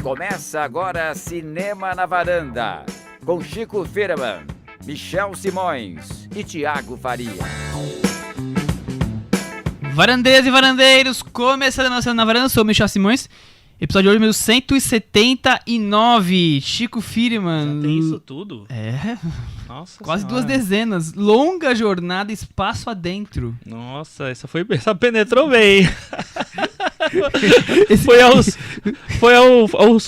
Começa agora Cinema na Varanda, com Chico Firman, Michel Simões e Thiago Faria. Varandeiras e varandeiros, começando a Cinema na Varanda, sou o Michel Simões. Episódio de hoje, número 179, Chico Firman. Já tem isso tudo? É, Nossa quase senhora. 2 dezenas. Longa jornada, espaço adentro. Nossa, essa penetrou bem. Esse- Foi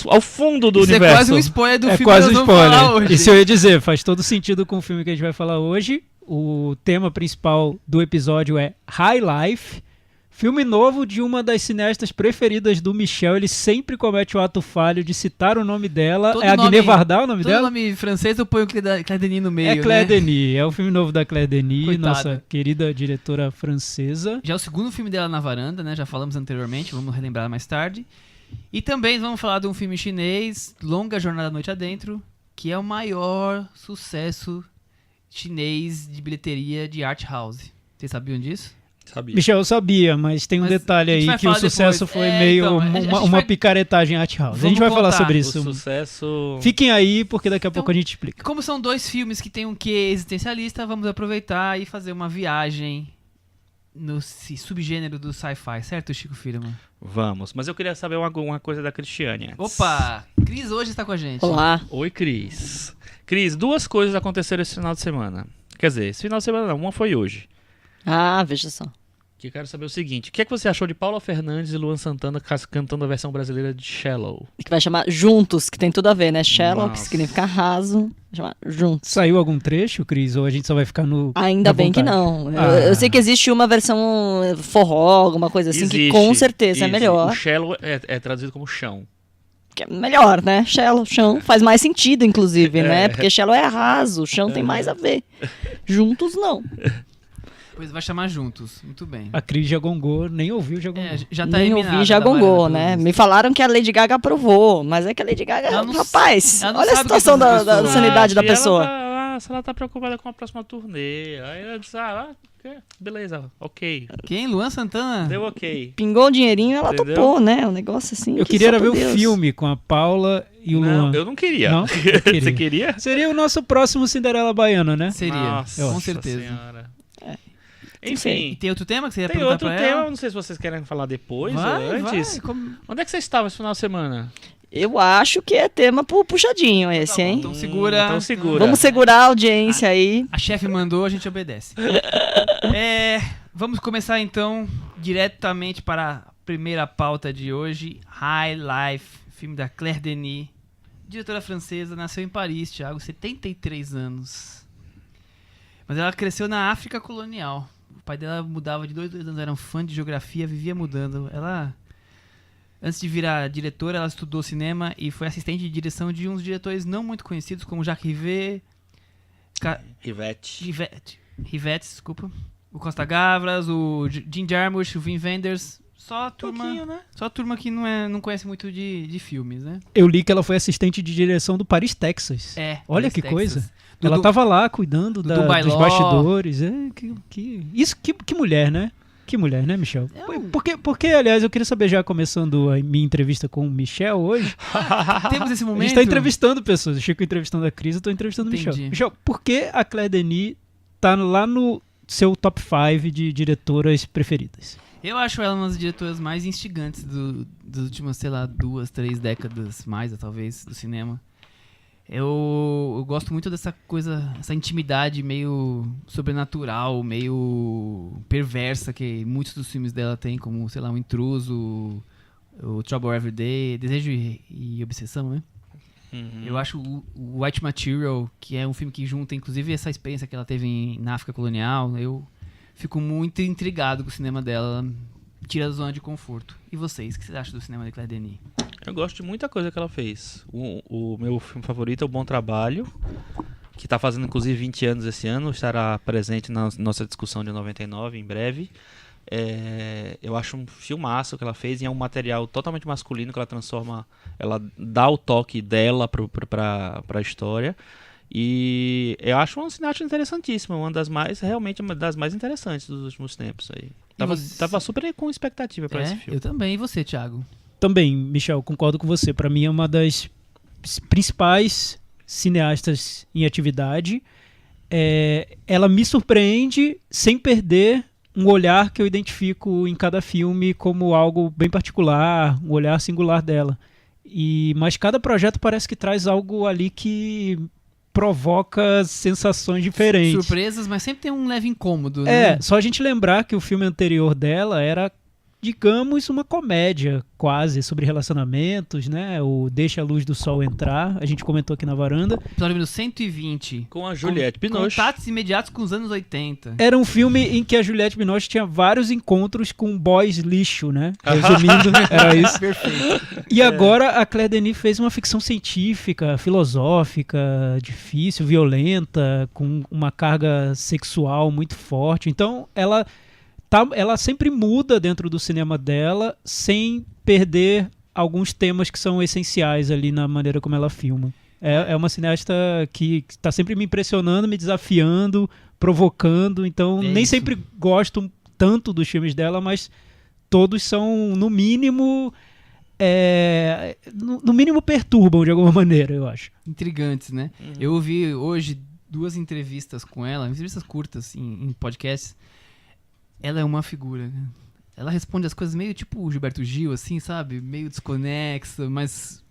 ao fundo do Isso universo. é quase um spoiler do É filme quase que um nós vamos falar spoiler. hoje. Isso eu ia dizer, faz todo sentido com o filme que a gente vai falar hoje. O tema principal do episódio é High Life, filme novo de uma das cineastas preferidas do Michel. Ele sempre comete o ato falho de citar o nome dela. Todo É nome- Agnès Varda o nome Todo dela? nome francês eu ponho Claire Denis no meio, É Claire né? Denis, é o filme novo da Claire Denis, Coitada. nossa querida diretora francesa. Já é o segundo filme dela na varanda, né? Já falamos anteriormente, vamos relembrar mais tarde. E também vamos falar de um filme chinês, Longa Jornada à Noite Adentro, que é o maior sucesso chinês de bilheteria de art house. Vocês sabiam disso? Sabia. Michel, eu sabia, mas tem um Mas detalhe a gente aí vai que o falar sucesso depois. foi É, meio então, a gente uma vai- picaretagem art house. A gente Vamos vai falar contar. sobre O isso. sucesso... Fiquem aí, porque daqui a Então, pouco a gente explica. Como são dois filmes que tem um quê existencialista, vamos aproveitar e fazer uma viagem no subgênero do sci-fi, certo, Chico Firman? Vamos, mas eu queria saber uma coisa da Cristiane antes. Opa! Cris hoje está com a gente. Olá. Oi, Cris. Cris, 2 coisas aconteceram esse final de semana. Quer dizer, esse final de semana não, uma foi hoje. Ah, veja só. Que eu quero saber o seguinte, o que é que você achou de Paula Fernandes e Luan Santana cantando a versão brasileira de Shallow? Que vai chamar Juntos, que tem tudo a ver, né? Shallow, que Nossa. significa raso. Vai chamar Juntos. Saiu algum trecho, Cris? Ou a gente só vai ficar no. Ainda na bem que vontade? não. Eu, Ah. eu sei que existe uma versão forró, alguma coisa assim, que com certeza é existe. melhor. O Shallow é traduzido como chão. Que é melhor, né? Shallow, chão, faz mais sentido, inclusive, né? Porque shallow é raso, chão tem mais a ver. Juntos, não. Pois vai chamar Juntos, muito bem. A Cris já gongou, nem ouviu já gongou. É, já tá Nem eliminada ouvi, já da varanda, gongou, pelo né? visto. Me falaram que a Lady Gaga aprovou, mas é que a Lady Gaga, Ela não- rapaz, ela não olha a sabe o que situação essas da pessoas- sanidade da E ela pessoa. se ela tá preocupada com a próxima turnê. Aí ela disse, beleza, ok. Quem? Luan Santana? Deu ok. Pingou o dinheirinho, ela Entendeu? topou, né? Um negócio assim. Eu que queria só era ver por o Deus. filme com a Paula e o Não, Luan. eu não queria. Não? Eu queria. Você queria? Seria o nosso próximo Cinderela Baiano, né? Seria, Nossa com certeza. Senhora. E Enfim, tem outro tema que você ia tem perguntar outro pra tema, ela? não sei se vocês querem falar depois Vai, ou antes. vai, como- Onde é que você estava esse final de semana? Eu acho que é tema puxadinho esse, hein? Então segura. Então segura. Vamos segurar a audiência aí. A chefe mandou, a gente obedece. Vamos começar então diretamente para a primeira pauta de hoje, High Life, filme da Claire Denis, diretora francesa, nasceu em Paris, Thiago, 73 anos. Mas ela cresceu na África colonial. O pai dela mudava de 2 em 2 anos, era um fã de geografia, vivia mudando. Ela, antes de virar diretora, ela estudou cinema e foi assistente de direção de uns diretores não muito conhecidos, como Jacques Rivette, Rivette, desculpa. O Costa Gavras, o Jim Jarmusch, o Wim Wenders. Só a turma, Pouquinho, né? só a turma que não conhece muito de filmes, né? Eu li que ela foi assistente de direção do Paris, Texas. Paris, Olha que Texas. coisa. Do- Ela do- tava lá cuidando do dos Dubai Law. bastidores. Que mulher, né? Que mulher, né, Michel? Porque, aliás, eu queria saber, já começando a minha entrevista com o Michel hoje, Temos esse a momento. gente tá entrevistando pessoas. O Chico entrevistando a Cris, eu tô entrevistando o Michel. Entendi. Michel, por que a Claire Denis tá lá no seu top 5 de diretoras preferidas? Eu acho ela uma das diretoras mais instigantes das últimas, sei lá, 2, 3 décadas mais, talvez, do cinema. Eu gosto muito dessa coisa, essa intimidade meio sobrenatural, meio perversa que muitos dos filmes dela tem, como, sei lá, O Intruso, o Trouble Every Day, Desejo e Obsessão, né? Uhum. Eu acho o White Material, que é um filme que junta, inclusive, essa experiência que ela teve na África colonial, eu fico muito intrigado com o cinema dela, tira a zona de conforto. E vocês, o que vocês acham do cinema de Claire Denis? Eu gosto de muita coisa que ela fez. O meu filme favorito é O Bom Trabalho, que está fazendo inclusive 20 anos esse ano, estará presente na nossa discussão de 99 em breve. Eu acho um filmaço que ela fez e é um material totalmente masculino que ela transforma, ela dá o toque dela para a história. E eu acho uma cineasta interessantíssima, realmente uma das mais interessantes dos últimos tempos aí. Tava super com expectativa para esse filme. Eu também. E você, Thiago? também, Michel, concordo com você. Para mim é uma das principais cineastas em atividade. Ela me surpreende sem perder um olhar que eu identifico em cada filme como algo bem particular, um olhar singular dela. Mas cada projeto parece que traz algo ali que provoca sensações diferentes. Surpresas, mas sempre tem um leve incômodo, né? Só a gente lembrar que o filme anterior dela era, digamos, uma comédia quase sobre relacionamentos, né? O Deixa a Luz do Sol Entrar, a gente comentou aqui na varanda. Episódio número 120. Com a Juliette Binoche. Contatos imediatos com os anos 80. Era um filme em que a Juliette Binoche tinha vários encontros com boys lixo, né? Resumindo, era isso. Perfeito. E agora a Claire Denis fez uma ficção científica, filosófica, difícil, violenta, com uma carga sexual muito forte. Então, ela sempre muda dentro do cinema dela sem perder alguns temas que são essenciais ali na maneira como ela filma. É uma cineasta que está sempre me impressionando, me desafiando, provocando. Então, nem sempre gosto tanto dos filmes dela, mas todos são, no mínimo, no mínimo perturbam de alguma maneira, eu acho. Intrigantes, né? Eu ouvi hoje 2 entrevistas com ela, entrevistas curtas em podcasts. Ela é uma figura, né? Ela responde as coisas meio tipo o Gilberto Gil, assim, sabe? Meio desconexa, mas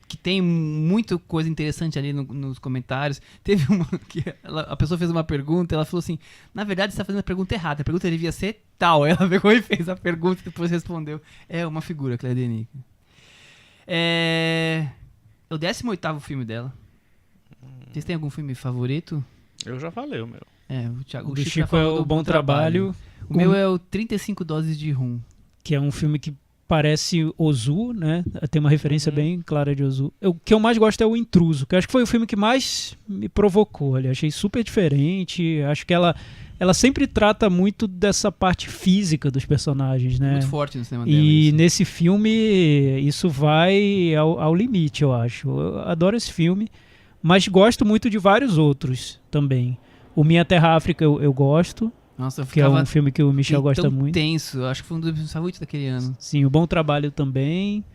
que tem muita coisa interessante ali nos comentários. Teve uma que a pessoa fez uma pergunta, ela falou assim, na verdade você está fazendo a pergunta errada, a pergunta devia ser tal. Ela pegou e fez a pergunta e depois respondeu. É uma figura, Claire Denis. É o 18º filme dela. Vocês têm algum filme favorito? Eu já falei o meu. O do Chico é o Bom Trabalho. O meu é o 35 Doses de Rum. Que é um filme que parece Ozu, né? Tem uma referência bem clara de Ozu. O que eu mais gosto é o Intruso, que eu acho que foi o filme que mais me provocou. Ali. Achei super diferente. Acho que ela sempre trata muito dessa parte física dos personagens, né? Muito forte no cinema dela. E nesse filme isso vai ao limite, eu acho. Eu adoro esse filme, mas gosto muito de vários outros também. O Minha Terra África eu gosto. Nossa, que é um filme que o Michel gosta muito. Tenso, acho que foi um dos meus favoritos daquele ano. Sim, o Bom Trabalho também.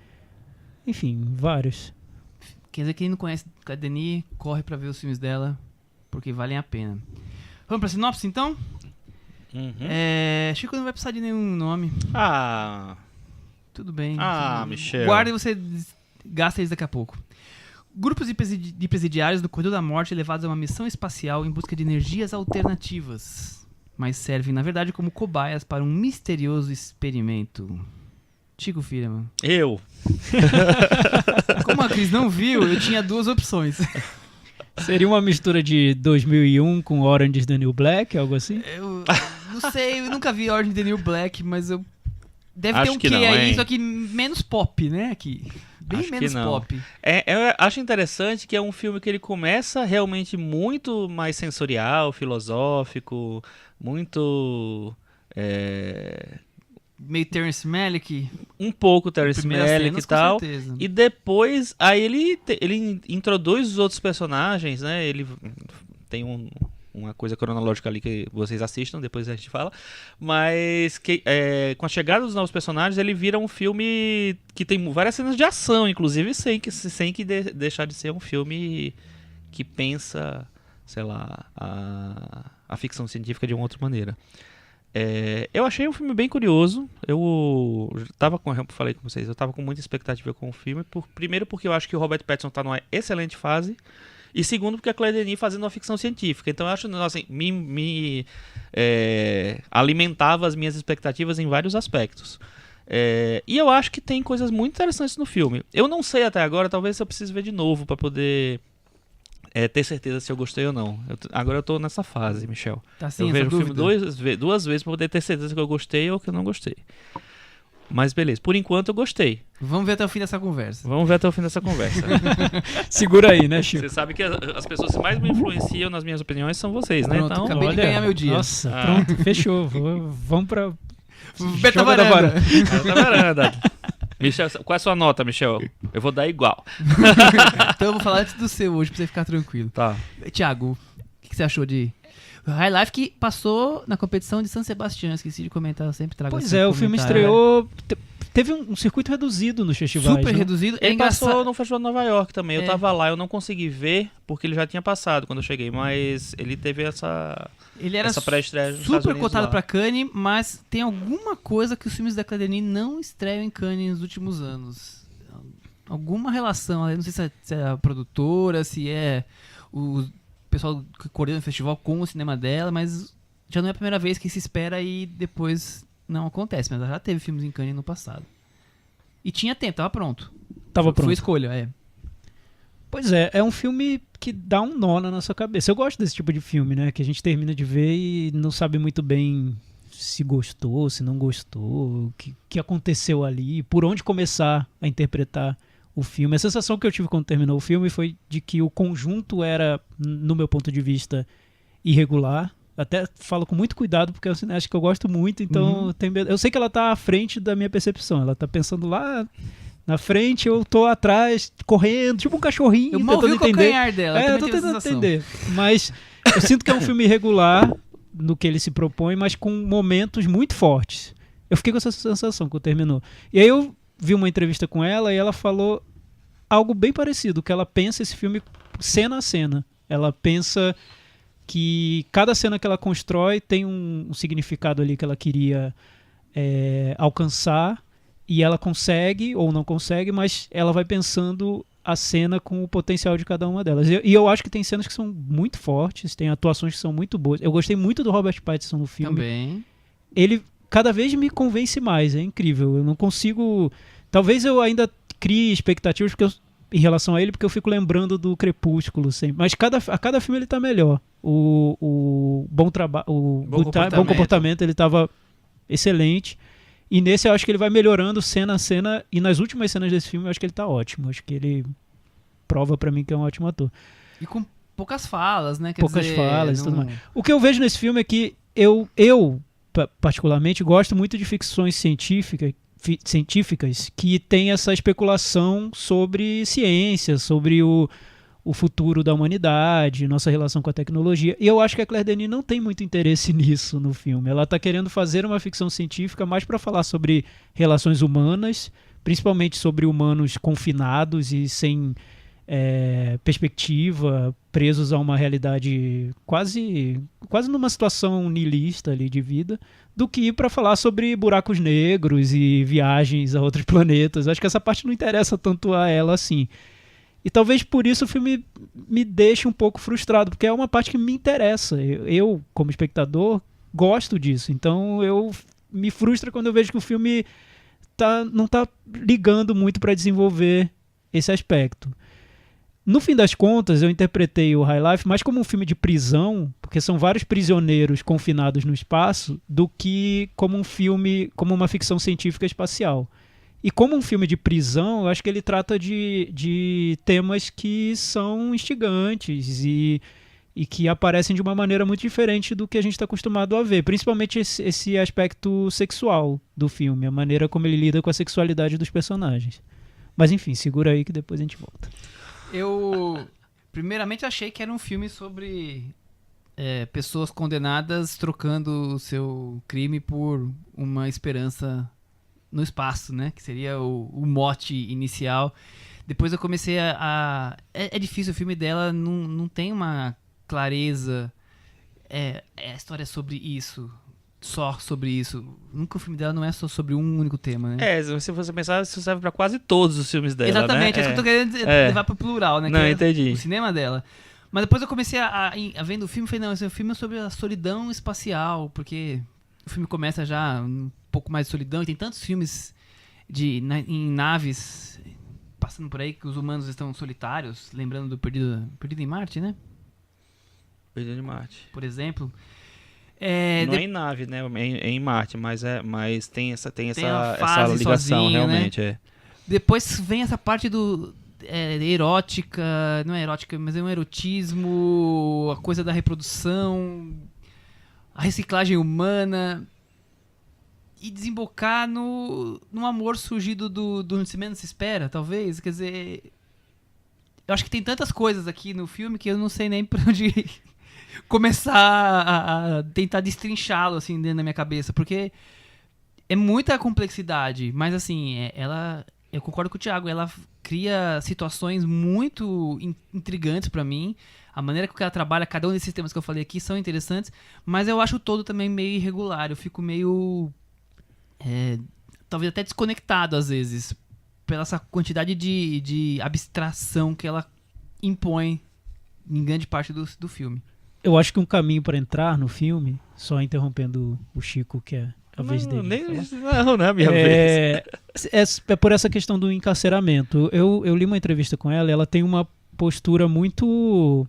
Enfim, vários. Quer dizer, quem não conhece a Denis, corre pra ver os filmes dela, porque valem a pena. Vamos pra sinopse, então? Chico não vai precisar de nenhum nome. Tudo bem. Michel. Guarda e você gasta eles daqui a pouco. Grupos de presidiários do Corredor da Morte levados a uma missão espacial em busca de energias alternativas, mas servem, na verdade, como cobaias para um misterioso experimento. Chico Firman. Eu. Como a Cris não viu, eu tinha 2 opções. Seria uma mistura de 2001 com Orange is the New Black, algo assim? Eu não sei, eu nunca vi Orange is the New Black, mas eu... Deve Acho ter um que quê não, aí, hein? só que menos pop, né, aqui. Bem Acho menos que não. pop. Eu acho interessante que é um filme que ele começa realmente muito mais sensorial, filosófico, muito... Meio Terrence Malick. Um pouco Terrence Primeiras Malick cenas, e tal. com certeza. E depois, aí ele introduz os outros personagens, né? Ele tem uma coisa cronológica ali que vocês assistam, depois a gente fala. Mas com a chegada dos novos personagens, ele vira um filme que tem várias cenas de ação, inclusive, sem que deixar de ser um filme que pensa, sei lá, a ficção científica de uma outra maneira. Eu achei um filme bem curioso. Eu falei com vocês, eu tava com muita expectativa com o filme. Primeiro porque eu acho que o Robert Pattinson tá numa excelente fase. E segundo porque a Claire Denis fazendo uma ficção científica. Então eu acho que assim, me alimentava as minhas expectativas em vários aspectos. E eu acho que tem coisas muito interessantes no filme. Eu não sei até agora, talvez eu precise ver de novo para poder ter certeza se eu gostei ou não. Agora eu tô nessa fase, Michel. Tá sim, eu vejo o filme dúvida. duas vezes para poder ter certeza que eu gostei ou que eu não gostei. Mas beleza, por enquanto eu gostei. Vamos ver até o fim dessa conversa. Segura aí, né, Chico? Você sabe que as pessoas que mais me influenciam nas minhas opiniões são vocês, né? Pronto, Então, acabei de ganhar meu dia. Nossa, pronto, fechou. Vamos pra... Beta Joga da varanda. tá varanda. Michel, qual é a sua nota, Michel? Eu vou dar igual. Então eu vou falar antes do seu hoje, pra você ficar tranquilo. Tá. Thiago, o que você achou de High Life, que passou na competição de San Sebastián? Esqueci de comentar, eu sempre trago Pois esse o filme comentário, estreou... teve um circuito reduzido nos festivais. Super né? reduzido. É Ele engraçado. passou no Festival de Nova York também. É. Eu tava lá, eu não consegui ver, porque ele já tinha passado quando eu cheguei, mas ele teve essa Ele era pré-estreia nos Estados super Unidos cotado lá. pra Cannes, mas tem alguma coisa que os filmes da Claire Denis não estreiam em Cannes nos últimos anos. Alguma relação, eu não sei se é a produtora, se é o pessoal que coordena o festival com o cinema dela, mas já não é a primeira vez que se espera e depois não acontece. Mas ela já teve filmes em Cannes no passado. E tinha tempo, tava pronto. Tava pronto. Foi escolha, é. Pois é um filme que dá um nó na nossa cabeça. Eu gosto desse tipo de filme, né? Que a gente termina de ver e não sabe muito bem se gostou, se não gostou, o que aconteceu ali, por onde começar a interpretar o filme. A sensação que eu tive quando terminou o filme foi de que o conjunto era, no meu ponto de vista, irregular. Até falo com muito cuidado, porque é um cineasta que eu gosto muito, então eu sei que ela tá à frente da minha percepção. Ela tá pensando lá na frente, eu tô atrás, correndo, tipo um cachorrinho, Eu mal vi tentando o entender. calcanhar dela, Eu também tô tenho essa tentando sensação. entender. Mas eu sinto que é um filme irregular no que ele se propõe, mas com momentos muito fortes. Eu fiquei com essa sensação quando terminou. E aí eu vi uma entrevista com ela e ela falou algo bem parecido, que ela pensa esse filme cena a cena. Ela pensa que cada cena que ela constrói tem um significado ali que ela queria alcançar, e ela consegue ou não consegue, mas ela vai pensando a cena com o potencial de cada uma delas. E eu acho que tem cenas que são muito fortes, tem atuações que são muito boas. Eu gostei muito do Robert Pattinson no filme. Também. Ele cada vez me convence mais, é incrível. Eu não consigo... Talvez eu ainda crie expectativas em relação a ele, porque eu fico lembrando do Crepúsculo sempre. Mas a cada filme ele tá melhor. O Bom Trabalho, o Bom Comportamento, ele tava excelente. E nesse eu acho que ele vai melhorando cena a cena. E nas últimas cenas desse filme eu acho que ele tá ótimo. Acho que ele prova pra mim que é um ótimo ator. E com poucas falas, né? Quer Poucas dizer, falas e não... tudo mais. O que eu vejo nesse filme é que eu particularmente gosto muito de ficções científicas que tem essa especulação sobre ciência, sobre o futuro da humanidade, nossa relação com a tecnologia. E eu acho que a Claire Denis não tem muito interesse nisso no filme. Ela está querendo fazer uma ficção científica mais para falar sobre relações humanas, principalmente sobre humanos confinados e sem perspectiva, presos a uma realidade quase numa situação nihilista ali de vida, do que para falar sobre buracos negros e viagens a outros planetas. Acho que essa parte não interessa tanto a ela assim. E talvez por isso o filme me deixe um pouco frustrado, porque é uma parte que me interessa. Eu como espectador, gosto disso. Então me frustra quando eu vejo que o filme não tá ligando muito para desenvolver esse aspecto. No fim das contas, eu interpretei o High Life mais como um filme de prisão, porque são vários prisioneiros confinados no espaço, do que como um filme, como uma ficção científica espacial. E como um filme de prisão, eu acho que ele trata de temas que são instigantes e que aparecem de uma maneira muito diferente do que a gente está acostumado a ver. Principalmente esse aspecto sexual do filme, a maneira como ele lida com a sexualidade dos personagens. Mas enfim, segura aí que depois a gente volta. Eu, primeiramente, achei que era um filme sobre pessoas condenadas trocando o seu crime por uma esperança no espaço, né? Que seria o mote inicial. Depois eu comecei É difícil, o filme dela não tem uma clareza. A história é sobre isso. Só sobre isso. Nunca o filme dela não é só sobre um único tema, né? Se você pensar, isso serve pra quase todos os filmes dela, Exatamente, né? é isso que eu tô querendo levar pro plural, né? Não, que é entendi. o cinema dela. Mas depois eu comecei a vendo o filme, falei, não, esse filme é sobre a solidão espacial, porque o filme começa já um pouco mais de solidão, e tem tantos filmes em naves passando por aí que os humanos estão solitários, lembrando do Perdido em Marte, né? Perdido em Marte. Por exemplo. Não é em nave, né? É em Marte, mas tem essa fase ligação, sozinho, realmente. né? Depois vem essa parte do erótica, não é erótica, mas é um erotismo, a coisa da reprodução, a reciclagem humana, e desembocar num amor surgido do onde se menos se espera, talvez. Quer dizer, eu acho que tem tantas coisas aqui no filme que eu não sei nem por onde começar a tentar destrinchá-lo assim dentro da minha cabeça, porque é muita complexidade, mas assim, eu concordo com o Thiago, ela cria situações muito intrigantes pra mim. A maneira que ela trabalha, cada um desses temas que eu falei aqui são interessantes, mas eu acho o todo também meio irregular. Eu fico meio, talvez até desconectado às vezes, pela essa quantidade de abstração que ela impõe em grande parte do filme. Eu acho que um caminho para entrar no filme, só interrompendo o Chico, que é a vez dele. Não é a minha vez. É por essa questão do encarceramento. Eu li uma entrevista com ela e ela tem uma postura muito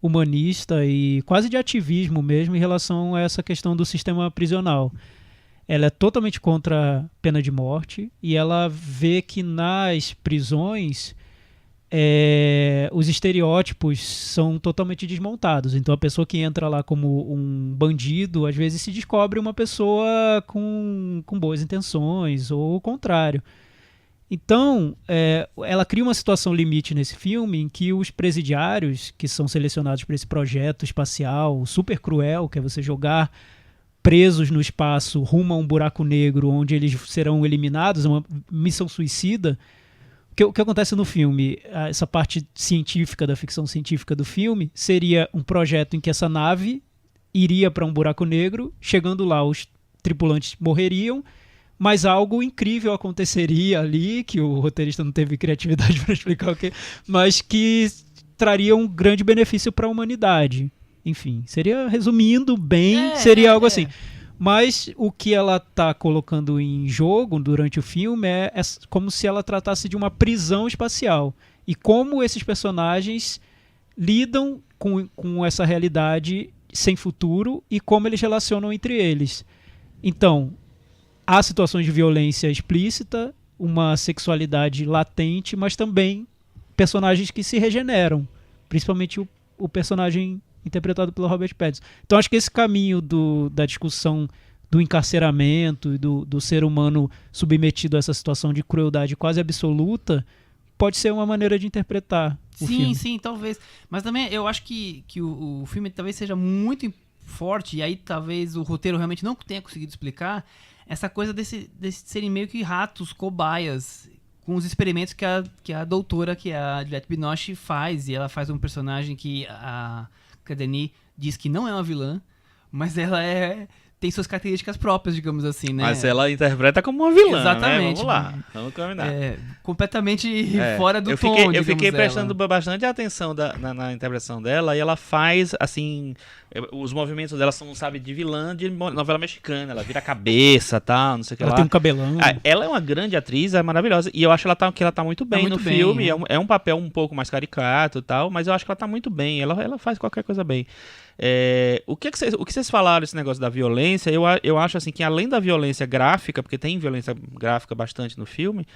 humanista e quase de ativismo mesmo em relação a essa questão do sistema prisional. Ela é totalmente contra a pena de morte e ela vê que nas prisões os estereótipos são totalmente desmontados. Então a pessoa que entra lá como um bandido, às vezes se descobre uma pessoa com boas intenções, ou o contrário. Então, ela cria uma situação limite nesse filme em que os presidiários, que são selecionados para esse projeto espacial super cruel, que é você jogar presos no espaço rumo a um buraco negro onde eles serão eliminados, é uma missão suicida. O que acontece no filme, essa parte científica, da ficção científica do filme, seria um projeto em que essa nave iria para um buraco negro, chegando lá os tripulantes morreriam, mas algo incrível aconteceria ali, que o roteirista não teve criatividade para explicar o que, mas que traria um grande benefício para a humanidade. Enfim, seria, resumindo bem, seria algo assim. Mas o que ela está colocando em jogo durante o filme é como se ela tratasse de uma prisão espacial. E como esses personagens lidam com essa realidade sem futuro e como eles relacionam entre eles. Então, há situações de violência explícita, uma sexualidade latente, mas também personagens que se regeneram. Principalmente o personagem interpretado pelo Robert Pattinson. Então acho que esse caminho da discussão do encarceramento e do ser humano submetido a essa situação de crueldade quase absoluta pode ser uma maneira de interpretar o filme. Sim, talvez. Mas também eu acho que o filme talvez seja muito forte, e aí talvez o roteiro realmente não tenha conseguido explicar essa coisa desse serem meio que ratos, cobaias, com os experimentos que a doutora, que é a Juliette Binoche, faz. E ela faz um personagem que a Denis diz que não é uma vilã, mas ela tem suas características próprias, digamos assim, né? Mas ela interpreta como uma vilã, exatamente, né? Vamos lá, vamos combinar. Completamente fora do tom, eu fiquei ela. prestando bastante atenção na interpretação dela, e ela faz, assim, os movimentos dela são, sabe, de vilã de novela mexicana, ela vira a cabeça, tal, não sei o que ela lá. Tem um cabelão. Ela é uma grande atriz, é maravilhosa, e eu acho que ela tá muito bem no filme, é um papel um pouco mais caricato e tal, mas eu acho que ela tá muito bem, ela faz qualquer coisa bem. O que vocês falaram desse negócio da violência, eu acho assim que além da violência gráfica, porque tem violência gráfica bastante no filme,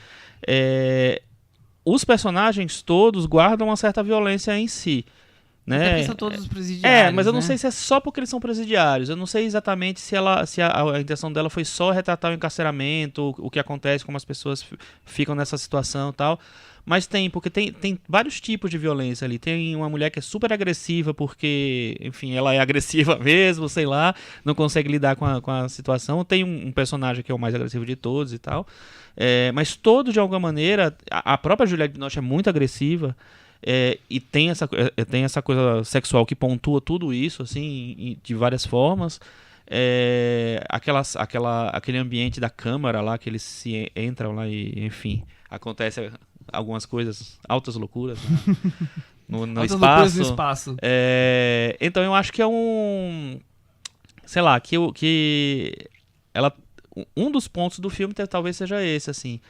os personagens todos guardam uma certa violência em si, né? Até porque são todos os presidiários, mas eu não né? sei se é só porque eles são presidiários. Eu não sei exatamente se a intenção dela foi só retratar o encarceramento, o que acontece, como as pessoas ficam nessa situação e tal. Mas porque tem vários tipos de violência ali. Tem uma mulher que é super agressiva porque, enfim, ela é agressiva mesmo, sei lá, não consegue lidar com a situação. Tem um personagem que é o mais agressivo de todos e tal. Mas todos, de alguma maneira, a própria Juliette Binoche é muito agressiva. E tem essa coisa sexual que pontua tudo isso, assim, de várias formas. Aquele ambiente da câmara lá, que eles se entram lá e, enfim, acontece algumas coisas, altas loucuras, né? no altas espaço. Loucuras no espaço. Então eu acho que sei lá, um dos pontos do filme talvez seja esse, assim,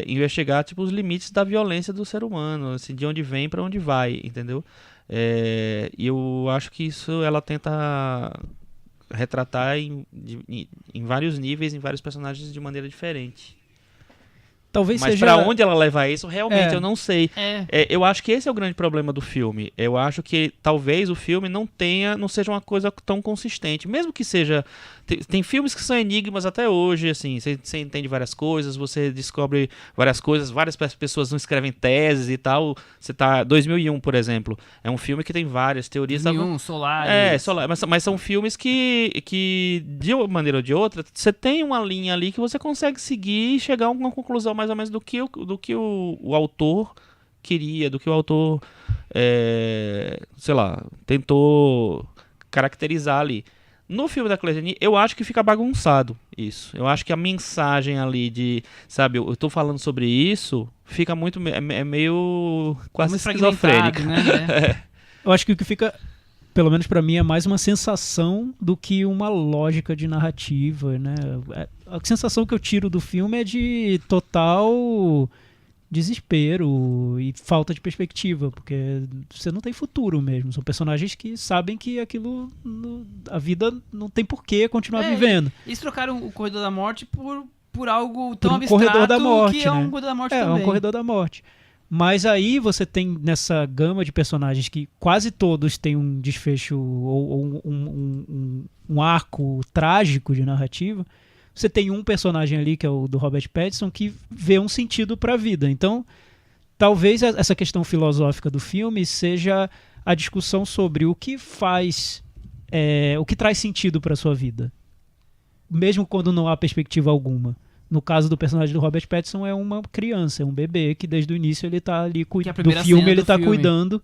investigar tipo os limites da violência do ser humano, assim, de onde vem para onde vai, entendeu? E eu acho que isso ela tenta retratar em vários níveis, em vários personagens de maneira diferente. Talvez Mas seja... pra onde ela leva isso, realmente É. eu não sei. É. Eu acho que esse é o grande problema do filme. Eu acho que talvez o filme não seja uma coisa tão consistente. Mesmo que seja... Tem filmes que são enigmas até hoje, assim. Você entende várias coisas, você descobre várias coisas, várias pessoas não escrevem teses e tal. 2001, por exemplo, é um filme que tem várias teorias. 2001, Solaris. Solar, mas são filmes que, de uma maneira ou de outra, você tem uma linha ali que você consegue seguir e chegar a uma conclusão mais ou menos do que o autor queria, do que o autor, sei lá, tentou caracterizar ali. No filme da Claire Denis, eu acho que fica bagunçado isso. Eu acho que a mensagem ali de, sabe, eu tô falando sobre isso, fica muito, meio quase Muito esquizofrênica. fragmentado, né? Eu acho que o que fica, pelo menos pra mim, é mais uma sensação do que uma lógica de narrativa, né? A sensação que eu tiro do filme é de total desespero e falta de perspectiva, porque você não tem futuro mesmo. São personagens que sabem que aquilo, a vida não tem por que continuar vivendo. Eles trocaram o Corredor da Morte por algo tão um abstrato corredor da morte, que é né? um Corredor da Morte É também. um corredor da morte. Mas aí você tem nessa gama de personagens que quase todos têm um desfecho ou um arco trágico de narrativa. Você tem um personagem ali, que é o do Robert Pattinson, que vê um sentido para a vida. Então, talvez essa questão filosófica do filme seja a discussão sobre o que faz, o que traz sentido para sua vida, mesmo quando não há perspectiva alguma. No caso do personagem do Robert Pattinson, é uma criança, é um bebê que desde o início ele está ali Que é a do primeira filme, cena ele do está filme. cuidando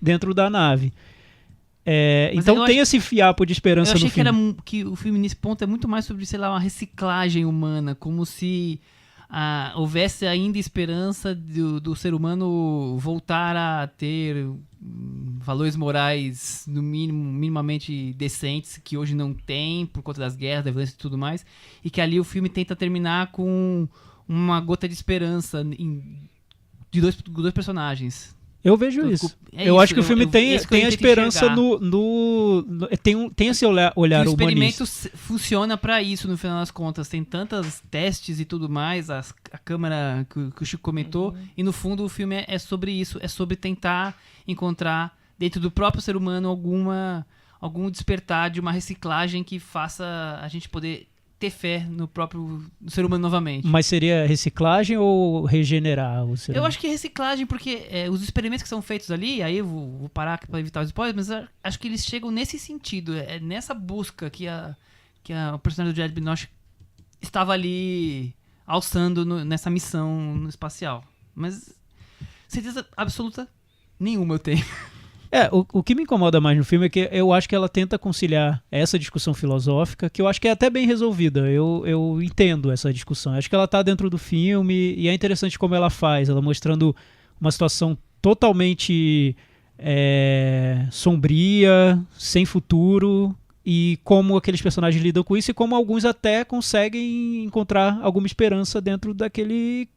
dentro da nave. Mas Então eu tem acho- esse fiapo de esperança Eu achei no filme. que o filme nesse ponto é muito mais sobre, sei lá, uma reciclagem humana, como se houvesse ainda esperança do ser humano voltar a ter valores morais, no mínimo, minimamente decentes, que hoje não tem, por conta das guerras, da violência e tudo mais, e que ali o filme tenta terminar com uma gota de esperança de dois personagens. Eu vejo isso. É Eu isso, acho que o filme tem isso que eu a tento esperança enxergar. tem esse olhar Que o experimento humanista. funciona pra isso, no final das contas. Tem tantos testes e tudo mais, a câmera que o Chico comentou, e no fundo o filme é sobre isso, é sobre tentar encontrar dentro do próprio ser humano algum despertar de uma reciclagem que faça a gente poder ter fé no próprio ser humano novamente. Mas seria reciclagem ou regenerar o ser Eu humano? acho que é reciclagem, porque os experimentos que são feitos ali, aí eu vou parar para evitar os spoilers, mas acho que eles chegam nesse sentido, é nessa busca que o personagem do Jared Binoche estava ali alçando nessa missão espacial. Mas certeza absoluta nenhuma eu tenho. O que me incomoda mais no filme é que eu acho que ela tenta conciliar essa discussão filosófica, que eu acho que é até bem resolvida. Eu entendo essa discussão. Acho que ela tá dentro do filme e é interessante como ela faz, ela mostrando uma situação totalmente sombria, sem futuro, e como aqueles personagens lidam com isso e como alguns até conseguem encontrar alguma esperança dentro daquele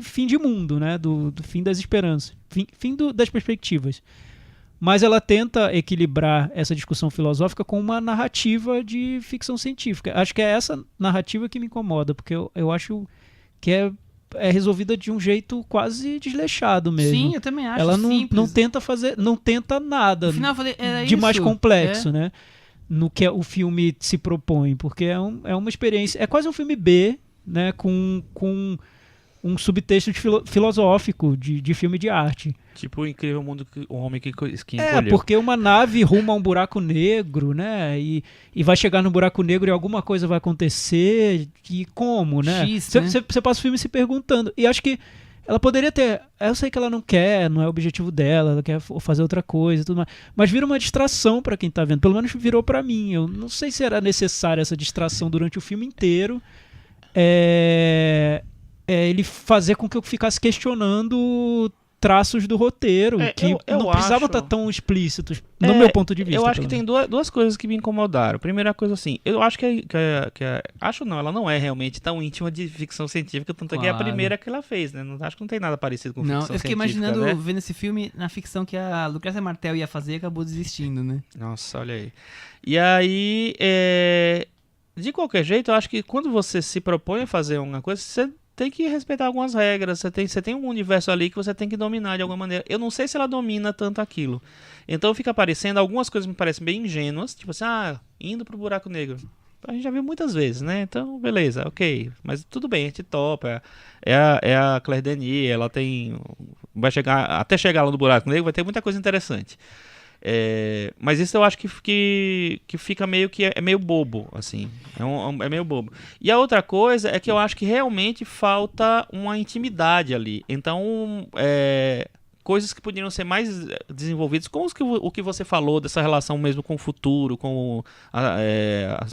fim de mundo, né? Do fim das esperanças, fim das perspectivas. Mas ela tenta equilibrar essa discussão filosófica com uma narrativa de ficção científica. Acho que é essa narrativa que me incomoda, porque eu acho que é resolvida de um jeito quase desleixado mesmo. Sim, eu também acho ela simples. não tenta nada No final eu falei, era de mais isso. complexo, né? No que o filme se propõe, porque é uma experiência, é quase um filme B, né? Com um subtexto filosófico de filme de arte. Tipo o incrível mundo que o homem que encolheu. Porque uma nave rumo a um buraco negro, né? E vai chegar no buraco negro e alguma coisa vai acontecer. E como, né? X, né? Você passa o filme se perguntando. E acho que ela poderia ter... Eu sei que ela não quer, não é o objetivo dela, ela quer fazer outra coisa e tudo mais. Mas vira uma distração pra quem tá vendo. Pelo menos virou pra mim. Eu não sei se era necessária essa distração durante o filme inteiro. Ele fazer com que eu ficasse questionando traços do roteiro que eu não precisavam acho- estar tão explícitos, no meu ponto de vista. Eu acho que pelo tem duas coisas que me incomodaram. Primeira coisa, assim, eu acho acho não, ela não é realmente tão íntima de ficção científica, tanto é que é a Claro. primeira que ela fez, né? Acho que não tem nada parecido com Não, ficção eu fiquei científica, imaginando, né? vendo esse filme, na ficção que a Lucrécia Martel ia fazer e acabou desistindo, né? Nossa, olha aí. E aí, de qualquer jeito, eu acho que quando você se propõe a fazer uma coisa, você tem que respeitar algumas regras. Você tem um universo ali que você tem que dominar de alguma maneira. Eu não sei se ela domina tanto aquilo. Então fica parecendo, algumas coisas me parecem bem ingênuas, tipo assim, indo pro buraco negro. A gente já viu muitas vezes, né? Então, beleza, ok. Mas tudo bem, a gente topa. É a Claire Denis, ela tem... Até chegar lá no buraco negro vai ter muita coisa interessante. Mas isso eu acho que fica meio que é meio bobo, assim. É meio bobo. E a outra coisa é que eu acho que realmente falta uma intimidade ali. Então, coisas que poderiam ser mais desenvolvidas, como o que você falou dessa relação mesmo com o futuro, com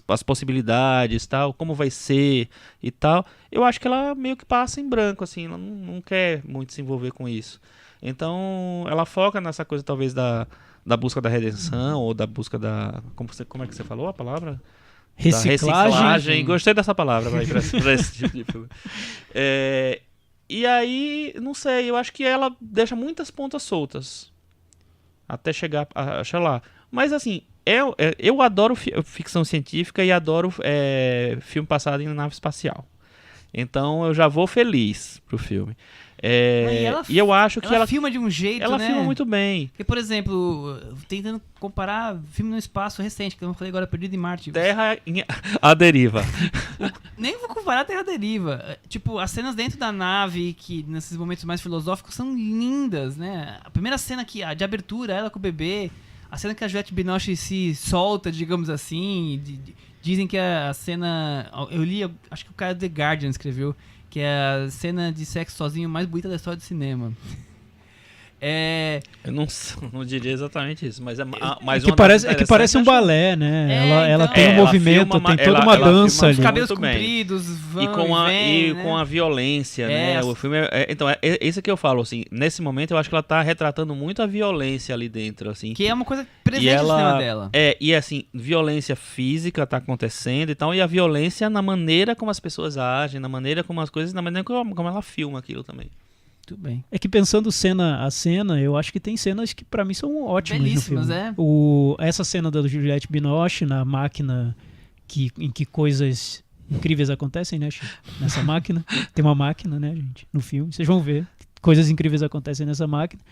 as possibilidades, tal, como vai ser e tal. Eu acho que ela meio que passa em branco, assim. Ela não quer muito se envolver com isso. Então, ela foca nessa coisa, talvez, da busca da redenção, ou da busca da... Como é que você falou a palavra? Reciclagem. Da reciclagem. Gostei dessa palavra, vai, pra esse tipo de filme. E aí, não sei, eu acho que ela deixa muitas pontas soltas. Até chegar lá. Mas assim, eu adoro ficção científica e adoro filme passado em nave espacial. Então eu já vou feliz pro filme. E eu acho que ela filma de um jeito, ela né? filma muito bem. Porque, por exemplo, tentando comparar filme no espaço recente, que eu falei agora, Perdido em Marte. Terra à deriva. Nem vou comparar a Terra à Deriva. Tipo, as cenas dentro da nave, que nesses momentos mais filosóficos, são lindas, né? A primeira cena de abertura, ela com o bebê, a cena que a Juliette Binoche se solta, digamos assim, dizem que a cena... Eu li, acho que o cara do The Guardian escreveu, que é a cena de sexo sozinho mais bonita da história do cinema. Eu não diria exatamente isso, mas mais é que parece um balé, né? Ela tem um movimento, tem toda uma dança ali. Os cabelos compridos, com a violência, né? O filme então, isso que eu falo, assim, nesse momento eu acho que ela tá retratando muito a violência ali dentro, assim. Que é uma coisa presente no cinema dela. E assim, violência física tá acontecendo e tal, e a violência na maneira como as pessoas agem, na maneira como as coisas, na maneira como ela filma aquilo também. Muito bem. É que pensando cena a cena, eu acho que tem cenas que pra mim são ótimas belíssimas, no filme. Essa cena da Juliette Binoche na máquina em que coisas incríveis acontecem, né, Chico? Nessa máquina. Tem uma máquina, né, gente, no filme. Vocês vão ver. Coisas incríveis acontecem nessa máquina.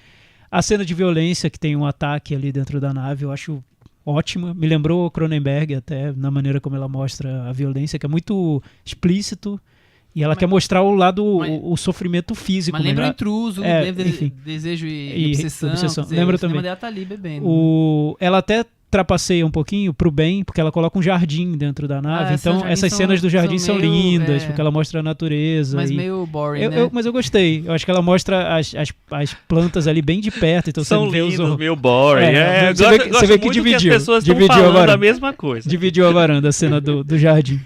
A cena de violência, que tem um ataque ali dentro da nave, eu acho ótima. Me lembrou Cronenberg até, na maneira como ela mostra a violência, que é muito explícito. E ela quer mostrar o lado, o sofrimento físico. Mas lembra o Intruso, Desejo e Obsessão. Lembra também. Dela tá ali bebendo. Ela até trapaceia um pouquinho pro bem, porque ela coloca um jardim dentro da nave. Então essas cenas do jardim são lindas, porque ela mostra a natureza. Mas meio boring, né? Mas eu gostei. Eu acho que ela mostra as plantas ali bem de perto. Então são você lindos, meio boring. Você vê que dividiu. Que as pessoas estão falando a mesma coisa. Dividiu a varanda, a cena do jardim.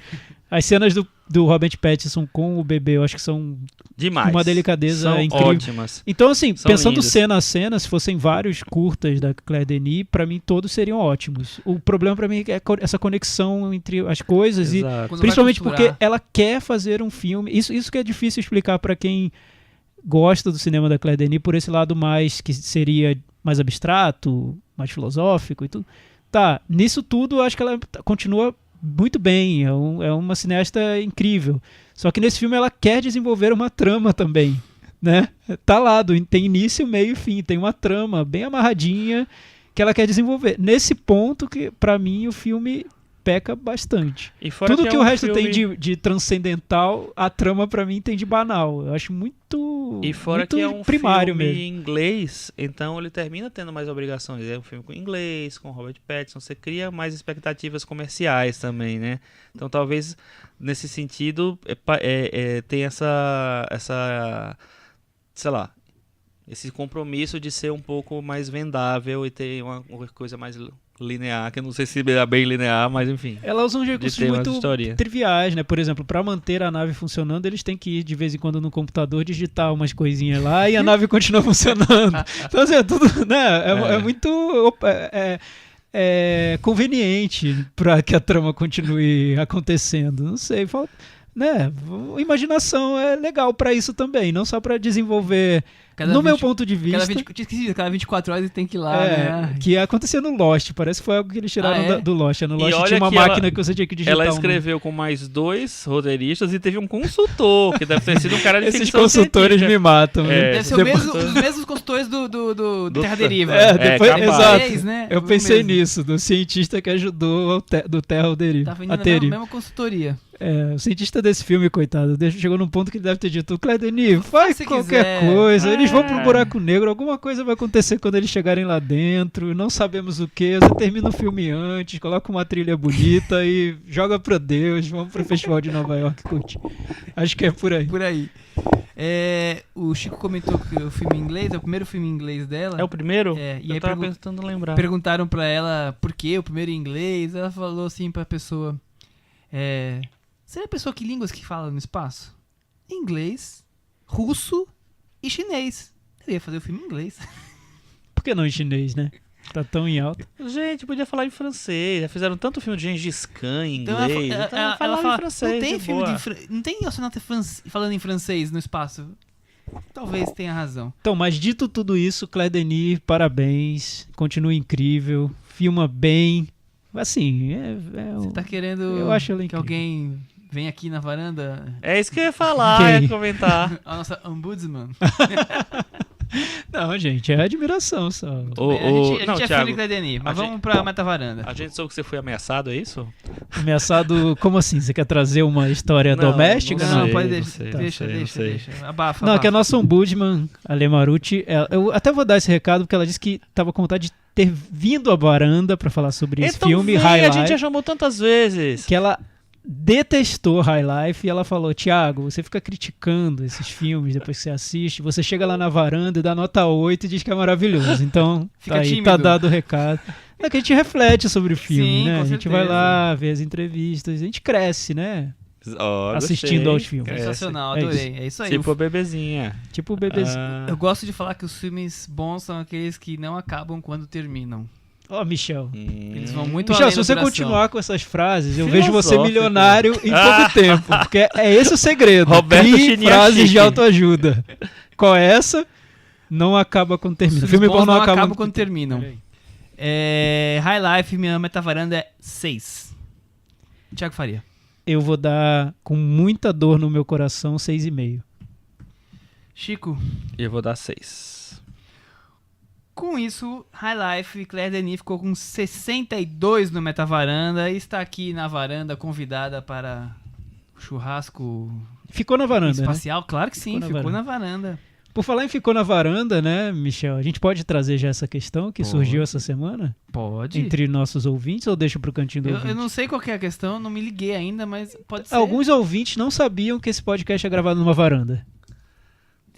As cenas do Robert Pattinson com o bebê, eu acho que são demais. Uma delicadeza são incrível. Ótimas. Então, assim, são pensando lindas. Cena a cena, se fossem vários curtas da Claire Denis, pra mim todos seriam ótimos. O problema pra mim é essa conexão entre as coisas. Exato. E principalmente porque ela quer fazer um filme. Isso que é difícil explicar pra quem gosta do cinema da Claire Denis por esse lado mais que seria mais abstrato, mais filosófico e tudo. Tá, nisso tudo eu acho que ela continua muito bem, é uma cineasta incrível. Só que nesse filme ela quer desenvolver uma trama também, né? Tá lá, tem início, meio e fim, tem uma trama bem amarradinha que ela quer desenvolver. Nesse ponto que, pra mim, o filme peca bastante. Tudo que o resto tem de transcendental, a trama pra mim tem de banal. Eu acho muito E fora muito que é um primário filme mesmo. em inglês, então ele termina tendo mais obrigações. É um filme com inglês, com Robert Pattinson, você cria mais expectativas comerciais também, né? Então talvez nesse sentido tem essa sei lá, esse compromisso de ser um pouco mais vendável e ter uma coisa mais linear, que eu não sei se é bem linear, mas enfim. Ela usa uns recursos muito triviais, né? Por exemplo, para manter a nave funcionando, eles têm que ir de vez em quando no computador digitar umas coisinhas lá e a nave continua funcionando. Então, assim, é tudo, né? É muito conveniente para que a trama continue acontecendo. Não sei, falta, né? Imaginação é legal para isso também, não só para desenvolver no meu ponto de Cada vista... 20, tinha esquecido, cada 24 horas ele tem que ir lá, né? que acontecia no Lost, parece que foi algo que eles tiraram do Lost. No Lost olha tinha uma que máquina que você tinha que digitar. Ela um escreveu com mais 2 roteiristas e teve um consultor, que deve ter sido um cara de Esses ficção consultores científica. me matam. É. Deve ser os mesmos consultores do Terra Deriva. Depois, capaz. exato. Três, né? Eu O pensei mesmo. nisso, do cientista que ajudou do Terra ao Deriva. Tá vendendo a a Deriva. mesma consultoria. O cientista desse filme, coitado, chegou num ponto que ele deve ter dito: Claire Denis, faz se qualquer quiser. coisa, eles vão pro buraco negro, alguma coisa vai acontecer quando eles chegarem lá dentro, não sabemos o que, você termina o filme antes, coloca uma trilha bonita e joga pra Deus, vamos pro Festival de Nova York curtir. Acho que é por aí. Por aí. O Chico comentou que o filme em inglês é o primeiro filme em inglês dela. É o primeiro? E Eu aí tava tentando lembrar. perguntaram pra ela por que o primeiro em inglês. Ela falou assim pra pessoa: você é a pessoa que línguas que fala no espaço? Inglês, russo e chinês. Eu ia fazer o filme em inglês. Por que não em chinês, né? Tá tão em alta. Gente, podia falar em francês. Já fizeram tanto filme de Gengis Khan em Então inglês. Então ela em fala, francês, não tem de filme boa. não tem astronauta falando em francês no espaço. Talvez tenha razão. Então, mas dito tudo isso, Claire Denis, parabéns, continua incrível, filma bem. Assim, Você tá querendo eu acho ela que incrível. alguém venha aqui na varanda? É isso que eu ia falar, Quem? ia comentar. A nossa ombudsman. Não, gente, é admiração só. A gente Não, é fã de Thiago, Claire Denis, mas a vamos pra Meta Varanda. a gente soube que você foi ameaçado, é isso? Ameaçado, como assim? Você quer trazer uma história Não, doméstica? não Não, sei, pode não deixar. sei, Deixa. não sei. Abafa. Não, que a nossa ombudsman, a Lê Marucci, eu até vou dar esse recado porque ela disse que estava com vontade de ter vindo à varanda para falar sobre esse Então filme, vem, High a Life, gente já chamou tantas vezes. que ela detestou High Life e ela falou: Thiago, você fica criticando esses filmes depois que você assiste, você chega lá na varanda e dá nota 8 e diz que é maravilhoso. Então, Fica tá aí, tímido. tá dado o recado. É que a gente reflete sobre o filme, Sim, né? com A gente certeza. vai lá, vê as entrevistas, a gente cresce, né? Assistindo gostei. aos filmes. Sensacional, É adorei. É isso aí. Tipo a bebezinha. Tipo o bebezinho. Eu gosto de falar que os filmes bons são aqueles que não acabam quando terminam. Ó, Michel. Eles vão muito Michel, além se da você duração. continuar com essas frases, eu vejo você Filosófico. milionário em pouco tempo. Porque é esse o segredo. Roberto Crie Chiniachique. frases de autoajuda. Qual é essa? Não acaba quando termina. Os Filme bons bom não acaba acabam quando terminam. High Life, minha metavaranda é 6. Thiago Faria. Eu vou dar, com muita dor no meu coração, 6,5. Chico. Eu vou dar 6. Com isso, High Life, Claire Denis ficou com 62 no Metavaranda e está aqui na varanda convidada para o churrasco Ficou na varanda, né? espacial. Claro que sim, Ficou na ficou na varanda. Por falar em ficou na varanda, né, Michel? A gente pode trazer já essa questão que surgiu essa semana? Pode. Entre nossos ouvintes ou deixa pro cantinho do ouvinte? Eu não sei qual que é a questão, não me liguei ainda, mas pode ser. Alguns ouvintes não sabiam que esse podcast é gravado numa varanda.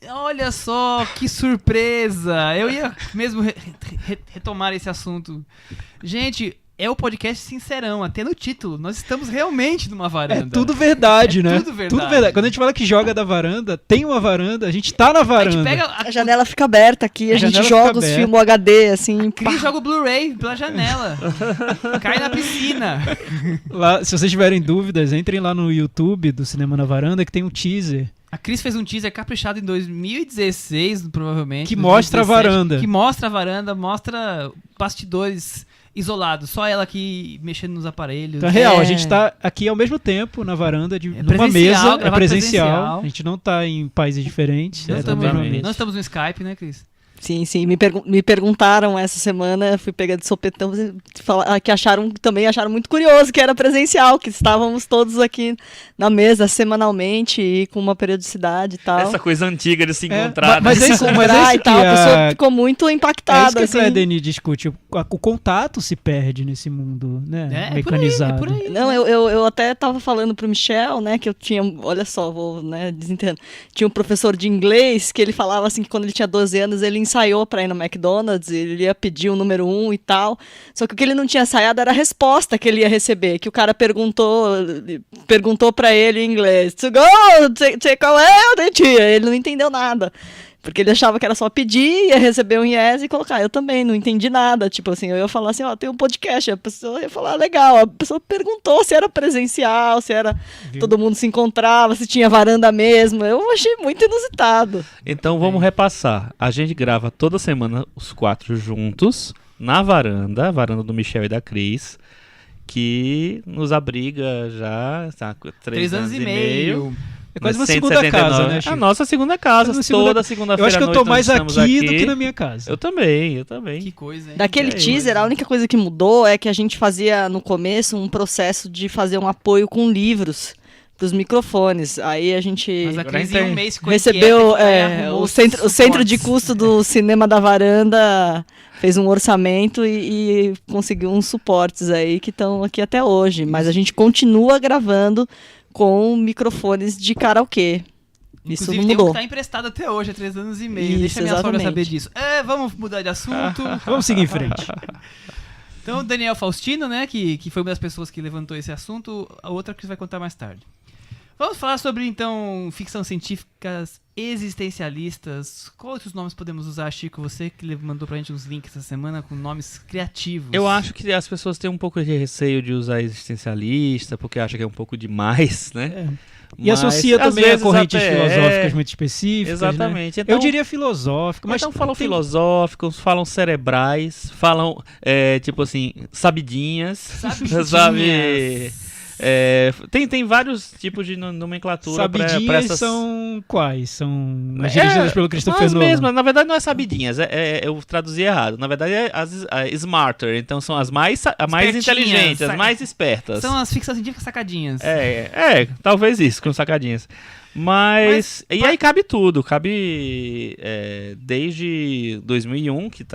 Olha só, que surpresa! Eu ia mesmo retomar esse assunto. Gente, é o podcast Sincerão, até no título. Nós estamos realmente numa varanda. É tudo verdade, É né? tudo verdade. Quando a gente fala que joga da varanda, tem uma varanda, a gente tá na A varanda. gente pega A janela fica aberta aqui, A a gente janela joga fica os aberta. filmes HD, assim. Cris joga o Blu-ray pela janela. Cai na piscina. Lá, se vocês tiverem dúvidas, entrem lá no YouTube do Cinema na Varanda, que tem um teaser. A Cris fez um teaser caprichado em 2016, provavelmente. Que mostra a 2017, varanda. Que mostra a varanda, mostra bastidores isolados. Só ela aqui mexendo nos aparelhos. Então é real, a gente tá aqui ao mesmo tempo na varanda, numa presencial, mesa, é gravado presencial. presencial. A gente não tá em países diferentes. Não é estamos, na mesma mesa. não estamos no Skype, né, Cris? Sim, me perguntaram essa semana, fui pegar de sopetão, que também acharam muito curioso que era presencial, que estávamos todos aqui na mesa semanalmente e com uma periodicidade e tal. Essa coisa antiga de se É, encontrar. mas né? é isso, mas é Encontrar isso e tal, que a a- pessoa ficou muito É impactada. isso que a assim. Claire Denis discute. O contato se perde nesse mundo, né? Mecanizado. É por aí. Não, eu até tava falando pro Michel, né, que eu tinha, olha só, vou, né, desentendo. Tinha um professor de inglês que ele falava assim que quando ele tinha 12 anos ele ensaiou pra ir no McDonald's, ele ia pedir o número 1 e tal. Só que o que ele não tinha ensaiado era a resposta que ele ia receber, que o cara perguntou pra ele em inglês, to go, take away, ele não entendeu nada. Porque ele achava que era só pedir, ia receber um yes e colocar. Eu também não entendi nada. Tipo assim, eu ia falar assim, ó, tem um podcast. A pessoa ia falar, legal. A pessoa perguntou se era presencial, se era todo mundo se encontrava, se tinha varanda mesmo. Eu achei muito inusitado. Então vamos repassar. A gente grava toda semana os 4 juntos, na varanda, a varanda do Michel e da Cris, que nos abriga já há 3 anos e meio. É quase uma 179. segunda casa, né, Chico? A nossa segunda casa, toda segunda-feira Eu acho que eu tô mais nós aqui estamos do que na minha casa. Eu também. Que coisa, hein? Daquele teaser, a única coisa que mudou é que a gente fazia no começo um processo de fazer um apoio com livros pros microfones. Aí a gente Mas a Cris Agora em um mês ficou recebeu inquieta, aí arrumou o centro de suportes. custo do Cinema da Varanda, fez um orçamento e conseguiu uns suportes aí que estão aqui até hoje. Mas a gente continua gravando com microfones de karaokê. Isso Inclusive, não tem um mudou. que tá emprestado até hoje, há 3 anos e meio. Isso, Deixa minha sogra exatamente. saber disso. Vamos mudar de assunto. Vamos seguir em frente. Então, o Daniel Faustino, né, que foi uma das pessoas que levantou esse assunto, a outra que vai contar mais tarde. Vamos falar sobre, então, ficção científicas existencialistas. Quais outros nomes podemos usar, Chico? Você que mandou pra gente uns links essa semana com nomes criativos. Eu acho que as pessoas têm um pouco de receio de usar existencialista, porque acham que é um pouco demais, né? E Mas, associa às também a vezes, correntes até filosóficas muito específicas. Exatamente. Né? Então, Eu diria filosófica, mas então falam tem- filosóficos, falam cerebrais, falam, tipo assim, sabidinhas, Sabidinhas. sabe? Tem vários tipos de nomenclatura pra Sabidinhas essas... são quais? São as dirigidas pelo Christopher as Nolan. mesmas, na verdade não é sabidinhas, eu traduzi errado. Na verdade é as smarter, então são as mais Espertinhas, inteligentes, as mais espertas. São as ficções científicas sacadinhas. Talvez isso, com sacadinhas. Mas e aí cabe tudo, cabe desde 2001, que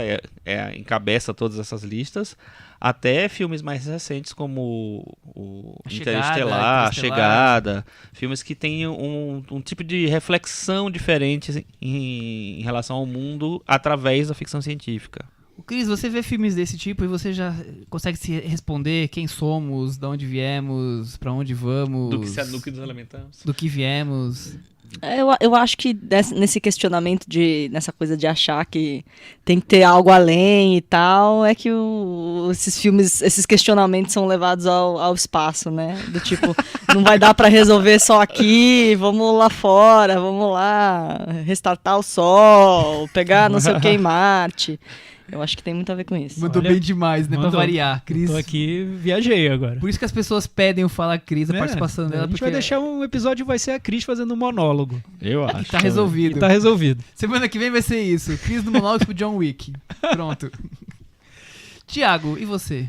encabeça todas essas listas, até filmes mais recentes como o Interestelar, A Chegada, filmes que têm um tipo de reflexão diferente em relação ao mundo através da ficção científica. O Cris, você vê filmes desse tipo e você já consegue se responder quem somos, de onde viemos, pra onde vamos, Do que nos alimentamos. do que viemos. Eu acho que nesse questionamento, nessa coisa de achar que tem que ter algo além e tal, é que esses filmes, esses questionamentos são levados ao espaço, né? Do tipo, não vai dar pra resolver só aqui, vamos lá fora, vamos lá restartar o Sol, pegar não sei o que em Marte. Eu acho que tem muito a ver com isso. Mandou Olha, bem demais, né? mandou. Pra variar, Cris. Tô aqui, viajei agora. Por isso que as pessoas pedem o Fala Cris, a participação dela. A gente porque vai deixar um episódio, vai ser a Cris fazendo um monólogo. Eu e tá resolvido. E tá resolvido. Semana que vem vai ser isso. Cris no monólogo pro John Wick. Pronto. Tiago, e você?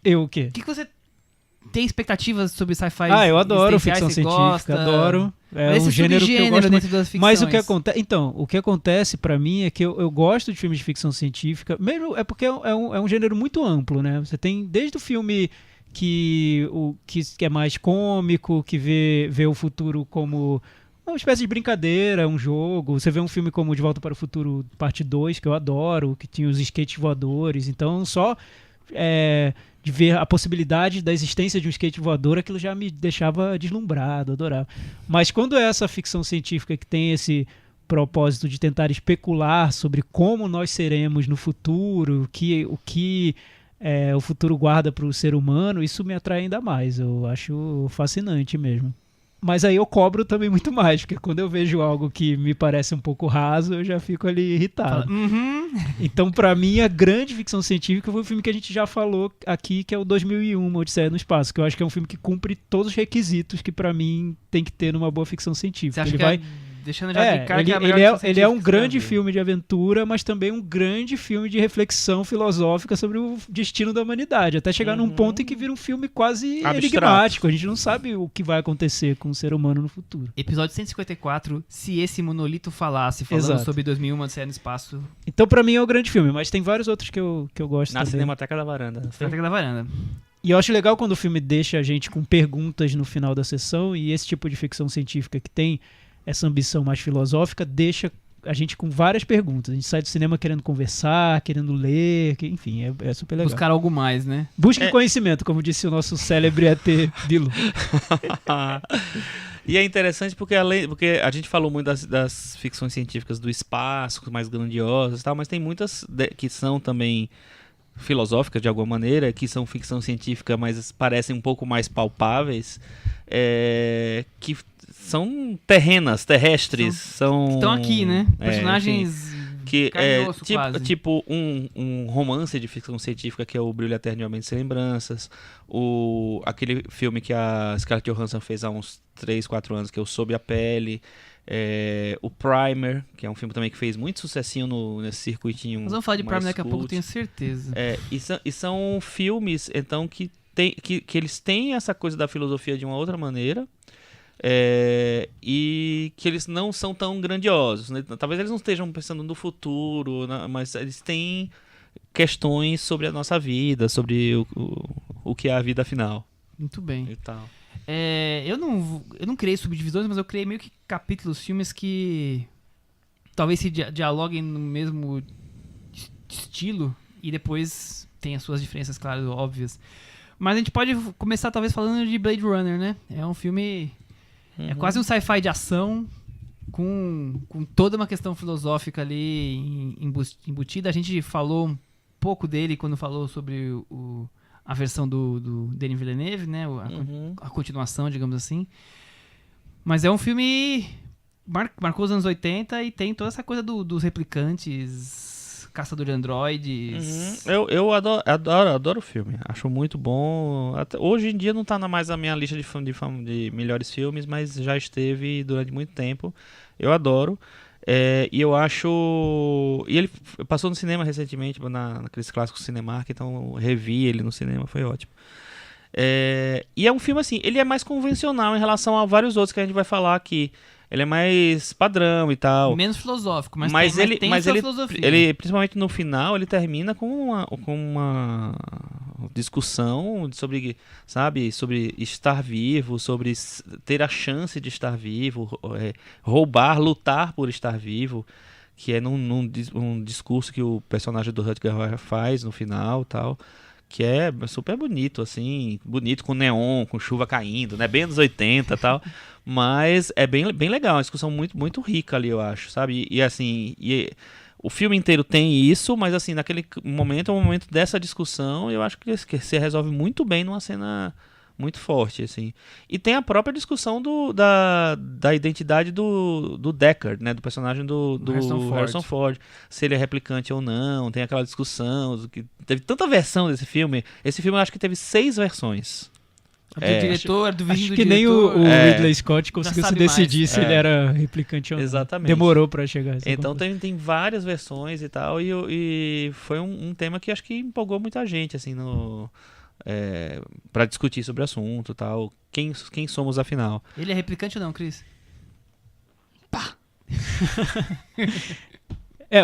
Eu o quê? O que você tem expectativas sobre sci-fi? Eu adoro ficção existenciais? Você científica, gosta? adoro. É Mas um esse gênero que eu subgênero gosto muito. dentro das ficções. Mas o que acontece pra mim é que eu gosto de filmes de ficção científica, mesmo é porque é um gênero muito amplo, né? Você tem desde o filme que é mais cômico, que vê o futuro como uma espécie de brincadeira, um jogo. Você vê um filme como De Volta para o Futuro Parte 2, que eu adoro, que tinha os skates voadores. Então, só de ver a possibilidade da existência de um skate voador, aquilo já me deixava deslumbrado, adorava. Mas quando é essa ficção científica que tem esse propósito de tentar especular sobre como nós seremos no futuro, o que o futuro guarda para o ser humano, isso me atrai ainda mais. Eu acho fascinante mesmo. Mas aí eu cobro também muito mais, porque quando eu vejo algo que me parece um pouco raso, eu já fico ali irritado. Então, pra mim, a grande ficção científica foi o filme que a gente já falou aqui, que é o 2001, Uma Odisseia no Espaço, que eu acho que é um filme que cumpre todos os requisitos que pra mim tem que ter numa boa ficção científica. Você acha deixando já de cara que é a melhor ele ficção é um científica grande que você filme de aventura, mas também um grande filme de reflexão filosófica sobre o destino da humanidade, até chegar num ponto em que vira um filme quase Abstrato. enigmático. A gente não sabe o que vai acontecer com o ser humano no futuro. Episódio 154, Se Esse Monolito Falasse, falando Exato. sobre 2001, Uma Odisseia no Espaço. Então, pra mim, é o grande filme, mas tem vários outros que eu gosto Na também. Cinemateca da Varanda. Biblioteca da Varanda. E eu acho legal quando o filme deixa a gente com perguntas no final da sessão, e esse tipo de ficção científica que tem essa ambição mais filosófica deixa a gente com várias perguntas. A gente sai do cinema querendo conversar, querendo ler, enfim, é super legal. Buscar algo mais, né? Busque conhecimento, como disse o nosso célebre ET Bilu. E é interessante porque porque a gente falou muito das ficções científicas do espaço, mais grandiosas e tal, mas tem muitas que são também filosóficas de alguma maneira, que são ficção científica, mas parecem um pouco mais palpáveis, que são terrestres, são... Estão aqui, né? Personagens carne e osso, quase. Tipo um romance de ficção científica que é o Brilho Eterno de Uma Mente Sem Lembranças, aquele filme que a Scarlett Johansson fez há uns 3, 4 anos, que é o Sob a Pele, o Primer, que é um filme também que fez muito sucessinho nesse circuitinho. Nós vamos falar de Primer daqui a pouco, cult. tenho certeza. E são filmes, então, que eles têm essa coisa da filosofia de uma outra maneira, e que eles não são tão grandiosos, né? Talvez eles não estejam pensando no futuro, mas eles têm questões sobre a nossa vida, sobre o que é a vida final. Muito bem. E tal. Eu não criei subdivisões, mas eu criei meio que capítulos, filmes que talvez se dialoguem no mesmo estilo e depois tem as suas diferenças, claro, óbvias. Mas a gente pode começar talvez falando de Blade Runner, né? É um filme... É quase um sci-fi de ação, com toda uma questão filosófica ali embutida. A gente falou um pouco dele quando falou sobre a versão do Denis Villeneuve, né? A continuação, digamos assim. Mas é um filme... Marcou os anos 80 e tem toda essa coisa dos replicantes... Caçador de androides. Eu adoro o filme. Acho muito bom. Hoje em dia não tá mais na minha lista de melhores filmes, mas já esteve durante muito tempo. Eu adoro. E eu acho... E ele passou no cinema recentemente, naqueles clássicos Cinemark, então revi ele no cinema, foi ótimo. E é um filme assim, ele é mais convencional em relação a vários outros que a gente vai falar aqui. Ele é mais padrão e tal. Menos filosófico, mas tem sua filosofia. Ele, principalmente no final, ele termina com uma discussão sobre, sabe, sobre estar vivo, sobre ter a chance de estar vivo, lutar por estar vivo, que é num discurso que o personagem do Rutger Hauer faz no final e tal. Que é super bonito, assim, bonito com neon, com chuva caindo, né? Bem anos 80 e tal. Mas é bem legal, uma discussão muito, muito rica ali, eu acho, sabe? E assim, o filme inteiro tem isso, mas assim, naquele momento, é um momento dessa discussão, eu acho que se resolve muito bem numa cena muito forte, assim. E tem a própria discussão da identidade do Deckard, né? Do personagem do Harrison Ford. Se ele é replicante ou não, tem aquela discussão. Teve tanta versão desse filme. Esse filme eu acho que teve 6 versões. Do diretor, do vídeo acho do que diretor. nem o Ridley Scott conseguiu se decidir mais. se ele era replicante ou não. Exatamente. Demorou pra chegar a essa Então conclusão. tem várias versões e tal. E foi um tema que acho que empolgou muita gente, assim, para discutir sobre o assunto e tal. Quem somos afinal? Ele é replicante ou não, Cris?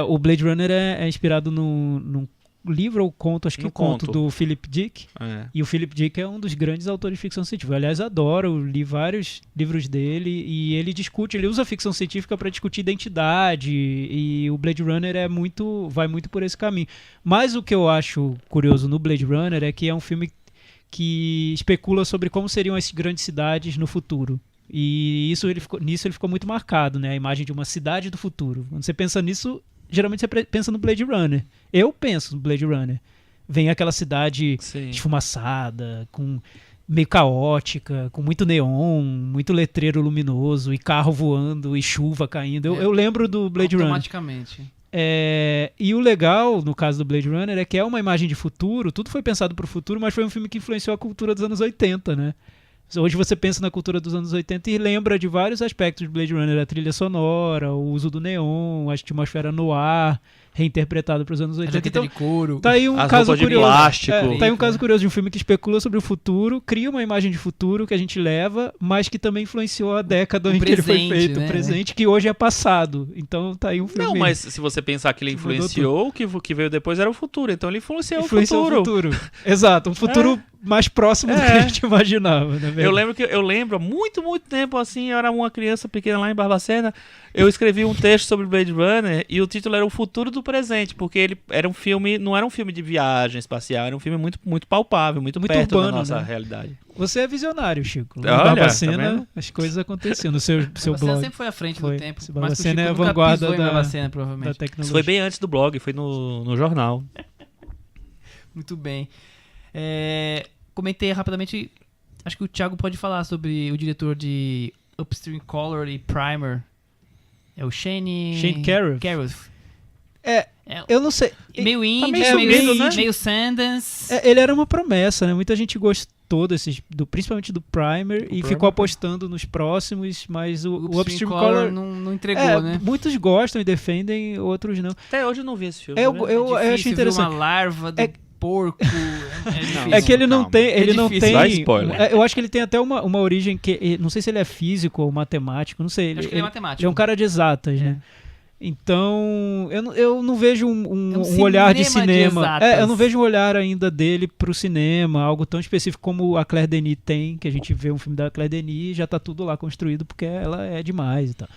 O Blade Runner é inspirado num livro ou conto, acho que conto do Philip Dick. E o Philip Dick é um dos grandes autores de ficção científica. Aliás, adoro, li vários livros dele e ele usa a ficção científica para discutir identidade e o Blade Runner vai muito por esse caminho. Mas o que eu acho curioso no Blade Runner é que é um filme que especula sobre como seriam as grandes cidades no futuro. E nisso ele ficou muito marcado, né? A imagem de uma cidade do futuro. Quando você pensa nisso, geralmente você pensa no Blade Runner. Eu penso no Blade Runner. Vem aquela cidade esfumaçada, meio caótica, com muito neon, muito letreiro luminoso, e carro voando, e chuva caindo. Eu lembro do Blade Runner. Automaticamente. E o legal, no caso do Blade Runner, é que é uma imagem de futuro, tudo foi pensado para o futuro, mas foi um filme que influenciou a cultura dos anos 80, né? Hoje você pensa na cultura dos anos 80 e lembra de vários aspectos de Blade Runner, a trilha sonora, o uso do neon, a atmosfera no ar, reinterpretada para os anos 80. Então, de couro. Tá aí um As caso roupas de curioso. plástico. Tá aí um caso curioso de um filme que especulou sobre o futuro, cria uma imagem de futuro que a gente leva, mas que também influenciou a década em que ele foi feito, né? o presente, que hoje é passado. Então tá aí um filme. Não, mas se você pensar que ele influenciou, o que veio depois era o futuro. Então ele influenciou o futuro. Exato, um futuro mais próximo do que a gente imaginava, né? Eu lembro há muito, muito tempo, assim, eu era uma criança pequena lá em Barbacena, eu escrevi um texto sobre Blade Runner e o título era O Futuro do presente, porque ele era um filme, não era um filme de viagem espacial, era um filme muito, muito palpável, muito perto urbano, da nossa né? realidade. Você é visionário, Chico. No Olha, tá Barbacena, vendo? as coisas aconteciam no seu Você blog sempre foi à frente Foi. do tempo. Esse Mas que o Barbacena Chico é a nunca vanguarda pisou em da- Barbacena, da provavelmente. Isso tecnologia. foi bem antes do blog, foi no jornal. Muito bem. Comentei rapidamente, acho que o Thiago pode falar sobre o diretor de Upstream Color e Primer. É o Shane Carruth. É Eu não sei. meio indie, meio meio, sumido, né? meio Sundance. Ele era uma promessa, né? Muita gente gostou principalmente do Primer, e Primer. ficou apostando nos próximos, mas o Upstream Color não entregou, né? muitos gostam e defendem, outros não. Até hoje eu não vi esse filme. Eu- né? eu- Difícil achei ver interessante. uma larva do É- porco. É difícil. É que ele não calma. tem, ele É não difícil. Dá tem. spoiler. Eu acho que ele tem até uma origem que não sei se ele é físico ou matemático, não sei. Eu acho que ele é matemático. Ele é um cara de exatas, né? Então, eu não vejo É um olhar de cinema de cinema. exatas. Eu não vejo um olhar ainda dele pro cinema, algo tão específico como a Claire Denis tem, que a gente vê um filme da Claire Denis e já tá tudo lá construído porque ela é demais e tal.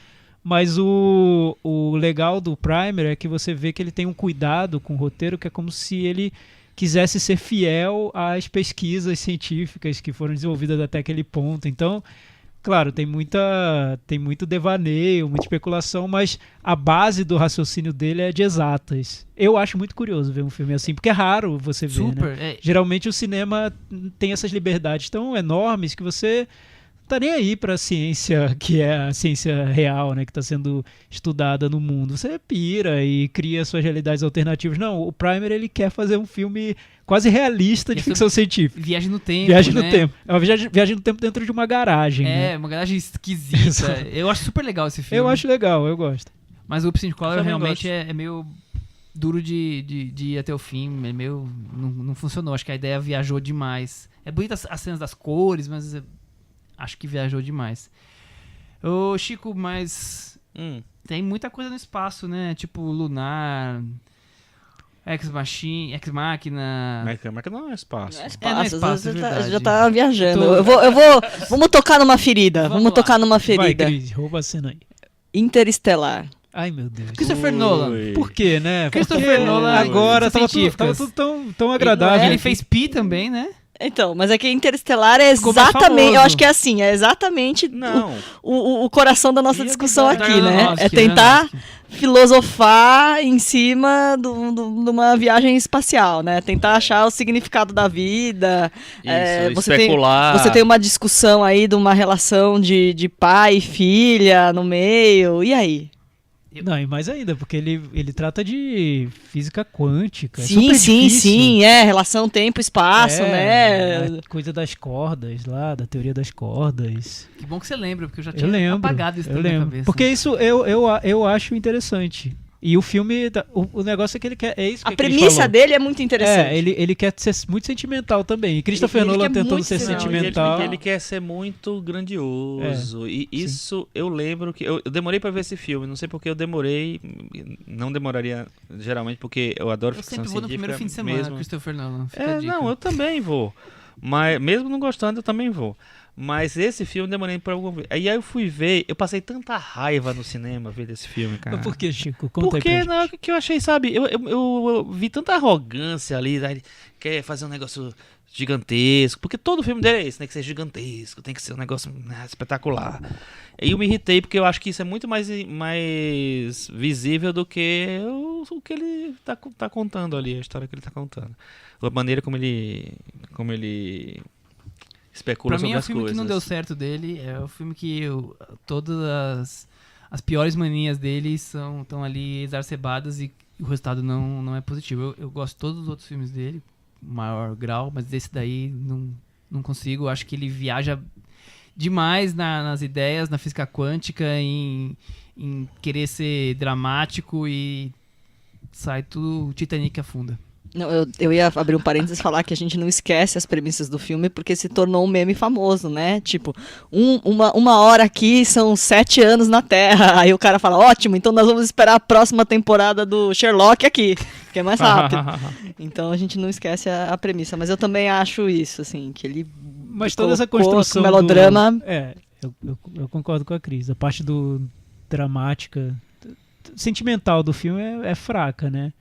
Mas o legal do Primer é que você vê que ele tem um cuidado com o roteiro, que é como se ele quisesse ser fiel às pesquisas científicas que foram desenvolvidas até aquele ponto. Então, claro, tem muito devaneio, muita especulação, mas a base do raciocínio dele é de exatas. Eu acho muito curioso ver um filme assim, porque é raro você ver, né? Super. Geralmente o cinema tem essas liberdades tão enormes que você não tá nem aí pra ciência, que é a ciência real, né, que tá sendo estudada no mundo. Você pira e cria suas realidades alternativas. Não, o Primer, ele quer fazer um filme quase realista de É ficção científica. Viagem no tempo. Viagem né? no tempo. É uma viagem no tempo dentro de uma garagem, né? Uma garagem esquisita. Exato. Eu acho super legal esse filme. Eu acho legal, eu gosto. Mas o Upstream Color Eu também realmente gosto. é meio duro de ir até o fim. É meio. Não funcionou. Acho que a ideia viajou demais. É bonita as cenas das cores, mas acho que viajou demais. Ô, Chico, mas tem muita coisa no espaço, né? Tipo Lunar, Ex Machina. Mas que não é espaço. Não é não é espaço, espaço, você é verdade. já tá viajando. Tô- Vamos tocar numa ferida. Vamos Vamos lá. tocar numa Vai, ferida. Cris, rouba a cena aí. Interestelar. Ai, meu Deus. Christopher Nolan. Ui. Por quê, né? Christopher Porque Nolan, agora tava científicas. tudo tão agradável. Ele fez Pi também, né? Então, mas é que Interestelar é Ficou mais exatamente. famoso. Eu acho que é assim, é exatamente Não. o coração da nossa E é discussão verdade. aqui, né? Aronofsky, É tentar Aronofsky. filosofar em cima de uma viagem espacial, né? Tentar achar o significado da vida. Isso, especular. Você tem uma discussão aí de uma relação de pai e filha no meio. E aí? Não, e mais ainda, porque ele trata de física quântica. Sim, é super sim, difícil. sim. Relação tempo-espaço, né? A coisa das cordas lá, da teoria das cordas. Que bom que você lembra, porque eu já tinha Eu lembro. apagado isso eu da minha lembro. cabeça. Porque isso eu acho interessante. E o filme, o negócio é que ele quer. É isso que A a Cris premissa falou. dele é muito interessante. Ele quer ser muito sentimental também. E Christopher Ele Nolan quer tentando muito ser ser sentimental. Ele quer ser muito grandioso. E isso eu lembro que. Eu demorei pra ver esse filme. Não sei porque eu demorei. Não demoraria geralmente, porque eu adoro Eu ficção sempre vou no científica. primeiro fim de semana, mesmo. Christopher Nolan. Fica a dica. Não, eu também vou. Mas mesmo não gostando, eu também vou. Mas esse filme eu demorei pra algum. Aí eu fui ver, eu passei tanta raiva no cinema ver esse filme, cara. Mas por que, Chico? Conta aí Porque pra não, gente. que eu achei, sabe, eu vi tanta arrogância ali, né, ele quer fazer um negócio gigantesco, porque todo filme dele é esse, né, que ser gigantesco, tem que ser um negócio, né, espetacular. E eu me irritei porque eu acho que isso é muito mais visível do que o que ele tá contando ali, a história que ele tá contando. A maneira como ele especula Pra mim sobre é o as filme coisas. que não deu certo dele. É o filme que todas as piores manias dele estão ali exacerbadas e o resultado não é positivo. Eu gosto de todos os outros filmes dele, maior grau, mas esse daí não consigo. Acho que ele viaja demais nas ideias, na física quântica, em querer ser dramático e sai tudo Titanic afunda. Não, eu ia abrir um parênteses e falar que a gente não esquece as premissas do filme porque se tornou um meme famoso, né? Tipo, uma hora aqui são 7 anos na Terra. Aí o cara fala, ótimo, então nós vamos esperar a próxima temporada do Sherlock aqui, que é mais rápido. Então a gente não esquece a premissa. Mas eu também acho isso, assim, que ele Mas toda essa colocou construção. com melodrama. Eu concordo com a Cris. A parte do dramática sentimental do filme é fraca, né?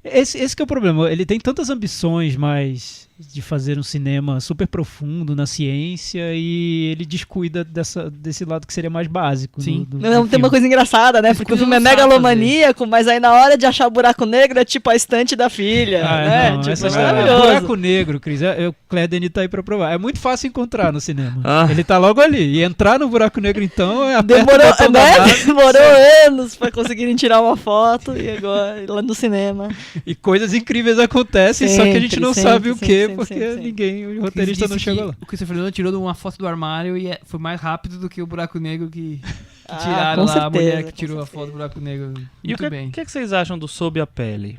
Esse que é o problema. Ele tem tantas ambições, mas de fazer um cinema super profundo na ciência, e ele descuida desse lado que seria mais básico. Sim. Do Não, tem filme. uma coisa engraçada, né? Esse Porque o filme filme é não sabe megalomaníaco, mas aí na hora de achar o buraco negro é tipo a estante da filha, né? Não, Tipo, essa é história- maravilhoso. Buraco negro, Cris. O Claire Denis tá aí pra provar. É muito fácil encontrar no cinema. Ah. Ele tá logo ali. E entrar no buraco negro, então, é aperta o Demorou, botão da né? base, Demorou anos pra conseguirem tirar uma foto e agora lá no cinema. e coisas incríveis acontecem, só que a gente Sempre, não sempre, sabe o sempre, que, sempre, porque sempre. ninguém, o Chris roteirista não disse chegou que lá. O Christopher Nolan tirou uma foto do armário e foi mais rápido do que o buraco negro que Ah, tiraram com lá a mulher certeza, que com tirou a certeza. foto do buraco negro. E Muito o bem. que vocês acham do Sob a Pele?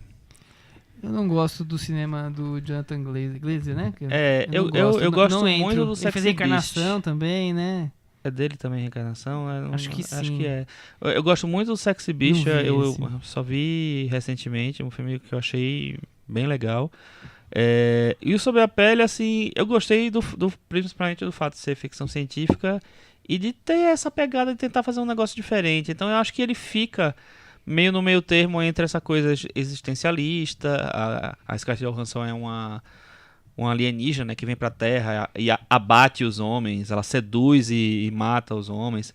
Eu não gosto do cinema do Jonathan Glazer, né? Que Eu não gosto não muito entro. do Ele Sexy fez a Encarnação Beast. também, né? É dele também, Reencarnação? Acho que Acho sim. que é. Eu gosto muito do Sexy Beast, vi eu esse. só vi recentemente, um filme que eu achei bem legal. E o Sobre a Pele, assim, eu gostei principalmente do fato de ser ficção científica e de ter essa pegada de tentar fazer um negócio diferente. Então eu acho que ele fica meio no meio termo entre essa coisa existencialista. A Scarlett Johansson é uma alienígena, né, que vem pra Terra e abate os homens, ela seduz e mata os homens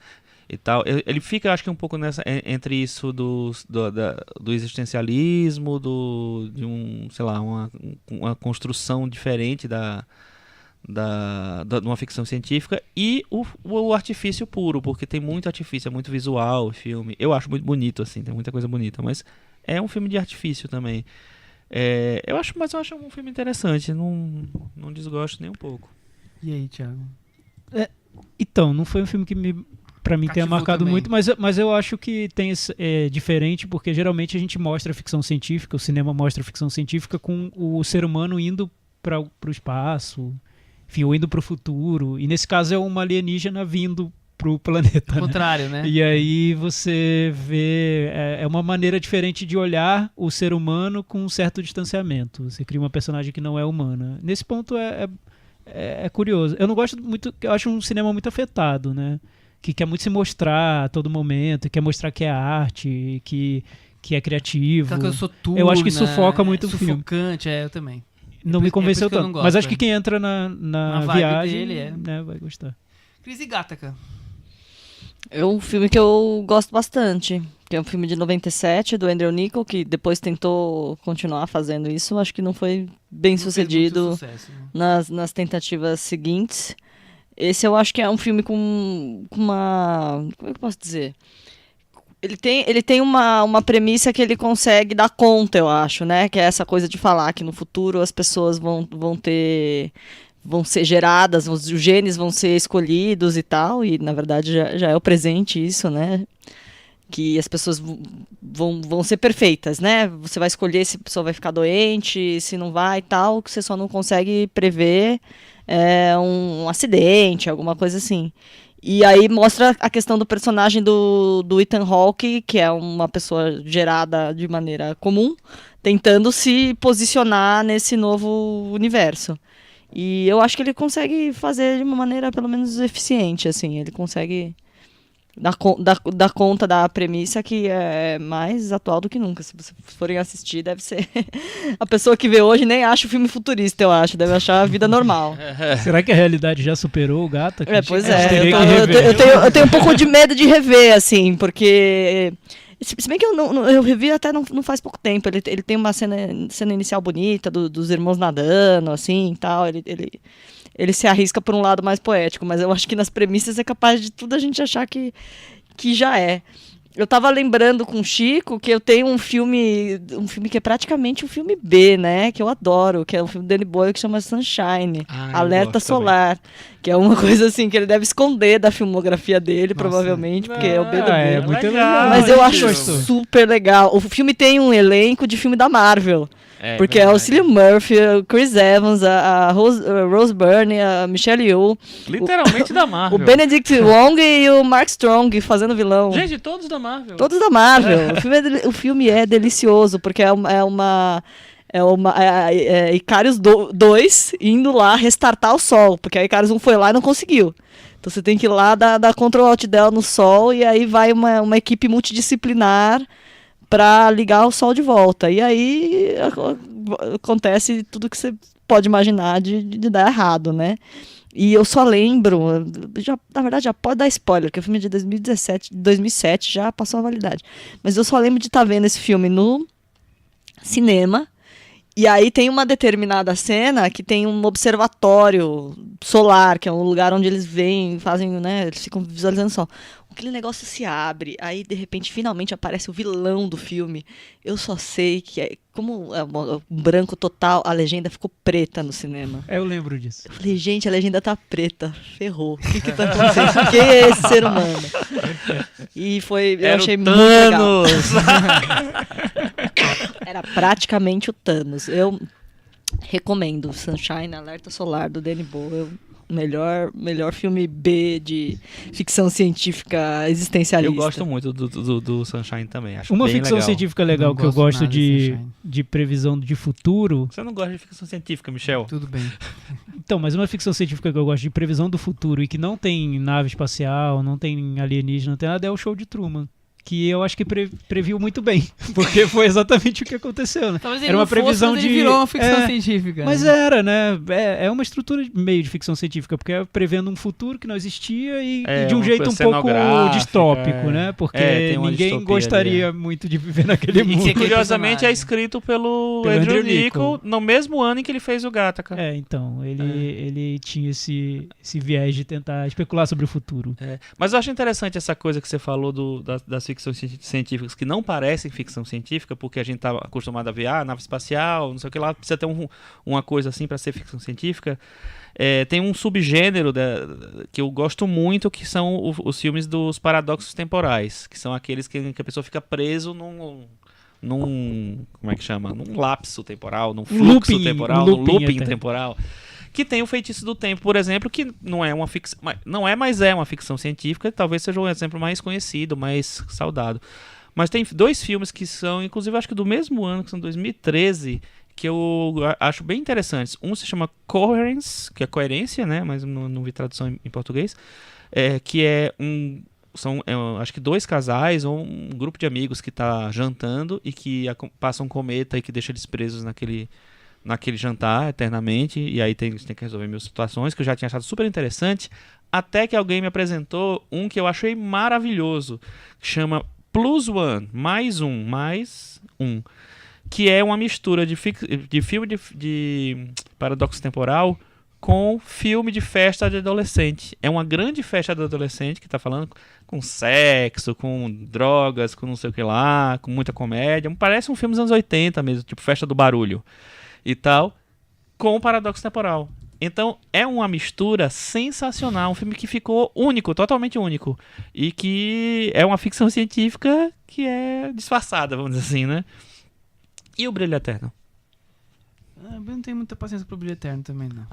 e tal. Ele fica, acho que um pouco entre isso do existencialismo, de sei lá, uma construção diferente de uma ficção científica, e o artifício puro, porque tem muito artifício, é muito visual o filme. Eu acho muito bonito, assim, tem muita coisa bonita, mas é um filme de artifício também. Eu acho um filme interessante, não desgosto nem um pouco. E aí, Thiago? Então, não foi um filme que pra mim tenha Cativou marcado também. muito, mas eu acho que é diferente, porque geralmente a gente mostra ficção científica, o cinema mostra ficção científica com o ser humano indo para o espaço, enfim, ou indo para o futuro, e nesse caso é uma alienígena vindo pro planeta, Ao né? contrário, né? E aí você vê, é uma maneira diferente de olhar o ser humano com um certo distanciamento. Você cria uma personagem que não é humana. Nesse ponto é curioso. Eu não gosto muito, eu acho um cinema muito afetado, né? Que quer muito se mostrar a todo momento, quer mostrar que é arte, que é criativo. Aquela coisa soturna, Eu acho que sufoca muito o filme. sufocante, eu também. Não me por isso convenceu que eu tanto. não Mas gosto, acho que quem entra na Na vibe viagem dele, né, vai gostar. Cris e Gattaca. É um filme que eu gosto bastante, que é um filme de 97, do Andrew Niccol, que depois tentou continuar fazendo isso, acho que não foi bem Não fez sucedido muito sucesso, né? nas tentativas seguintes. Esse eu acho que é um filme com uma... Como é que eu posso dizer? Ele tem uma premissa que ele consegue dar conta, eu acho, né? Que é essa coisa de falar que no futuro as pessoas vão ser geradas, os genes vão ser escolhidos e tal, e na verdade já é o presente isso, né? Que as pessoas vão ser perfeitas, né? Você vai escolher se a pessoa vai ficar doente, se não vai e tal, que você só não consegue prever um acidente, alguma coisa assim. E aí mostra a questão do personagem do Ethan Hawke, que é uma pessoa gerada de maneira comum, tentando se posicionar nesse novo universo. E eu acho que ele consegue fazer de uma maneira pelo menos eficiente, assim. Ele consegue dar conta da premissa, que é mais atual do que nunca. Se vocês forem assistir, deve ser... A pessoa que vê hoje nem acha o filme futurista, eu acho. Deve achar a vida normal. Será que a realidade já superou o Gata? Pois A gente é. teria que rever. Eu tenho um pouco de medo de rever, assim, porque... Se bem que eu revi até não faz pouco tempo. Ele tem uma cena inicial bonita dos irmãos nadando, assim, e tal. Ele se arrisca por um lado mais poético, mas eu acho que nas premissas é capaz de tudo a gente achar que já é. Eu tava lembrando com o Chico que eu tenho um filme que é praticamente um filme B, né? Que eu adoro, que é um filme do Danny Boyle que chama Sunshine, eu Alerta gosto Solar. Que é uma coisa assim que ele deve esconder da filmografia dele, Nossa. provavelmente, porque é o B do B. É muito legal. Mas eu acho Gostou. super legal. O filme tem um elenco de filme da Marvel. Porque é o verdade. Cillian Murphy, o Chris Evans, a Rose Byrne, a Michelle Yeoh, Literalmente da Marvel. o Benedict Wong e o Mark Strong fazendo vilão. Gente, todos da Marvel. Todos da Marvel. O filme é delicioso, porque é Icarius 2 indo lá restartar o Sol, porque a Icarius 1 foi lá e não conseguiu. Então você tem que ir lá dar Ctrl Alt Del no sol e aí vai uma equipe multidisciplinar para ligar o sol de volta. E aí acontece tudo que você pode imaginar de dar errado, né? E eu só lembro, na verdade já pode dar spoiler, que o filme é de 2007, já passou a validade. Mas eu só lembro de estar vendo esse filme no cinema. E aí tem uma determinada cena que tem um observatório solar, que é um lugar onde eles fazem, né, eles ficam visualizando o sol. Aquele negócio se abre, aí de repente finalmente aparece o vilão do filme. Eu só sei que como é um branco total, a legenda ficou preta no cinema. Eu lembro disso. Eu falei, gente, a legenda tá preta, ferrou. O que tá acontecendo? Quem é esse ser humano? E eu achei muito legal. Era praticamente o Thanos. Eu recomendo Sunshine, Alerta Solar, do Danny Boyle. Melhor filme B de ficção científica existencialista. Eu gosto muito do Sunshine também. Acho Uma bem ficção legal. científica legal Não que eu gosto gosto nada de Sunshine. de previsão de futuro. Você não gosta de ficção científica, Michel? Tudo bem. Então, mas uma ficção científica que eu gosto de previsão do futuro e que não tem nave espacial, não tem alienígena, não tem nada, é o Show de Truman. Que eu acho que previu muito bem, porque foi exatamente o que aconteceu, né? Talvez ele Era uma não fosse, previsão mas de... ele virou uma ficção é, científica. Mas né? era, né? É uma estrutura meio de ficção científica, porque é prevendo um futuro que não existia e de um uma jeito coisa um pouco cenográfica, distópico, né? Porque tem uma ninguém distopia gostaria ali, muito de viver naquele E mundo. que- Curiosamente personagem? é escrito pelo Pelo Andrew Andrew Niccol Niccol. no mesmo ano em que ele fez o Gattaca. Então, ele tinha esse viés de tentar especular sobre o futuro. Mas eu acho interessante essa coisa que você falou das ficções científicas que não parecem ficção científica, porque a gente tá acostumado a ver nave espacial, não sei o que lá, precisa ter uma coisa assim para ser ficção científica. Tem um subgênero que eu gosto muito, que são os filmes dos paradoxos temporais, que são aqueles que a pessoa fica preso num como é que chama? Num lapso temporal, num fluxo looping, temporal, um num looping looping até. temporal. Que tem o Feitiço do Tempo, por exemplo, que não é uma ficção, mas é uma ficção científica, talvez seja um exemplo mais conhecido, mais saudado. Mas tem dois filmes que são, inclusive acho que do mesmo ano, que são 2013, que eu acho bem interessantes. Um se chama Coherence, que é coerência, né? Mas não vi tradução em português. Que é são acho que dois casais ou um grupo de amigos que está jantando e que passa um cometa e que deixa eles presos naquele jantar eternamente. E aí tem que resolver mil situações, que eu já tinha achado super interessante. Até que alguém me apresentou um que eu achei maravilhoso, que chama Plus One, mais um, que é uma mistura de filme de paradoxo temporal com filme de festa de adolescente. É uma grande festa de adolescente que tá falando com sexo, com drogas, com não sei o que lá, com muita comédia. Parece um filme dos anos 80 mesmo, tipo Festa do Barulho e tal, com paradoxo temporal. Então é uma mistura sensacional, um filme que ficou único, totalmente único, e que é uma ficção científica que é disfarçada, vamos dizer assim, né? E o Brilho Eterno? Eu não tenho muita paciência pro Brilho Eterno também, não.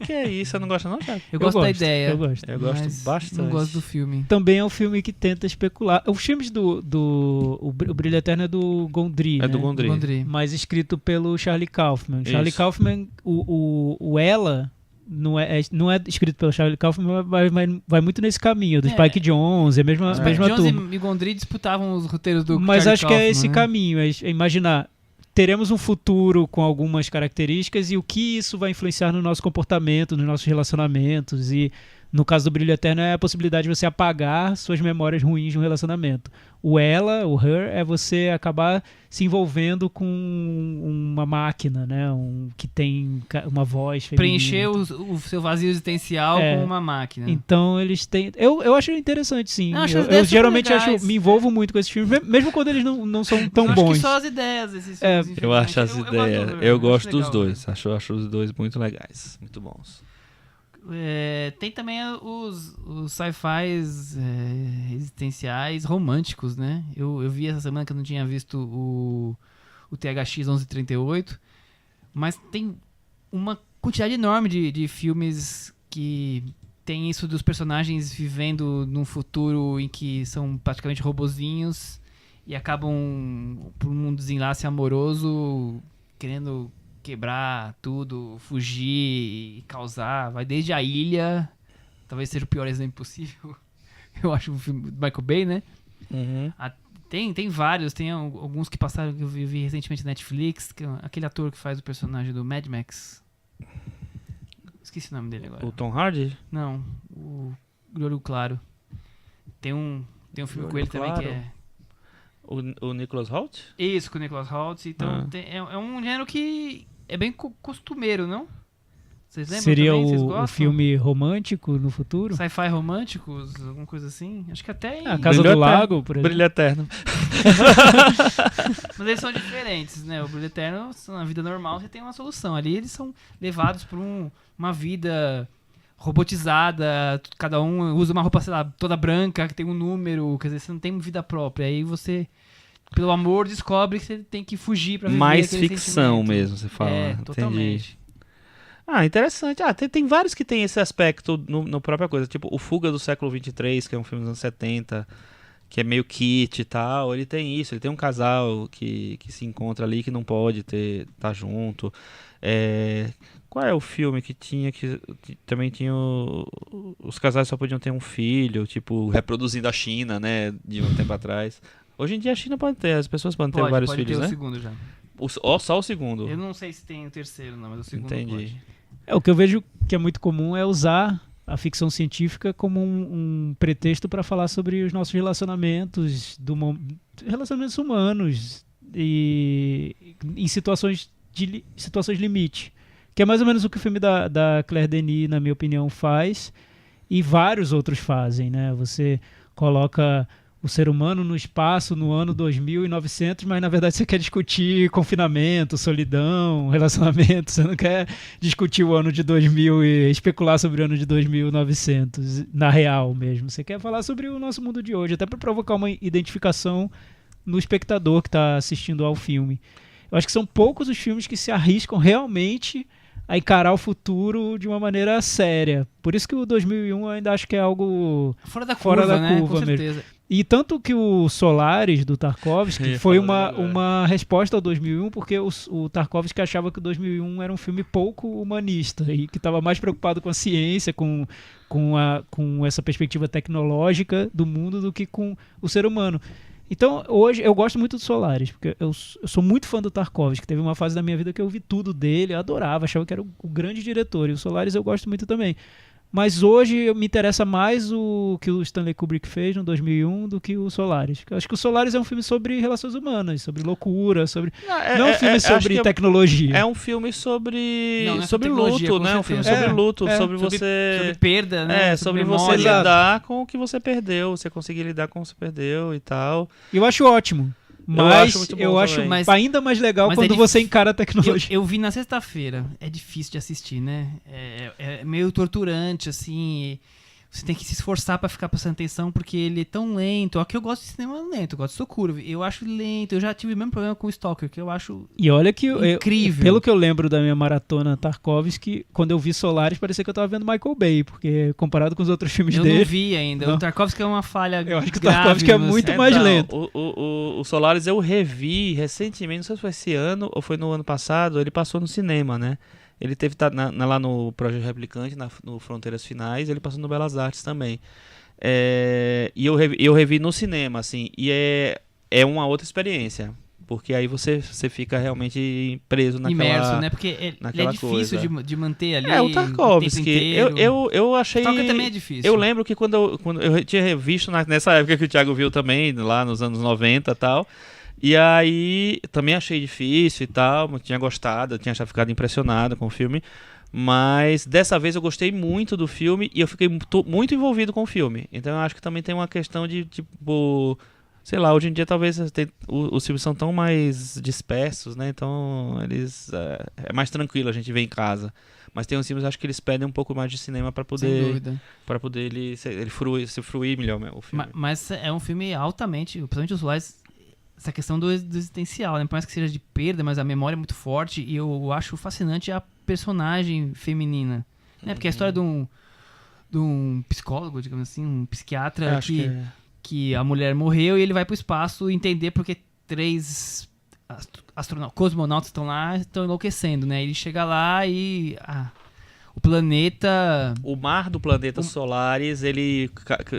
Que é isso? Você não gosta não, Thiago? Eu gosto da gosto, ideia. eu gosto. Eu gosto mas bastante. Não gosto do filme. Também é um filme que tenta especular. Os filmes o Brilho Eterno é do Gondry, É né? do Gondry. Gondry. Mas escrito pelo Charlie Kaufman. Isso. Charlie Kaufman, o Ela não é escrito pelo Charlie Kaufman, mas vai muito nesse caminho, do Spike Jonze, a mesma Spike mesma Jonze turma. e Gondry disputavam os roteiros do Mas Charlie acho que é Kaufman, esse né? caminho, é imaginar, teremos um futuro com algumas características e o que isso vai influenciar no nosso comportamento, nos nossos relacionamentos. E no caso do Brilho Eterno é a possibilidade de você apagar suas memórias ruins de um relacionamento. O Ela, o Her, é você acabar se envolvendo com uma máquina, né? Que tem uma voz feminina. Preencher o seu vazio existencial com uma máquina. Então eles têm... Eu acho interessante, sim. Não, acho as Eu ideias geralmente super legais. me envolvo muito com esses filmes, mesmo quando eles não são tão eu bons. acho que só as ideias desses É, filmes. Eu acho as infelizmente. ideias. gosto, Eu acho gosto dos legal, dois. né? Acho os dois muito legais. Muito bons. Tem também os sci-fis existenciais românticos, né? Eu vi essa semana que eu não tinha visto o THX 1138, mas tem uma quantidade enorme de filmes que tem isso dos personagens vivendo num futuro em que são praticamente robozinhos e acabam por um desenlace amoroso querendo quebrar tudo, fugir e causar. Vai desde A Ilha talvez seja o pior exemplo possível. Eu acho o filme do Michael Bay, né? Uhum. Tem vários, tem alguns que passaram, que eu vi recentemente na Netflix, que é aquele ator que faz o personagem do Mad Max. Esqueci o nome dele agora. O Tom Hardy? Não, o Olho Claro. Tem um filme com ele também que é... O Nicholas Hoult? Isso, com o Nicholas Hoult. Então é um gênero que é bem costumeiro, não? Vocês lembram Seria também? Vocês o gostam? filme romântico no futuro? Sci-fi românticos, alguma coisa assim? Acho que até em... A Casa Brilho do Eterno. Lago, por exemplo. Brilho Eterno. Mas eles são diferentes, né? O Brilho Eterno, na vida normal, você tem uma solução. Ali eles são levados por uma vida robotizada, cada um usa uma roupa, sei lá, toda branca, que tem um número, quer dizer, você não tem vida própria. Aí você, pelo amor, descobre que você tem que fugir pra viver Mais aquele ficção sentimento. mesmo, você fala. É, Entendi. totalmente. Ah, interessante. Tem vários que tem esse aspecto no própria coisa. Tipo, o Fuga do Século 23, que é um filme dos anos 70, que é meio kit e tal. Ele tem isso, ele tem um casal que se encontra ali que não pode tá junto. Qual é o filme que tinha que também tinha os casais só podiam ter um filho, tipo, reproduzindo a China, né, de um tempo atrás. Hoje em dia a China pode ter, as pessoas podem ter vários pode filhos, ter né? o segundo já. Só o segundo. Eu não sei se tem o terceiro, não, mas o segundo Entendi. pode. O que eu vejo que é muito comum é usar a ficção científica como um pretexto para falar sobre os nossos relacionamentos, relacionamentos humanos e em situações limite, que é mais ou menos o que o filme da Claire Denis, na minha opinião, faz e vários outros fazem, né? Você coloca o ser humano no espaço no ano 2900, mas na verdade você quer discutir confinamento, solidão, relacionamento, você não quer discutir o ano de 2000 e especular sobre o ano de 2900, na real mesmo. Você quer falar sobre o nosso mundo de hoje, até para provocar uma identificação no espectador que está assistindo ao filme. Eu acho que são poucos os filmes que se arriscam realmente a encarar o futuro de uma maneira séria. Por isso que o 2001 eu ainda acho que é algo Fora da fora curva, da né? curva Com mesmo. certeza. E tanto que o Solaris, do Tarkovsky, ia foi falar dele agora. uma resposta ao 2001, porque o Tarkovsky achava que o 2001 era um filme pouco humanista e que estava mais preocupado com a ciência, com essa perspectiva tecnológica do mundo do que com o ser humano. Então, hoje, eu gosto muito do Solaris, porque eu sou muito fã do Tarkovsky. Teve uma fase da minha vida que eu vi tudo dele, eu adorava, achava que era o grande diretor. E o Solaris eu gosto muito também. Mas hoje me interessa mais o que o Stanley Kubrick fez no 2001 do que o Solaris. Eu acho que o Solaris é um filme sobre relações humanas, sobre loucura, sobre... Não é um filme sobre tecnologia. É um filme sobre Não é sobre tecnologia, luto, com né? É um filme certeza. sobre luto, sobre Sobre você perda, né? sobre você memória. lidar com o que você perdeu, você conseguir lidar com o que você perdeu e tal. Eu acho ótimo. Eu Mas acho muito bom eu acho também. Mas- ainda mais legal mas quando é você encara a tecnologia. Eu vi na sexta-feira. É difícil de assistir, né? É meio torturante, assim. Você tem que se esforçar pra ficar prestando atenção, porque ele é tão lento. Aqui eu gosto de cinema lento, eu gosto de Sokurov. Eu acho lento. Eu já tive o mesmo problema com o Stalker, que eu acho E olha que incrível. pelo que eu lembro da minha maratona Tarkovsky, quando eu vi Solaris, parecia que eu tava vendo Michael Bay, porque comparado com os outros filmes Eu dele, não vi ainda. Não. O Tarkovsky é uma falha Eu acho que o grave Tarkovsky é no muito cinema. mais lento. O Solaris eu revi recentemente, não sei se foi esse ano ou foi no ano passado, ele passou no cinema, né? Ele teve lá no Projeto Replicante, no Fronteiras Finais, ele passou no Belas Artes também. E eu revi no cinema, assim, e é uma outra experiência, porque aí você fica realmente preso naquela... Imerso, né? Porque ele é naquela difícil coisa. de manter ali É, o o tempo Tarkovsky, inteiro. eu achei... Stalker também é difícil. Eu lembro que quando eu tinha visto nessa época que o Thiago viu também, lá nos anos 90 e tal, e aí também achei difícil e tal, eu tinha gostado, eu tinha ficado impressionado com o filme, mas dessa vez eu gostei muito do filme e eu fiquei muito envolvido com o filme. Então eu acho que também tem uma questão de, tipo, sei lá, hoje em dia talvez os filmes são tão mais dispersos, né? Então eles é mais tranquilo a gente ver em casa. Mas tem uns filmes, acho que eles pedem um pouco mais de cinema para Sem poder dúvida. ele se fruir melhor o filme. Mas é um filme altamente, principalmente os Solaris, essa questão do existencial, né? Por mais que seja de perda, mas a memória é muito forte e eu acho fascinante a personagem feminina, né? Porque a história de um psicólogo, digamos assim, um psiquiatra Acho que que a mulher morreu e ele vai pro espaço entender porque 3 cosmonautas estão lá, estão enlouquecendo, né? Ele chega lá e o planeta O mar do planeta Solaris, ele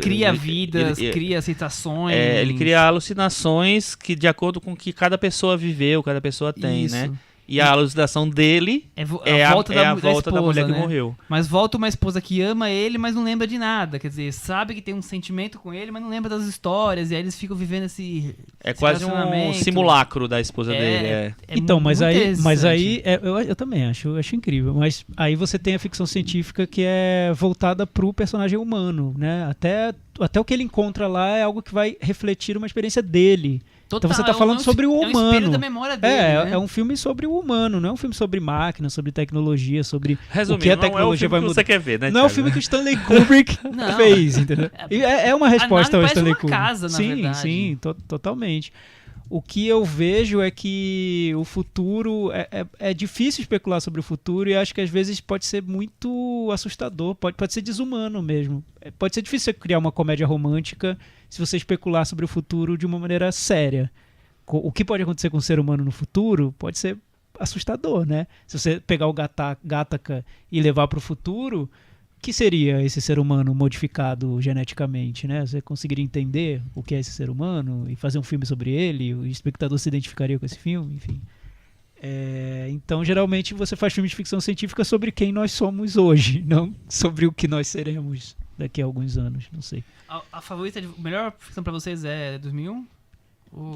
cria vidas, ele- cria sensações. ele cria alucinações que de acordo com o que cada pessoa viveu, cada pessoa tem, Isso. né? E a alucinação dele É a volta, da, volta da esposa, mulher né? que morreu. Mas volta uma esposa que ama ele, mas não lembra de nada. Quer dizer, sabe que tem um sentimento com ele, mas não lembra das histórias. E aí eles ficam vivendo esse É quase um relacionamento. simulacro da esposa dele. É. Então, mas muito aí interessante. eu também acho incrível. Mas aí você tem a ficção científica que é voltada pro personagem humano, né? Até o que ele encontra lá é algo que vai refletir uma experiência dele. Total, Então você tá falando sobre o É um espelho humano. da memória dele, né? É um filme sobre o humano, não é um filme sobre máquina, sobre tecnologia, sobre Resumindo, o que a não é o tecnologia filme vai que mudar. você quer ver, né, Não é o Thiago? filme que o Stanley Kubrick Não. fez, entendeu? E é uma resposta A ao nave Stanley parece uma Kubrick. casa, na sim, verdade. sim, totalmente. O que eu vejo é que o futuro é difícil especular sobre o futuro e acho que às vezes pode ser muito assustador, pode ser desumano mesmo. Pode ser difícil você criar uma comédia romântica se você especular sobre o futuro de uma maneira séria. O que pode acontecer com o ser humano no futuro pode ser assustador, né? Se você pegar o Gattaca e levar para o futuro, que seria esse ser humano modificado geneticamente, né? Você conseguiria entender o que é esse ser humano e fazer um filme sobre ele, o espectador se identificaria com esse filme, enfim. Então, geralmente, você faz filmes de ficção científica sobre quem nós somos hoje, não sobre o que nós seremos daqui a alguns anos, não sei. A favorita, a melhor ficção pra vocês é 2001?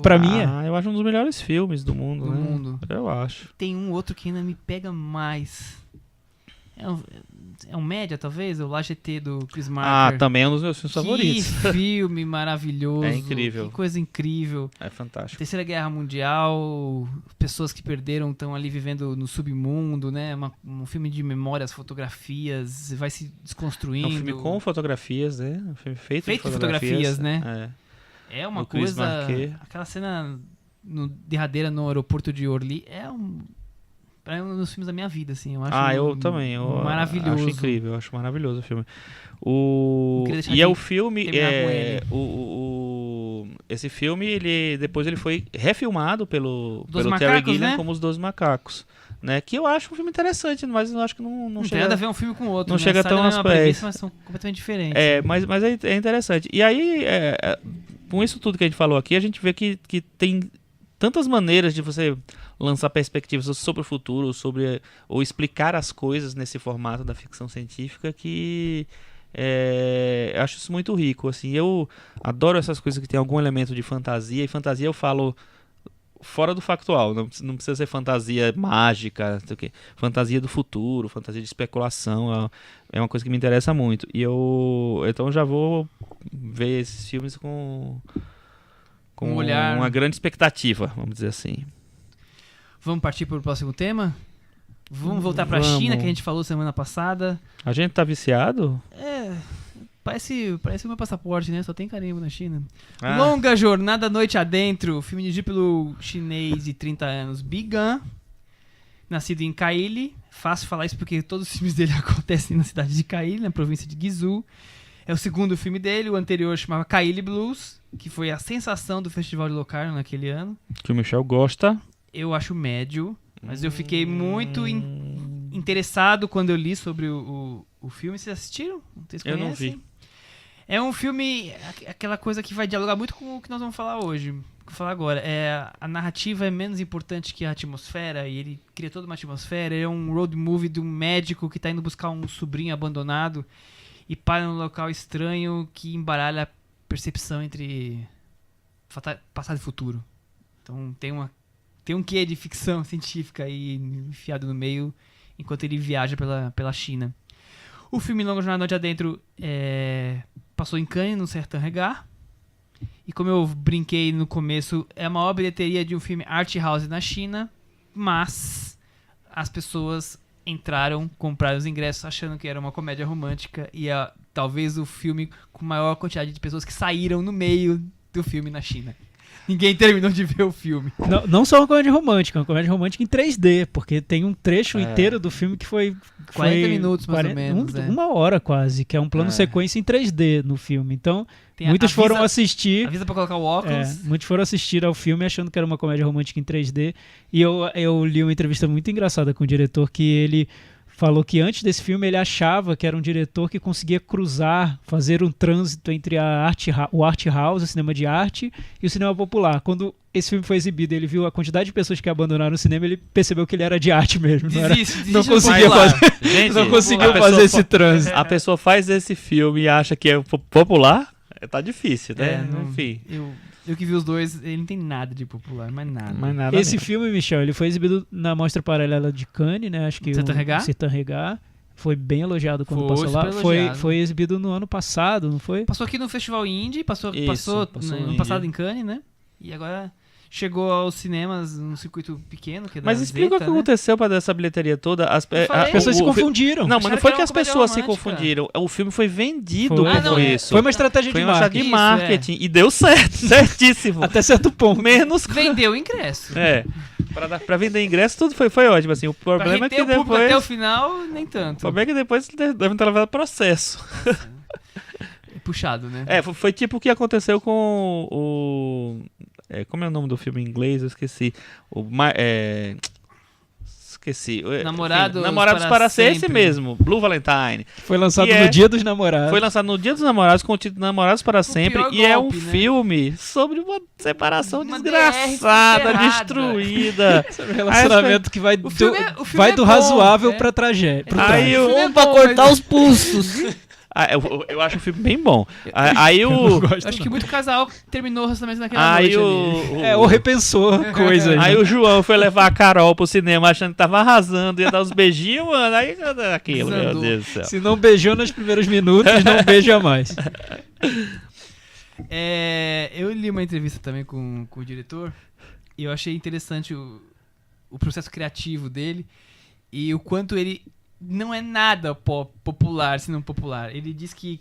Pra mim Eu acho um dos melhores filmes do mundo, Do né? mundo. Eu acho. Tem um outro que ainda me pega mais. É um média, talvez? O La GT do Chris Marker. Também é um dos meus filmes favoritos. Que filme maravilhoso. É incrível. Que coisa incrível. É fantástico. Terceira Guerra Mundial, pessoas que perderam estão ali vivendo no submundo, né? Um filme de memórias, fotografias, vai se É desconstruindo. um filme com fotografias, né? Um filme feito de fotografias, né? É. É uma O Chris coisa... Marker. Aquela cena derradeira no aeroporto de Orly é um dos filmes da minha vida, assim. Eu acho Eu também. Eu maravilhoso. acho incrível, eu acho maravilhoso o filme. Não queria deixar E é de o filme. terminar com Esse filme, depois ele foi refilmado pelo Terry Macacos, Gilliam né? como Os 12 Macacos. Né? Que eu acho um filme interessante, mas eu acho que não Não tem chega. nada a ver um filme com o outro, não né? chega Sai da tão aos mesma pés. premissa, mas são completamente diferentes. Mas é interessante. E aí, com isso tudo que a gente falou aqui, a gente vê que tem tantas maneiras de você lançar perspectivas sobre o futuro, ou explicar as coisas nesse formato da ficção científica que eu acho isso muito rico. Assim, eu adoro essas coisas que tem algum elemento de fantasia, e fantasia eu falo fora do factual, não precisa ser fantasia mágica, não sei o quê. Fantasia do futuro, fantasia de especulação, é uma coisa que me interessa muito. E então já vou ver esses filmes com Um olhar. uma grande expectativa, vamos dizer assim. Vamos partir para o próximo tema? Vamos voltar para a Vamos. China, que a gente falou semana passada. A gente tá viciado? Parece o meu passaporte, né? Só tem carimbo na China. Ah. Longa Jornada Noite Adentro, filme dirigido pelo chinês de 30 anos, Bi Gan, nascido em Kaili. Fácil falar isso porque todos os filmes dele acontecem na cidade de Kaili, na província de Guizhou. É o segundo filme dele, o anterior chamava Kaili Blues, que foi a sensação do Festival de Locarno naquele ano. Que o Michel gosta. Eu acho médio, mas eu fiquei muito interessado quando eu li sobre o filme. Vocês assistiram? Vocês Eu não conhecem? vi. É um filme, aquela coisa que vai dialogar muito com o que nós vamos falar hoje. Vou falar agora. A narrativa é menos importante que a atmosfera, e ele cria toda uma atmosfera. Ele é um road movie de um médico que está indo buscar um sobrinho abandonado e para num local estranho que embaralha a percepção entre passado e futuro. Então tem um quê de ficção científica aí enfiado no meio enquanto ele viaja pela China. O filme Longa Jornada Noite Adentro passou em Cannes, no Certain Regard. E como eu brinquei no começo, é a maior bilheteria de um filme art house na China, mas as pessoas compraram os ingressos achando que era uma comédia romântica e talvez o filme com maior quantidade de pessoas que saíram no meio do filme na China. Ninguém terminou de ver o filme. Não só uma comédia romântica, uma comédia romântica em 3D, porque tem um trecho inteiro do filme que foi 40 minutos, mais ou menos, uma hora quase, que é um plano sequência em 3D no filme. Então, muitos foram assistir. Avisa pra colocar o óculos. Muitos foram assistir ao filme achando que era uma comédia romântica em 3D. E eu li uma entrevista muito engraçada com o diretor que ele falou que antes desse filme ele achava que era um diretor que conseguia fazer um trânsito entre o art house, o cinema de arte, e o cinema popular. Quando esse filme foi exibido, ele viu a quantidade de pessoas que abandonaram o cinema, ele percebeu que ele era de arte mesmo. Não conseguia fazer, Gente, não conseguiu a pessoa fazer esse trânsito. A pessoa faz esse filme e acha que é popular, tá difícil, né? Não, Enfim. Eu que vi os dois, ele não tem nada de popular, mais nada. Mas nada Esse mesmo. filme, Michel, ele foi exibido na Mostra Paralela de Cannes, né? Acho que Sertão Regard? Sertão Regard. Foi bem elogiado quando Foi, passou lá. super Foi, elogiado. foi exibido no ano passado, não foi? Passou aqui no Festival Indie, passou Passou no no ano Indie. passado em Cannes, né? E agora chegou aos cinemas num circuito pequeno. Que é da Mas explica o Zeta, que né? aconteceu pra dar essa bilheteria toda. falei. As pessoas se o- confundiram. Não, mas não Acharam foi que que era as uma comédia pessoas se romântica. confundiram. O filme foi vendido Foi. como Ah, não, isso. Foi uma estratégia Foi de uma estratégia marketing. de Isso, marketing. E deu certo, certíssimo. Até certo ponto. Menos. Vendeu o ingresso. É. Pra vender ingresso, tudo foi ótimo. Assim, o Pra problema é reter que o público até o depois. final, nem O tanto. problema é que depois devem ter levado processo. É puxado, né? Foi tipo o que aconteceu com o. Como é o nome do filme em inglês? Eu esqueci. Esqueci. Namorados Namorados para para ser esse sempre. mesmo. Blue Valentine. Foi lançado Que é- no Dia dos Namorados. Foi lançado no Dia dos Namorados com o título Namorados para Sempre. pior E é um golpe, né? filme sobre uma separação Uma desgraçada, DR destruída. Um relacionamento que vai O filme é do bom, razoável é. pra tragédia. pro Aí trágico. o- Filme pra cortar os pulsos. Eu acho o filme bem bom. Aí Eu não o. gosto, Acho que não. muito casal terminou o relacionamento naquela Aí noite ali. Ou repensou coisas. Aí né? o João foi levar a Carol pro cinema achando que tava arrasando, ia dar uns beijinhos, mano. Aí aquilo, meu Desandou. Deus do céu. Se não beijou nos primeiros minutos, não beija mais. Eu li uma entrevista também com o diretor e eu achei interessante o processo criativo dele e o quanto ele não é nada popular, se não popular. Ele diz que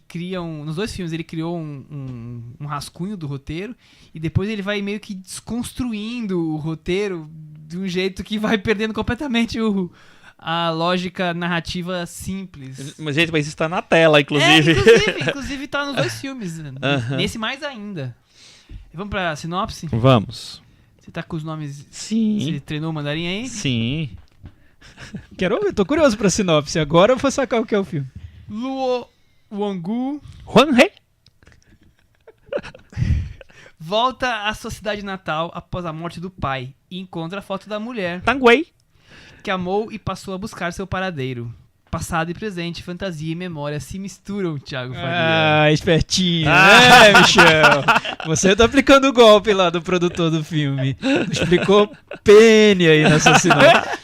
nos dois filmes ele criou um rascunho do roteiro e depois ele vai meio que desconstruindo o roteiro de um jeito que vai perdendo completamente a lógica narrativa simples. Mas, gente, mas isso tá na tela, inclusive. Inclusive tá nos dois filmes. Aham. Nesse mais ainda. Vamos pra sinopse? Vamos. Você tá com os nomes. Sim. Você treinou o mandarim aí? Sim. Quero ver, tô curioso pra sinopse. Agora eu vou sacar o que é o filme. Luo Wongu Juan He? volta à sua cidade natal após a morte do pai e encontra a foto da mulher Tanguay. que amou e passou a buscar seu paradeiro. Passado e presente, fantasia e memória se misturam, Thiago Faria. Ah, espertinho, né, Michel? Você tá aplicando o golpe lá do produtor do filme. Explicou pene aí nessa sinopse.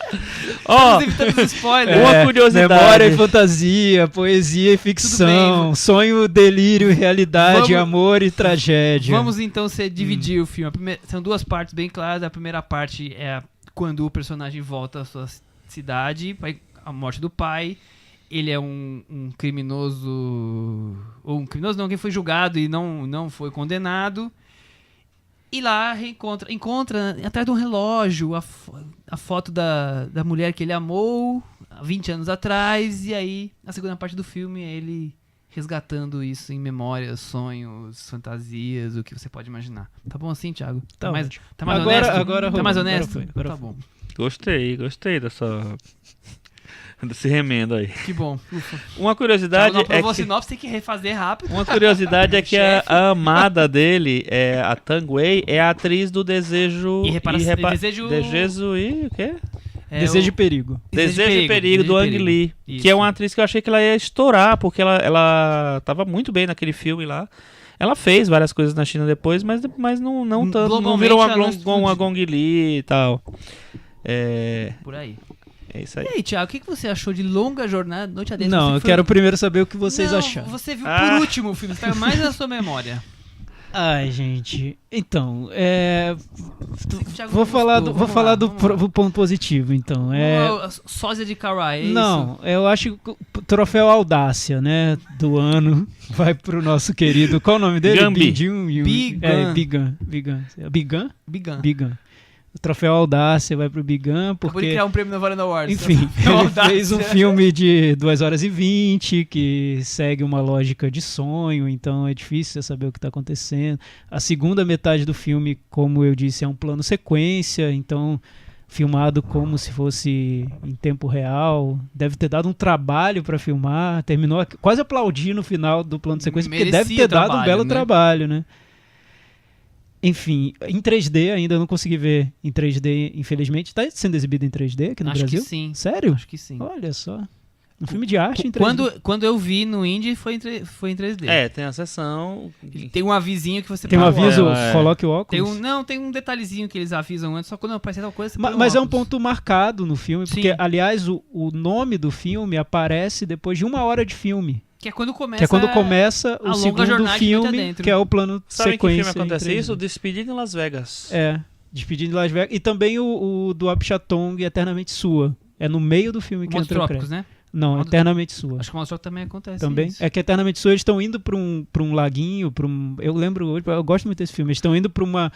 Ó, Estamos evitando os spoilers. Uma curiosidade. Memória e fantasia, poesia e ficção, bem. sonho, delírio e realidade, Vamos- amor e tragédia. Vamos então dividir o filme. São duas partes bem claras. A primeira parte é quando o personagem volta à sua cidade, a morte do pai. Ele é um criminoso. Ou um criminoso não, quem foi julgado e não foi condenado. E lá encontra atrás de um relógio a foto da mulher que ele amou há 20 anos atrás. E aí, a segunda parte do filme é ele resgatando isso em memórias, sonhos, fantasias, o que você pode imaginar. Tá bom assim, Thiago? Tá mais, ótimo. tá mais Agora- honesto? agora tá rolou, mais agora honesto? foi, agora tá foi. bom. Gostei desse remendo aí. Que bom. Ufa. Uma Thiago curiosidade não é aprovou a que... sinopse, tem que refazer rápido. Uma curiosidade é que Chefe. a amada dele, a Tanguay, é a atriz do Desejo... Desejo e... o quê? É Desejo e o- perigo. Desejo e Perigo, do Ang Lee. Isso. Que é uma atriz que eu achei que ela ia estourar, porque ela tava muito bem naquele filme lá. Ela fez várias coisas na China depois, mas não tanto. Não Globalmente, virou ela não uma explodiu. Gong Li e tal. É Por aí. isso E aí. aí, Thiago, o que você achou de Longa Jornada Noite Adentro? Não, Você eu foi- quero primeiro saber o que vocês Não, acharam. Você viu Ah. por último o filme, está mais na sua memória. Ai, gente. Então, Thiago vou não falar gostou. do, vou Vamos falar lá, do, vamos lá. do ponto positivo, então. Sósia de Kawaii, é Não, eu acho que o troféu Audácia, né, do ano vai pro nosso querido, qual o nome dele? Gambi. Bigan. Bigan. isso? Bigan. Bigan. O troféu Audácia vai pro Bigan, Acabou de porque... criar um prêmio na Varanda Awards. Enfim, Troféu ele Audácia. fez um filme de 2 horas e 20, que segue uma lógica de sonho, então é difícil você saber o que está acontecendo. A segunda metade do filme, como eu disse, é um plano sequência, então filmado como se fosse em tempo real. Deve ter dado um trabalho para filmar. Terminou quase aplaudindo no final do plano de sequência, porque deve ter dado um belo trabalho, né? Enfim, em 3D ainda, eu não consegui ver em 3D, infelizmente. Está sendo exibido em 3D aqui no Brasil? Acho que sim. Sério? Acho que sim. Olha só. Um filme de arte em 3D. Quando eu vi no Indie, foi em 3D. Tem a sessão. Tem um avisinho que você Tem um pode- aviso, coloque o óculos. Tem um detalhezinho que eles avisam antes, só quando aparecer tal coisa, você põe o Mas é um óculos. ponto marcado no filme, Sim. porque, aliás, o nome do filme aparece depois de 1 hora de filme. Que é quando começa, Que é quando começa a o longa segundo jornada de noite filme, adentro. que é o plano de Sabe em que sequência. filme acontece em 3D. isso? Despedido em Las Vegas. Despedindo de Las Vegas. E também o do Apichatong, Eternamente Sua. É no meio do filme que Montes entra o Trópicos, crédito. né? Não, Modo- Eternamente Sua. Acho que o Monstro também acontece Também. isso. É que Eternamente Sua, eles estão indo pra um laguinho, eu lembro hoje, eu gosto muito desse filme. Eles estão indo pra uma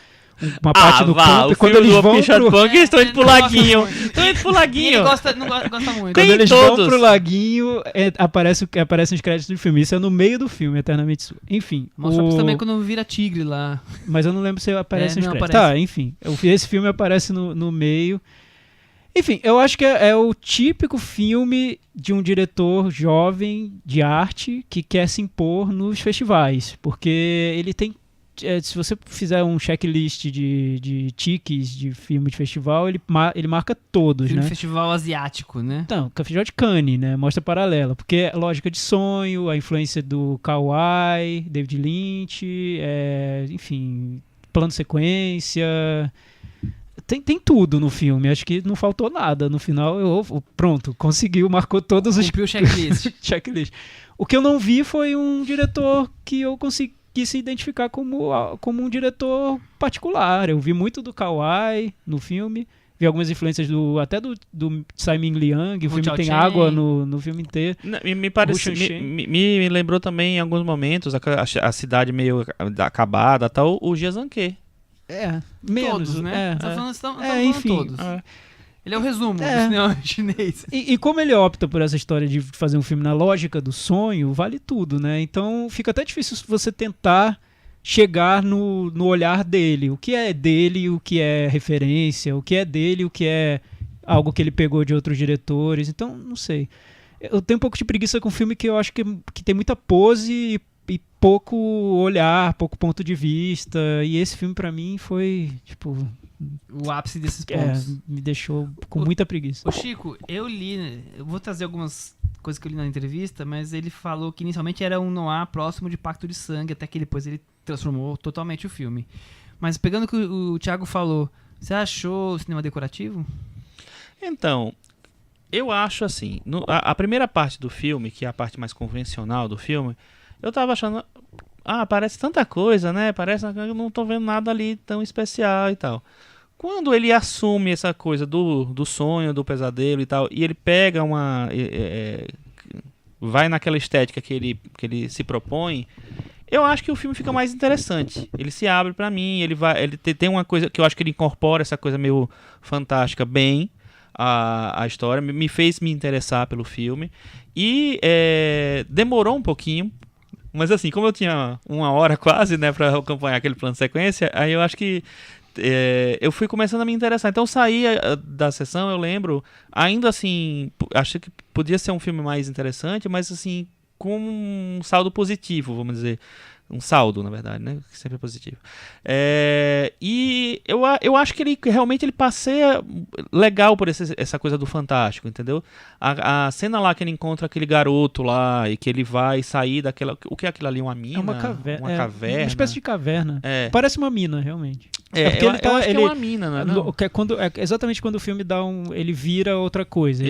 parte do campo, e quando eles vão eles estão indo pro Não gosto laguinho. muito. Estão indo pro E ele laguinho. não gosta muito. Tem Quando eles todos. vão pro laguinho, aparecem os créditos do filme. Isso é no meio do filme, Eternamente Sua. Enfim. Monstro também quando vira tigre lá. Mas eu não lembro se aparece nos não créditos. aparece. Tá, enfim. Esse filme aparece no meio. Enfim, eu acho que é o típico filme de um diretor jovem de arte que quer se impor nos festivais. Porque ele tem... se você fizer um checklist de tiques de filme de festival, ele marca todos, Filme né? de festival asiático, né? Então, Festival de Cannes, né? Mostra paralela. Porque é Lógica de Sonho, a influência do Kawai, David Lynch, enfim, plano sequência. Tem tudo no filme. Acho que não faltou nada. No final, pronto, conseguiu, marcou todos os Cumpriu o checklist. checklist. O que eu não vi foi um diretor que eu consegui se identificar como um diretor particular. Eu vi muito do Kawai no filme. Vi algumas influências até do Tsai Ming Liang. O Hu filme tem Chao-cheng. água no filme inteiro. Me parece, Hu Chao-cheng. me lembrou também em alguns momentos a cidade meio acabada, tal, o Jiazanke. Menos, Todos, né? Estamos falando enfim. todos. Ele é o resumo do É. cinema chinês. E como ele opta por essa história de fazer um filme na lógica do sonho, vale tudo, né? Então fica até difícil você tentar chegar no olhar dele. O que é dele, o que é referência, o que é dele, o que é algo que ele pegou de outros diretores. Então, não sei. Eu tenho um pouco de preguiça com um filme que eu acho que tem muita pose e pouco olhar, pouco ponto de vista. E esse filme, pra mim, foi, tipo... O ápice desses pontos. me deixou com muita preguiça. Ô Chico, eu vou trazer algumas coisas que eu li na entrevista, mas ele falou que inicialmente era um noir próximo de Pacto de Sangue, até que depois ele transformou totalmente o filme. Mas pegando o que o Thiago falou, você achou o cinema decorativo? Então, eu acho assim, a primeira parte do filme, que é a parte mais convencional do filme, eu tava achando, parece tanta coisa, né? Parece que eu não tô vendo nada ali tão especial e tal. Quando ele assume essa coisa do sonho, do pesadelo e tal, e ele pega vai naquela estética que ele se propõe, eu acho que o filme fica mais interessante. Ele se abre pra mim, ele tem uma coisa que eu acho que ele incorpora essa coisa meio fantástica bem a história, me fez me interessar pelo filme e demorou um pouquinho. Mas assim, como eu tinha 1 hora quase, né, pra acompanhar aquele plano de sequência, aí eu acho que eu fui começando a me interessar. Então eu saí da sessão, eu lembro, ainda assim, acho que podia ser um filme mais interessante, mas assim, com um saldo positivo, vamos dizer. Um saldo, na verdade, né? Que sempre é positivo. E eu acho que ele realmente passeia legal por essa coisa do fantástico, entendeu? A cena lá que ele encontra aquele garoto lá e que ele vai sair daquela... O que é aquilo ali? Uma mina? É uma caverna. Uma caverna. Uma espécie de caverna. É. Parece uma mina, realmente. Porque ele eu acho que é uma mina, né? Não. Exatamente quando o filme ele vira outra coisa.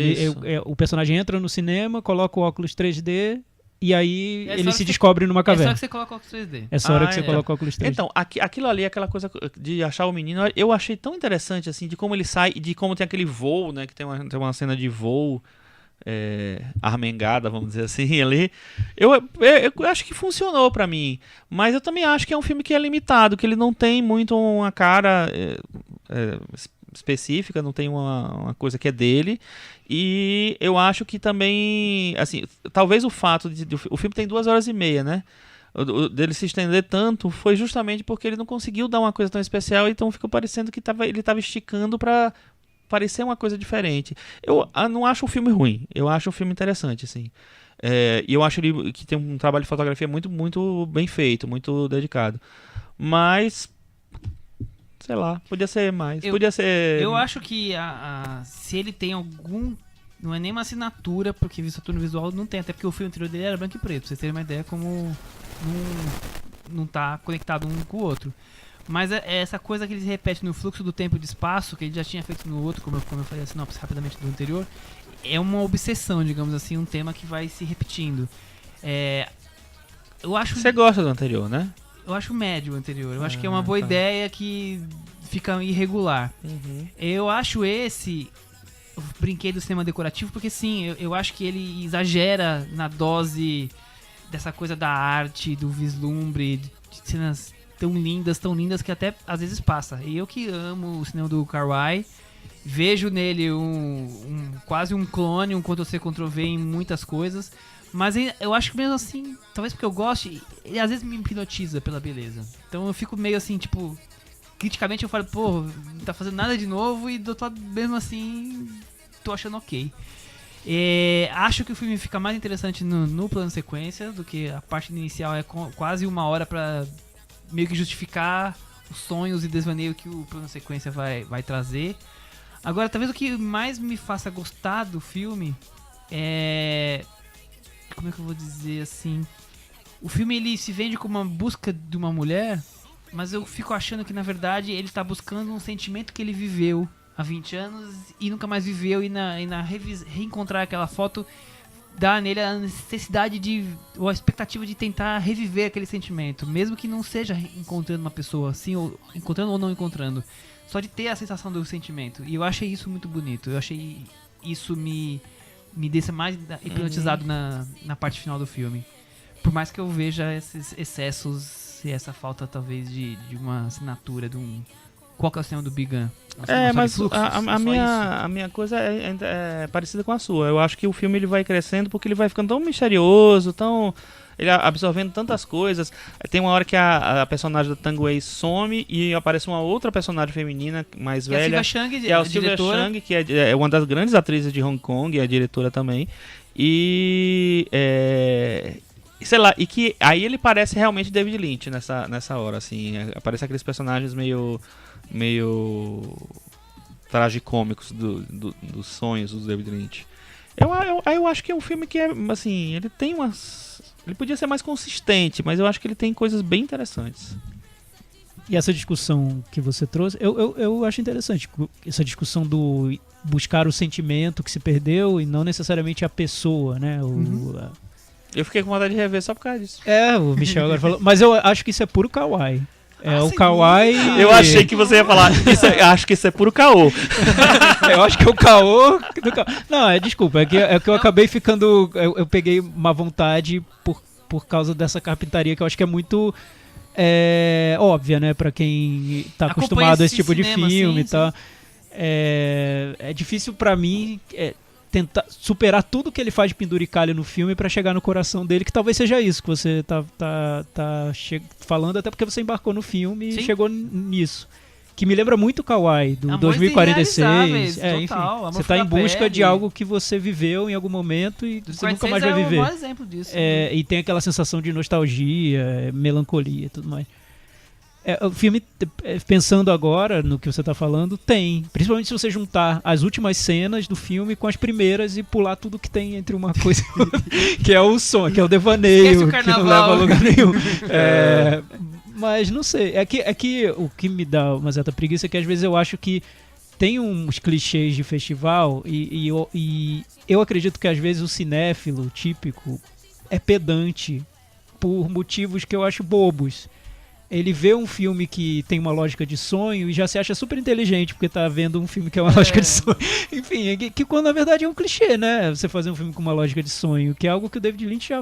O personagem entra no cinema, coloca o óculos 3D... E aí ele se descobre numa É só caverna. que você coloca o óculos 3D. É só hora que você coloca o óculos 3D. Então, aquilo ali, aquela coisa de achar o menino, eu achei tão interessante, assim, de como ele sai, de como tem aquele voo, né, que tem uma cena de voo armengada, vamos dizer assim, ali. Eu acho que funcionou pra mim, mas eu também acho que é um filme que é limitado, que ele não tem muito uma cara específica, não tem uma coisa que é dele. E eu acho que também, assim, talvez o fato o filme tem 2h30, né? Dele se estender tanto foi justamente porque ele não conseguiu dar uma coisa tão especial, então ficou parecendo que ele estava esticando para parecer uma coisa diferente. Eu não acho o filme ruim, eu acho o filme interessante, assim. E eu acho que tem um trabalho de fotografia muito, muito bem feito, muito dedicado. Mas, sei lá, podia ser mais. Podia ser... Eu acho que se ele tem algum... Não é nem uma assinatura, porque assinatura visual não tem, até porque o filme anterior dele era branco e preto, pra vocês terem uma ideia como não tá conectado um com o outro. Mas é essa coisa que eles repetem no Fluxo do Tempo e do Espaço, que ele já tinha feito no outro, como eu falei a sinopse rapidamente do anterior, é uma obsessão, digamos assim, um tema que vai se repetindo. Eu acho... Você gosta do anterior, né? Eu acho médio o anterior. Eu acho que é uma boa ideia que fica irregular. Eu acho esse... Eu brinquei do cinema decorativo porque, sim, eu acho que ele exagera na dose dessa coisa da arte, do vislumbre, de cenas tão lindas que até às vezes passa. E eu que amo o cinema do Kar-wai, vejo nele quase um clone, um Ctrl-C, Ctrl-V em muitas coisas. Mas eu acho que mesmo assim, talvez porque eu goste, ele às vezes me hipnotiza pela beleza. Então eu fico meio assim, tipo... Criticamente eu falo, pô, não tá fazendo nada de novo, e do outro lado, mesmo assim, tô achando ok. Acho que o filme fica mais interessante no plano sequência do que a parte inicial. É quase 1 hora pra meio que justificar os sonhos e desvaneio que o plano sequência vai trazer. Agora, talvez o que mais me faça gostar do filme é... Como é que eu vou dizer assim? O filme ele se vende como uma busca de uma mulher... Mas eu fico achando que, na verdade, ele tá buscando um sentimento que ele viveu há 20 anos e nunca mais viveu. E na reencontrar aquela foto, dá nele a necessidade ou a expectativa de tentar reviver aquele sentimento. Mesmo que não seja encontrando uma pessoa, assim, ou encontrando ou não encontrando. Só de ter a sensação do sentimento. E eu achei isso muito bonito. Eu achei isso me deixa mais hipnotizado na parte final do filme. Por mais que eu veja esses excessos... E essa falta, talvez, de uma assinatura, de um... Qual que é o cinema do Big Gun? Mas a minha coisa é parecida com a sua. Eu acho que o filme ele vai crescendo porque ele vai ficando tão misterioso, ele absorvendo tantas coisas. Tem uma hora que a personagem da Tang Wei some e aparece uma outra personagem feminina mais velha. A Silvia Chang, que é a Silvia Chang, que é uma das grandes atrizes de Hong Kong, é a diretora também. Sei lá, e que aí ele parece realmente David Lynch nessa hora, assim. Aparece aqueles personagens meio tragicômicos dos sonhos do David Lynch. Eu acho que é um filme que é, assim, ele tem umas... Ele podia ser mais consistente, mas eu acho que ele tem coisas bem interessantes. E essa discussão que você trouxe, eu acho interessante. Essa discussão do buscar o sentimento que se perdeu e não necessariamente a pessoa, né? Eu fiquei com vontade de rever só por causa disso. O Michel agora falou. Mas eu acho que isso é puro kawaii. O kawaii... Eu achei que você ia falar, acho que isso é puro caô. Eu acho que é o caô... Não, desculpa, é que eu acabei ficando... Eu peguei uma vontade por causa dessa carpintaria que eu acho que é muito óbvia, né? Pra quem tá acostumado a esse tipo de filme e tal. É difícil pra mim... tentar superar tudo que ele faz de penduricalho no filme pra chegar no coração dele, que talvez seja isso que você tá falando, até porque você embarcou no filme e chegou nisso. Que me lembra muito o Kawaii, do Amores 2046. Enfim, total, você tá em busca de algo que você viveu em algum momento e você nunca mais vai viver. É o maior exemplo disso. E tem aquela sensação de nostalgia, melancolia e tudo mais. O filme, pensando agora no que você tá falando, tem. Principalmente se você juntar as últimas cenas do filme com as primeiras e pular tudo que tem entre uma coisa e outra, que é o som, que é o devaneio, que não leva a lugar nenhum. Mas não sei. É que o que me dá uma certa preguiça é que às vezes eu acho que tem uns clichês de festival e eu acredito que às vezes o cinéfilo típico é pedante por motivos que eu acho bobos. Ele vê um filme que tem uma lógica de sonho e já se acha super inteligente porque tá vendo um filme que é uma lógica de sonho. Enfim, que quando na verdade é um clichê, né? Você fazer um filme com uma lógica de sonho, que é algo que o David Lynch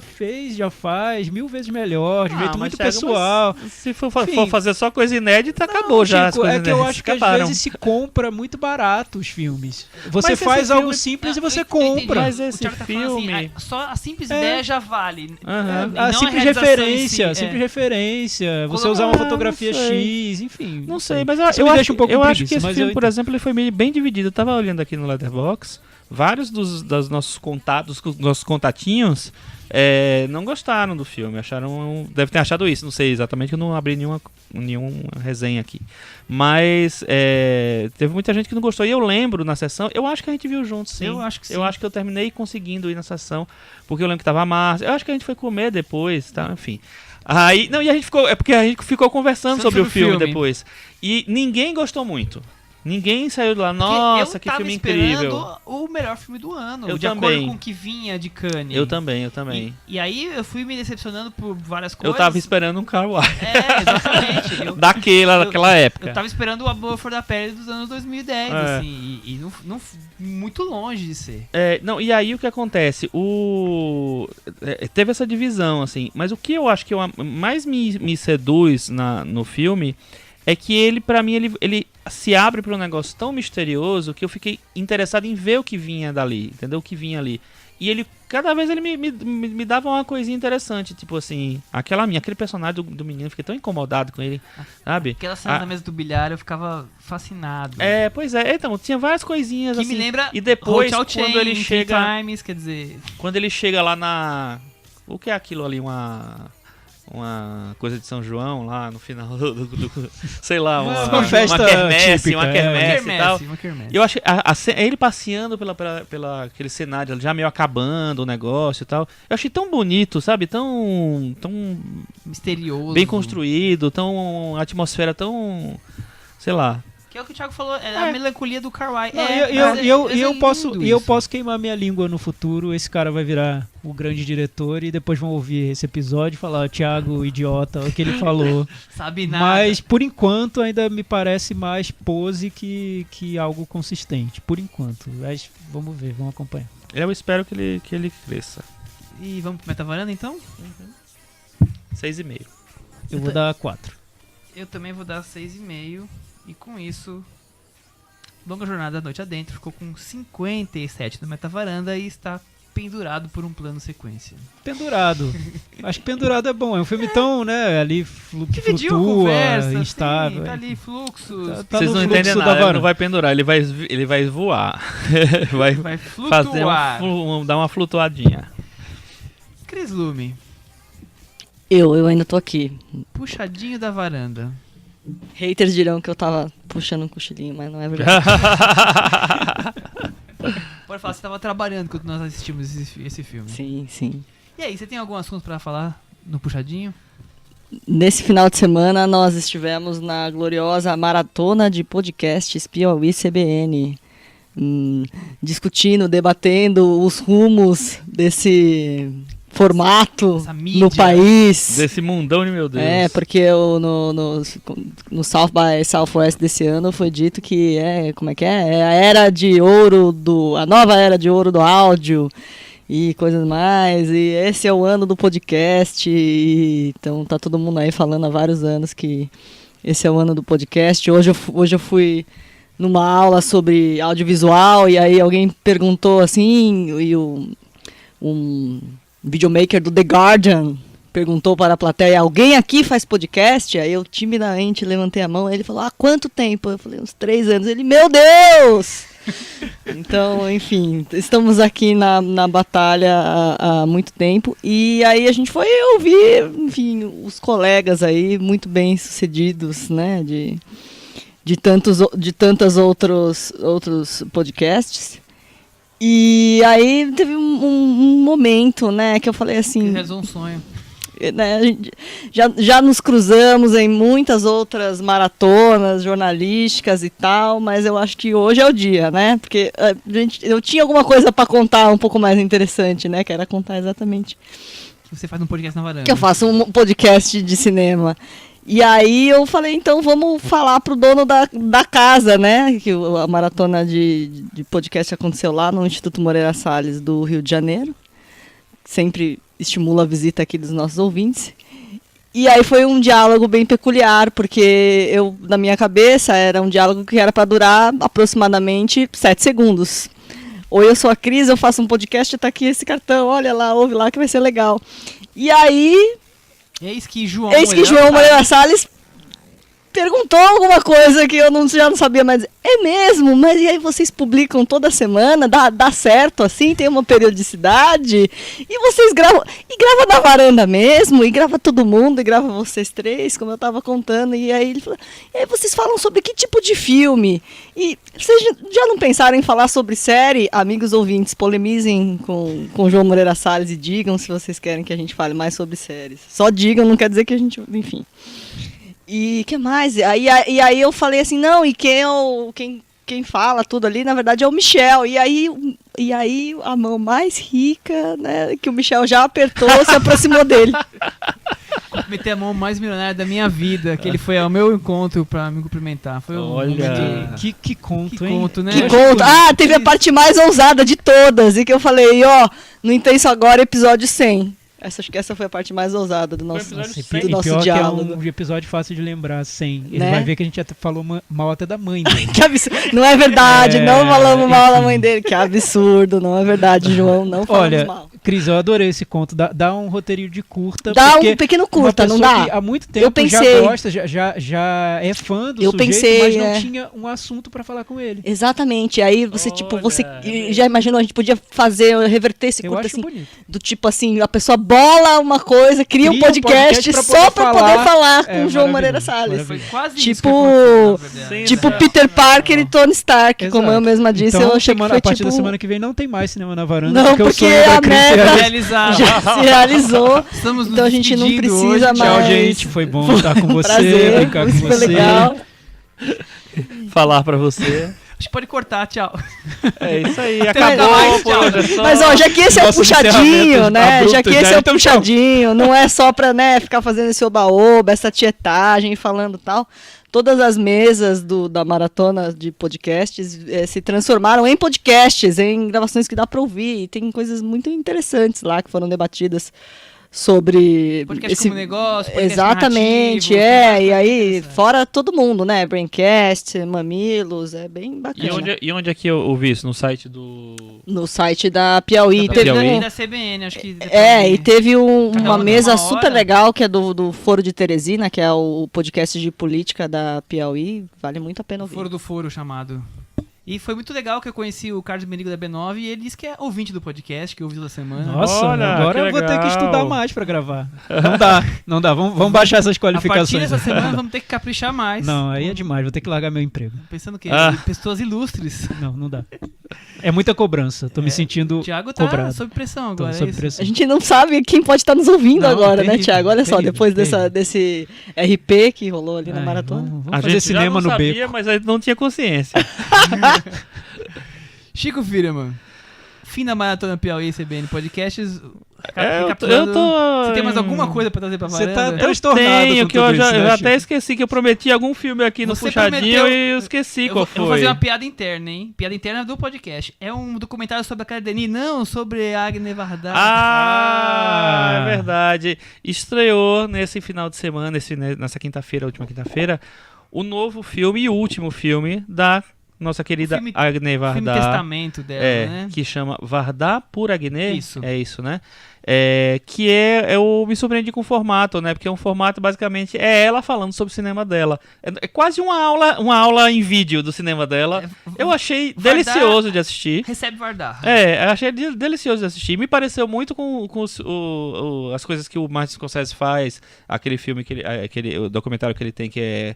já faz 1000 vezes melhor, de jeito muito pessoal. Se for fazer só coisa inédita, acabou já. Chico, que eu acho que às vezes se compra muito barato os filmes. Você faz algo simples e você compra. Mas esse filme... Assim, só a simples ideia já vale. A simples referência. Você usar uma fotografia não sei. X, enfim. Não sei, mas Isso eu me acho, deixa um pouco eu com acho que preguiça, esse mas filme, eu por entendo. exemplo, ele foi meio bem dividido. Eu tava olhando aqui no Letterboxd, vários dos nossos contatos, nossos contatinhos, não gostaram do filme, deve ter achado isso, não sei exatamente, que eu não abri nenhuma resenha aqui. Mas teve muita gente que não gostou, e eu lembro na sessão, eu acho que a gente viu juntos, sim. Eu acho que sim. Eu acho que eu terminei conseguindo ir na sessão, porque eu lembro que tava a Márcia, eu acho que a gente foi comer depois, tá, enfim. Aí, não, e a gente ficou, porque a gente ficou conversando sobre o filme depois, e ninguém gostou muito. Ninguém saiu de lá, nossa, que filme incrível. Eu tava esperando o melhor filme do ano, Eu de também. acordo com o que vinha de Cannes. Eu também. E aí eu fui me decepcionando por várias coisas. Eu tava esperando um Car Wash. Exatamente. Daquela época. Eu tava esperando o Amor Flor da Pele dos anos 2010, assim, e não muito longe de ser. Não, e aí o que acontece? Teve essa divisão, assim, mas o que eu acho que mais me seduz no filme é que ele, pra mim, ele se abre para um negócio tão misterioso que eu fiquei interessado em ver o que vinha dali, entendeu? O que vinha ali. E ele, cada vez ele me dava uma coisinha interessante, tipo assim, aquele personagem do menino, eu fiquei tão incomodado com ele, sabe? Aquela cena da mesa do bilhar eu ficava fascinado. Pois é, então, tinha várias coisinhas que assim. me lembra e depois, Hotel quando Chain, ele chega... Times, quer dizer... Quando ele chega lá na... O que é aquilo ali? Uma coisa de São João lá no final sei lá, uma festa quermesse, típica, uma quermesse e tal. Uma quermesse. Eu acho ele passeando pela aquele cenário já meio acabando o negócio e tal. Eu achei tão bonito, sabe? Tão misterioso. Bem construído, a atmosfera tão, sei lá. Que é o que o Thiago falou, a melancolia do Carwai. Eu posso queimar minha língua no futuro, esse cara vai virar o grande diretor e depois vão ouvir esse episódio e falar, Thiago, idiota, o que ele falou. Sabe nada. Mas, por enquanto, ainda me parece mais pose que algo consistente. Por enquanto. Mas vamos ver, vamos acompanhar. Eu espero que ele cresça. E vamos pro Metavaranda, então? 6,5. Eu vou dar 4. Eu também vou dar 6,5. E com isso, Longa Jornada da Noite Adentro ficou com 57 no Metavaranda e está pendurado por um plano sequência. Pendurado. Acho que pendurado é bom. É um filme tão, né, ali que flutua, conversa, instável. Tá ali fluxos. Tá Vocês no não fluxo entendem da nada, ele varanda. não vai pendurar, ele vai voar. Vai flutuar. fazer dar uma flutuadinha. Cris Lume, Eu ainda tô aqui. puxadinho da varanda. Haters dirão que eu tava puxando um cochilinho, mas não é verdade. Pode falar, você estava trabalhando quando nós assistimos esse filme. Sim, sim. E aí, você tem algum assunto pra falar no puxadinho? Nesse final de semana, nós estivemos na gloriosa maratona de podcasts Piauí CBN, discutindo, debatendo os rumos desse formato Essa mídia. no país. Desse mundão de meu Deus. Porque no South by Southwest desse ano foi dito que como é que é? É a era de ouro a nova era de ouro do áudio e coisas mais, e esse é o ano do podcast, então tá todo mundo aí falando há vários anos que esse é o ano do podcast. Hoje eu fui numa aula sobre audiovisual e aí alguém perguntou assim, e um videomaker do The Guardian perguntou para a plateia, alguém aqui faz podcast? Aí eu timidamente levantei a mão, ele falou, há quanto tempo? Eu falei, uns 3 anos. Ele, meu Deus! Então, enfim, estamos aqui na batalha há muito tempo. E aí a gente foi ouvir, enfim, os colegas aí, muito bem sucedidos, né, de tantos outros podcasts. E aí teve um momento, né, que eu falei assim... Que realizou um sonho. Né, a gente já nos cruzamos em muitas outras maratonas jornalísticas e tal, mas eu acho que hoje é o dia, né? Porque eu tinha alguma coisa para contar um pouco mais interessante, né? Que era contar exatamente Que você faz um podcast na varanda. que eu faço um podcast de cinema. E aí eu falei, então vamos falar pro dono da casa, né? Que a maratona de podcast aconteceu lá no Instituto Moreira Salles do Rio de Janeiro. Sempre estimula a visita aqui dos nossos ouvintes. E aí foi um diálogo bem peculiar, porque na minha cabeça era um diálogo que era para durar aproximadamente 7 segundos. Oi, eu sou a Cris, eu faço um podcast, tá aqui esse cartão, olha lá, ouve lá que vai ser legal. E aí Eis que João Moreira Salles perguntou alguma coisa que eu já não sabia mais. É mesmo? Mas e aí vocês publicam toda semana? Dá certo assim? Tem uma periodicidade? E vocês gravam? E grava na varanda mesmo? E grava todo mundo? E grava vocês três, como eu tava contando? E aí ele falou, e aí vocês falam sobre que tipo de filme? E vocês já não pensaram em falar sobre série? Amigos ouvintes, polemizem com João Moreira Salles e digam se vocês querem que a gente fale mais sobre séries. Só digam, não quer dizer que a gente... Enfim... E que mais? E aí eu falei assim, não, e quem fala tudo ali, na verdade, é o Michel. E aí a mão mais rica, né, que o Michel já apertou, se aproximou dele. Meter a mão mais milionária da minha vida, que ele foi ao meu encontro pra me cumprimentar. Foi um momento de... Que conto, Que hein? conto, né? Que conto. Teve a parte mais ousada de todas, e que eu falei, no Intenso Agora, episódio 100. Acho que essa foi a parte mais ousada do nosso diálogo. Que é um episódio fácil de lembrar, 100. Ele Né? vai ver que a gente até falou mal até da mãe dele. Que absurdo. Não é verdade, não falamos mal da mãe dele. Que absurdo, não é verdade, João. Não falamos mal. Cris, eu adorei esse conto. Dá um roteirinho de curta. Dá um pequeno curta, não dá? Que há muito tempo já gosta, já é fã do sujeito, mas não tinha um assunto pra falar com ele. Exatamente. Aí você, você já imaginou, a gente podia reverter esse curta assim, bonito. do tipo assim, a pessoa bola uma coisa, cria um podcast só pra poder falar com o João Moreira Salles. Foi quase tipo Peter Parker e Tony Stark, como eu mesma disse. Então, eu achei que foi a partir da semana que vem não tem mais Cinema na Varanda. Não, porque a meta já se realizou. Estamos então a gente não precisa mais. Tchau, gente. Foi bom estar com você, prazer, brincar com foi você. Legal. Falar pra você. Acho que pode cortar, tchau. É isso aí, acabou. Mas já que esse é puxadinho, né? Já que esse é o puxadinho, não é só pra, né, ficar fazendo esse oba-oba, essa tietagem, falando tal. Todas as mesas da maratona de podcasts se transformaram em podcasts, em gravações que dá pra ouvir. E tem coisas muito interessantes lá que foram debatidas sobre podcast como negócio, podcast exatamente, e aí fora todo mundo, né, Braincast, Mamilos, é bem bacana. E onde é que eu vi isso? No site do... No site da Piauí. Teve da CBN, acho que... e teve uma mesa super legal, que é do Foro de Teresina, que é o podcast de política da Piauí, vale muito a pena ouvir. Foro do Foro, chamado. E foi muito legal que eu conheci o Carlos Merigo da B9 e ele disse que é ouvinte do podcast, que ouviu da semana. Nossa, agora eu vou ter que estudar mais pra gravar. Não dá. Vamos baixar essas qualificações. A partir dessa semana vamos ter que caprichar mais. Não, aí é demais, vou ter que largar meu emprego. Pensando que pessoas ilustres. Não dá. É muita cobrança, tô me sentindo Thiago tá cobrado. Sob pressão agora, sob pressão. A gente não sabe quem pode estar nos ouvindo agora, né, Thiago? Olha só, depois desse RP que rolou ali na maratona. Vamos a fazer gente cinema já não no sabia, beco. mas a gente não tinha consciência. Chico Firman, fim da Maratona Piauí CBN Podcasts. Eu tô... Você tem mais alguma coisa pra trazer pra varanda? Você tá transtornado tenho, com que tudo eu isso, né, até esqueci que eu prometi algum filme aqui no Você Puxadinho prometeu... e eu esqueci qual foi. Eu vou fazer uma piada interna, hein? Piada interna do podcast. É um documentário sobre a Claire Denis, não sobre a Agne Varda. É verdade. Estreou nesse final de semana, nessa quinta-feira, última quinta-feira, o novo filme e o último filme da nossa querida Agne Varda. Filme testamento dela, né? Que chama Varda por Agne. Isso. É isso, né? Que eu me surpreendi com o formato, né? Porque é um formato, basicamente, é ela falando sobre o cinema dela. É quase uma aula em vídeo do cinema dela. Eu achei delicioso de assistir. Recebe Vardar. Eu achei delicioso de assistir. Me pareceu muito com as coisas que o Martin Scorsese faz. Aquele filme, o documentário que ele tem, que é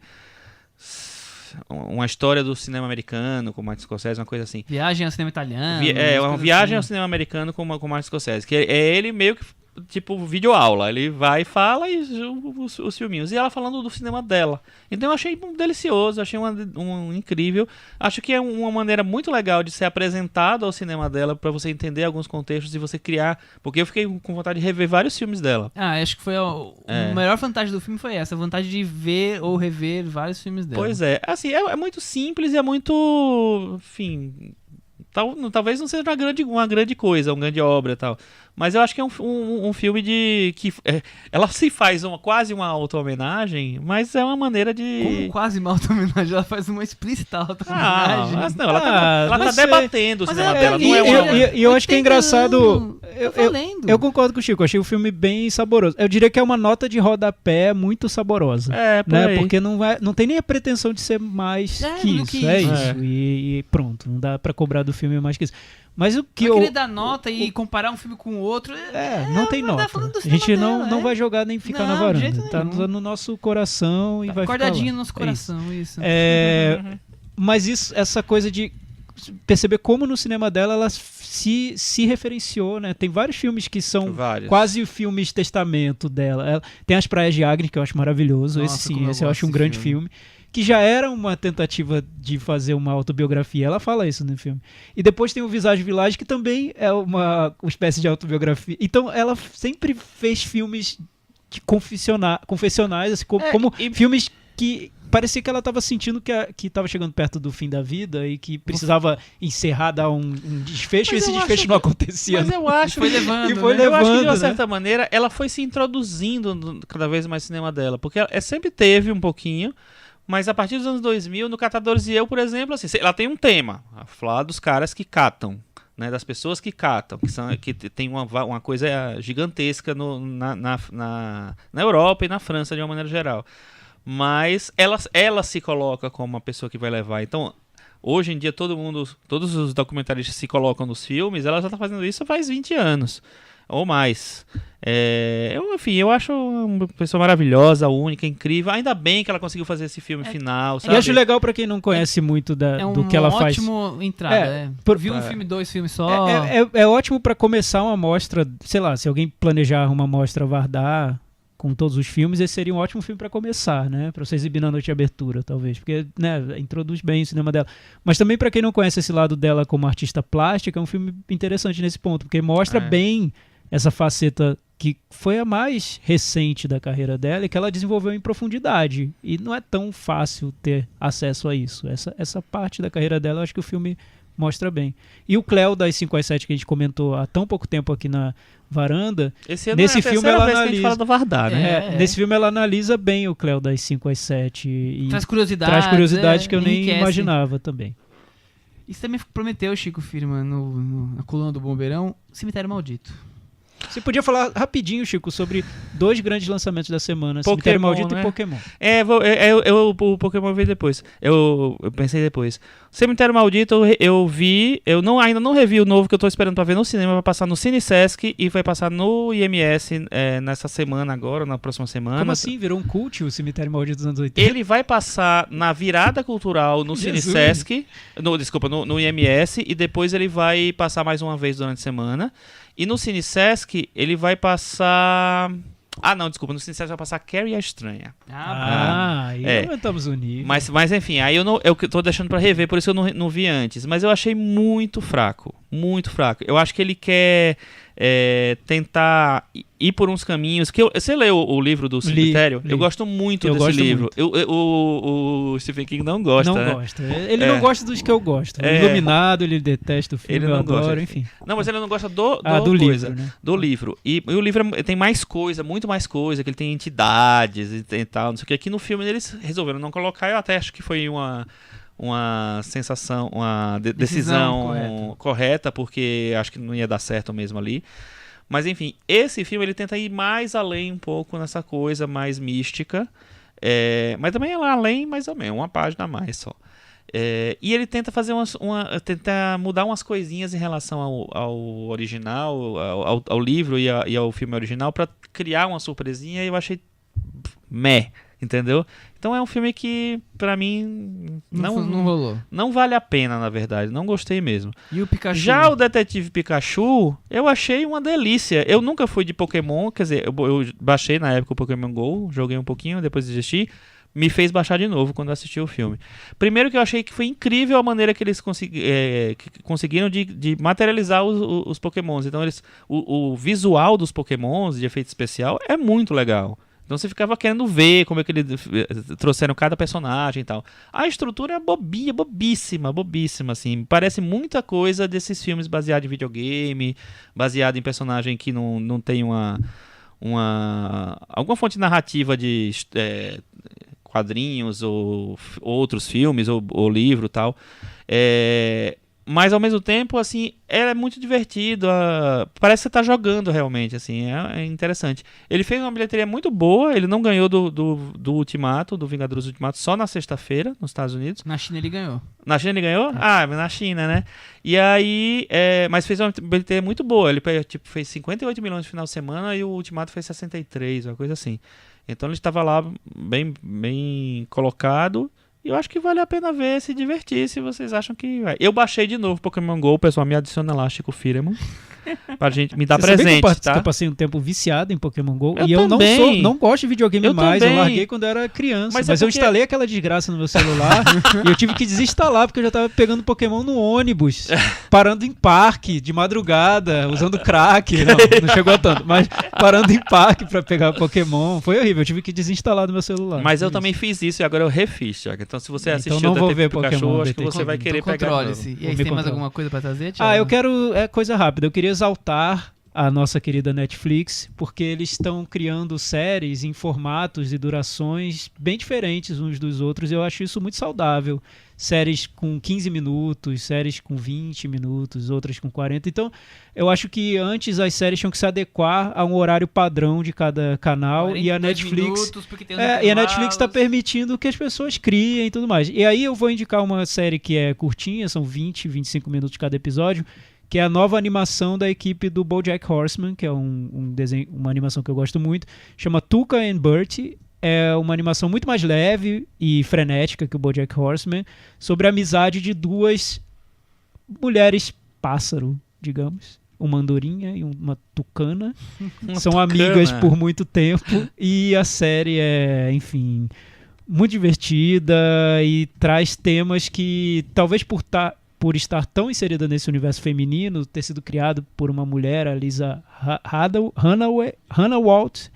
uma história do cinema americano com o Martin Scorsese, uma coisa assim. Viagem ao cinema italiano. Uma viagem ao cinema americano com o Martin Scorsese. Que é ele meio que, tipo, videoaula. Ele vai e fala os filminhos. E ela falando do cinema dela. Então eu achei delicioso, achei um incrível. Acho que é uma maneira muito legal de ser apresentado ao cinema dela, pra você entender alguns contextos e você criar... Porque eu fiquei com vontade de rever vários filmes dela. Acho que foi a melhor vantagem do filme foi essa. A vontade de ver ou rever vários filmes dela. Pois é. Assim, é muito simples e é muito... Enfim... Talvez não seja uma grande coisa, uma grande obra e tal. Mas eu acho que é um filme que ela se faz quase uma auto-homenagem, mas é uma maneira de... Como quase uma auto-homenagem? Ela faz uma explícita auto-homenagem. Ela tá debatendo o cinema dela. E eu acho que é engraçado valendo. Eu concordo com o Chico, achei o filme bem saboroso. Eu diria que é uma nota de rodapé muito saborosa. Por né? aí. Porque não tem nem a pretensão de ser mais que do isso. que É isso. isso. E pronto, não dá pra cobrar do filme mais que isso. Mas o que Vai eu. querer dar nota e comparar um filme com o outro. Não tem vai dar nota. falando do A gente cinema não dela, vai jogar nem ficar Não, na de jeito varanda. Tá nenhum. no nosso coração e vai ficar Guardadinho lá. no nosso É isso. coração, isso. Mas essa coisa de perceber como no cinema dela ela se referenciou, né? Tem vários filmes que são Vários. quase filmes testamento dela. Tem As Praias de Agni, que eu acho maravilhoso. Nossa, esse sim, como eu esse eu gosto acho um desse grande filme. filme. Que já era uma tentativa de fazer uma autobiografia. Ela fala isso no filme. E depois tem o Visage Village, que também é uma espécie de autobiografia. Então ela sempre fez filmes de confessionais, assim, como filmes que parecia que ela estava sentindo que estava chegando perto do fim da vida e que precisava encerrar, dar um desfecho, e esse desfecho não acontecia. Mas eu acho Foi levando, E foi né? Eu acho que de levando, uma né? certa maneira ela foi se introduzindo cada vez mais no cinema dela, porque ela sempre teve um pouquinho, mas a partir dos anos 2000, no Catadores e Eu, por exemplo, assim, ela tem um tema, a falar dos caras que catam, né, das pessoas que catam, que tem uma coisa gigantesca na Europa e na França de uma maneira geral. Mas ela se coloca como uma pessoa que vai levar. Então, hoje em dia, todos os documentaristas se colocam nos filmes, ela já está fazendo isso faz 20 anos ou mais. Eu acho uma pessoa maravilhosa, única, incrível. Ainda bem que ela conseguiu fazer esse filme final, E sabe? acho legal pra quem não conhece muito do que ela faz. É uma ótima entrada. Viu um filme, 2 filmes só. É ótimo pra começar uma mostra, sei lá, se alguém planejar uma mostra Vardar com todos os filmes, esse seria um ótimo filme pra começar, né? Pra você exibir na noite de abertura, talvez, porque, né, introduz bem o cinema dela. Mas também pra quem não conhece esse lado dela como artista plástica, é um filme interessante nesse ponto, porque mostra bem essa faceta que foi a mais recente da carreira dela e que ela desenvolveu em profundidade. E não é tão fácil ter acesso a isso. Essa parte da carreira dela, eu acho que o filme mostra bem. E o Cleo das 5 às 7 que a gente comentou há tão pouco tempo aqui na varanda, Esse ano nesse é a filme terceira ela vez que a gente analisa. fala do Vardar, né? Nesse filme ela analisa bem o Cleo das 5 às 7 e Traz curiosidades. traz curiosidades que eu nem enriquece. imaginava também. Isso também prometeu, Chico Firman, na coluna do Bombeirão, Cemitério Maldito. Você podia falar rapidinho, Chico, sobre 2 grandes lançamentos da semana, Pokémon, Cemitério Maldito né? e Pokémon. O Pokémon veio depois. Eu pensei depois. Cemitério Maldito eu vi. Ainda não revi o novo que eu tô esperando pra ver no cinema. Vai passar no Cine Sesc e vai passar no IMS nessa semana agora, na próxima semana. Como assim? Virou um cult o Cemitério Maldito dos anos 80? Ele vai passar na virada cultural no Cine Jesus. Sesc. No IMS. E depois ele vai passar mais uma vez durante a semana. E no Cine Sesc ele vai passar. No Cine Sesc vai passar Carrie a Estranha. Aí É. aumentamos o nível. Mas enfim, aí eu tô deixando pra rever, por isso eu não vi antes. Mas eu achei muito fraco. Muito fraco. Eu acho que ele quer tentar ir por uns caminhos. Você leu o livro do Cemitério? Li. Eu gosto muito Eu desse gosto livro. O Stephen King não gosta, não né? gosta. Ele não gosta dos que eu gosto. É. Iluminado, ele detesta o filme, Ele eu não adoro, gosta. enfim. Não, mas ele não gosta do livro, né? do livro. E o livro tem mais coisa, muito mais coisa, que ele tem entidades e tal, não sei o que. Aqui no filme eles resolveram não colocar, eu até acho que foi uma sensação, uma decisão correta, porque acho que não ia dar certo mesmo ali. Mas enfim, esse filme ele tenta ir mais além um pouco nessa coisa mais mística, mas também é lá além mais ou menos, uma página a mais só. E ele tenta fazer tenta mudar umas coisinhas em relação ao original, ao livro e ao filme original, para criar uma surpresinha, e eu achei entendeu? Então é um filme que, pra mim, Não rolou. não vale a pena, na verdade. Não gostei mesmo. E o Pikachu? Já o Detetive Pikachu, eu achei uma delícia. Eu nunca fui de Pokémon, quer dizer, eu baixei na época o Pokémon GO, joguei um pouquinho, depois desisti. Me fez baixar de novo quando assisti o filme. Primeiro que eu achei que foi incrível a maneira que eles conseguiram de materializar os Pokémons. Então o visual dos Pokémons de efeito especial é muito legal. Então você ficava querendo ver como é que eles trouxeram cada personagem e tal. A estrutura é bobíssima, assim. Parece muita coisa desses filmes baseados em videogame, baseado em personagem que não tem alguma fonte narrativa de quadrinhos ou outros filmes ou livro e tal. Mas ao mesmo tempo, assim, é muito divertido. Parece que você tá jogando realmente, assim, é interessante. Ele fez uma bilheteria muito boa, ele não ganhou do Ultimato, do Vingadores Ultimato, só na sexta-feira, nos Estados Unidos. Na China ele ganhou. Na China ele ganhou? Ah, na China, né? E aí, mas fez uma bilheteria muito boa. Ele fez 58 milhões no final de semana e o Ultimato fez 63, uma coisa assim. Então ele estava lá bem colocado. E eu acho que vale a pena ver, se divertir, se vocês acham que vai. Eu baixei de novo Pokémon GO, o pessoal me adiciona lá, Chico Firemon, pra gente me dar presente, tá? Eu passei um tempo viciado em Pokémon GO Eu e eu também. não gosto de videogame Eu mais, também. eu larguei quando eu era criança, Mas mas é eu porque- instalei aquela desgraça no meu celular e eu tive que desinstalar porque eu já tava pegando Pokémon no ônibus, parando em parque, de madrugada, usando crack, não chegou a tanto, mas parando em parque pra pegar Pokémon, foi horrível, eu tive que desinstalar do meu celular. Mas Foi eu isso. também fiz isso e agora eu refiz, Thiago. Então se você Então assistiu não vou ver Detetive Pokémon, Pikachu, acho que Detetive. você vai querer pegar de novo. Controle-se. E Vou aí, me tem mais controlar. alguma coisa pra trazer, Thiago? Eu quero. É coisa rápida. Eu queria exaltar a nossa querida Netflix, porque eles estão criando séries em formatos e durações bem diferentes uns dos outros. E eu acho isso muito saudável. Séries com 15 minutos, séries com 20 minutos, outras com 40. Então, eu acho que antes as séries tinham que se adequar a um horário padrão de cada canal. E a 42 Netflix. minutos, porque tem os E a Netflix está intervalos. permitindo que as pessoas criem e tudo mais. E aí eu vou indicar uma série que é curtinha, são 20, 25 minutos cada episódio, que é a nova animação da equipe do BoJack Horseman, que é um desenho, uma animação que eu gosto muito, chama Tuca and Bertie. É uma animação muito mais leve e frenética que o BoJack Horseman, sobre a amizade de duas mulheres pássaro, digamos. Uma andorinha e uma tucana. São tucana. amigas por muito tempo e a série é, enfim, muito divertida e traz temas que, talvez por estar tão inserida nesse universo feminino, ter sido criado por uma mulher, a Lisa Hannah Walt,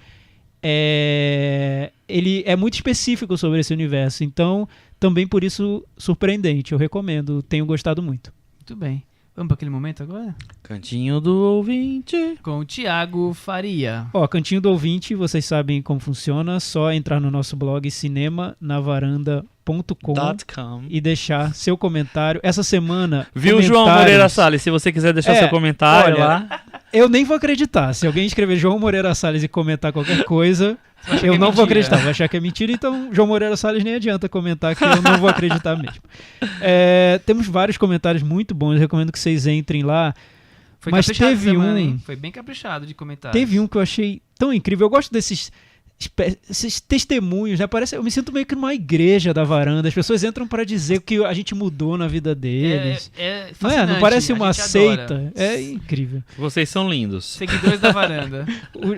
ele é muito específico sobre esse universo, então também por isso surpreendente, eu recomendo, tenho gostado muito. Muito bem. Vamos para aquele momento agora? Cantinho do ouvinte. Com o Thiago Faria. Cantinho do ouvinte, vocês sabem como funciona, só entrar no nosso blog cinemanavaranda.com .com. e deixar seu comentário. Essa semana, Viu, João Moreira Salles? Se você quiser deixar seu comentário olha, lá. Eu nem vou acreditar. Se alguém escrever João Moreira Salles e comentar qualquer coisa, eu não vou acreditar. Vou achar que é mentira, então João Moreira Salles nem adianta comentar, que eu não vou acreditar mesmo. Temos vários comentários muito bons, eu recomendo que vocês entrem lá. Foi Mas caprichado teve essa semana, um- hein? Foi bem caprichado de comentários. Teve um que eu achei tão incrível. Eu gosto desses esses testemunhos, né? Parece, eu me sinto meio que numa igreja da varanda. As pessoas entram pra dizer o que a gente mudou na vida deles. É Não é? fascinante, Não parece a uma gente seita? adora. É incrível. Vocês são lindos. Seguidores da varanda.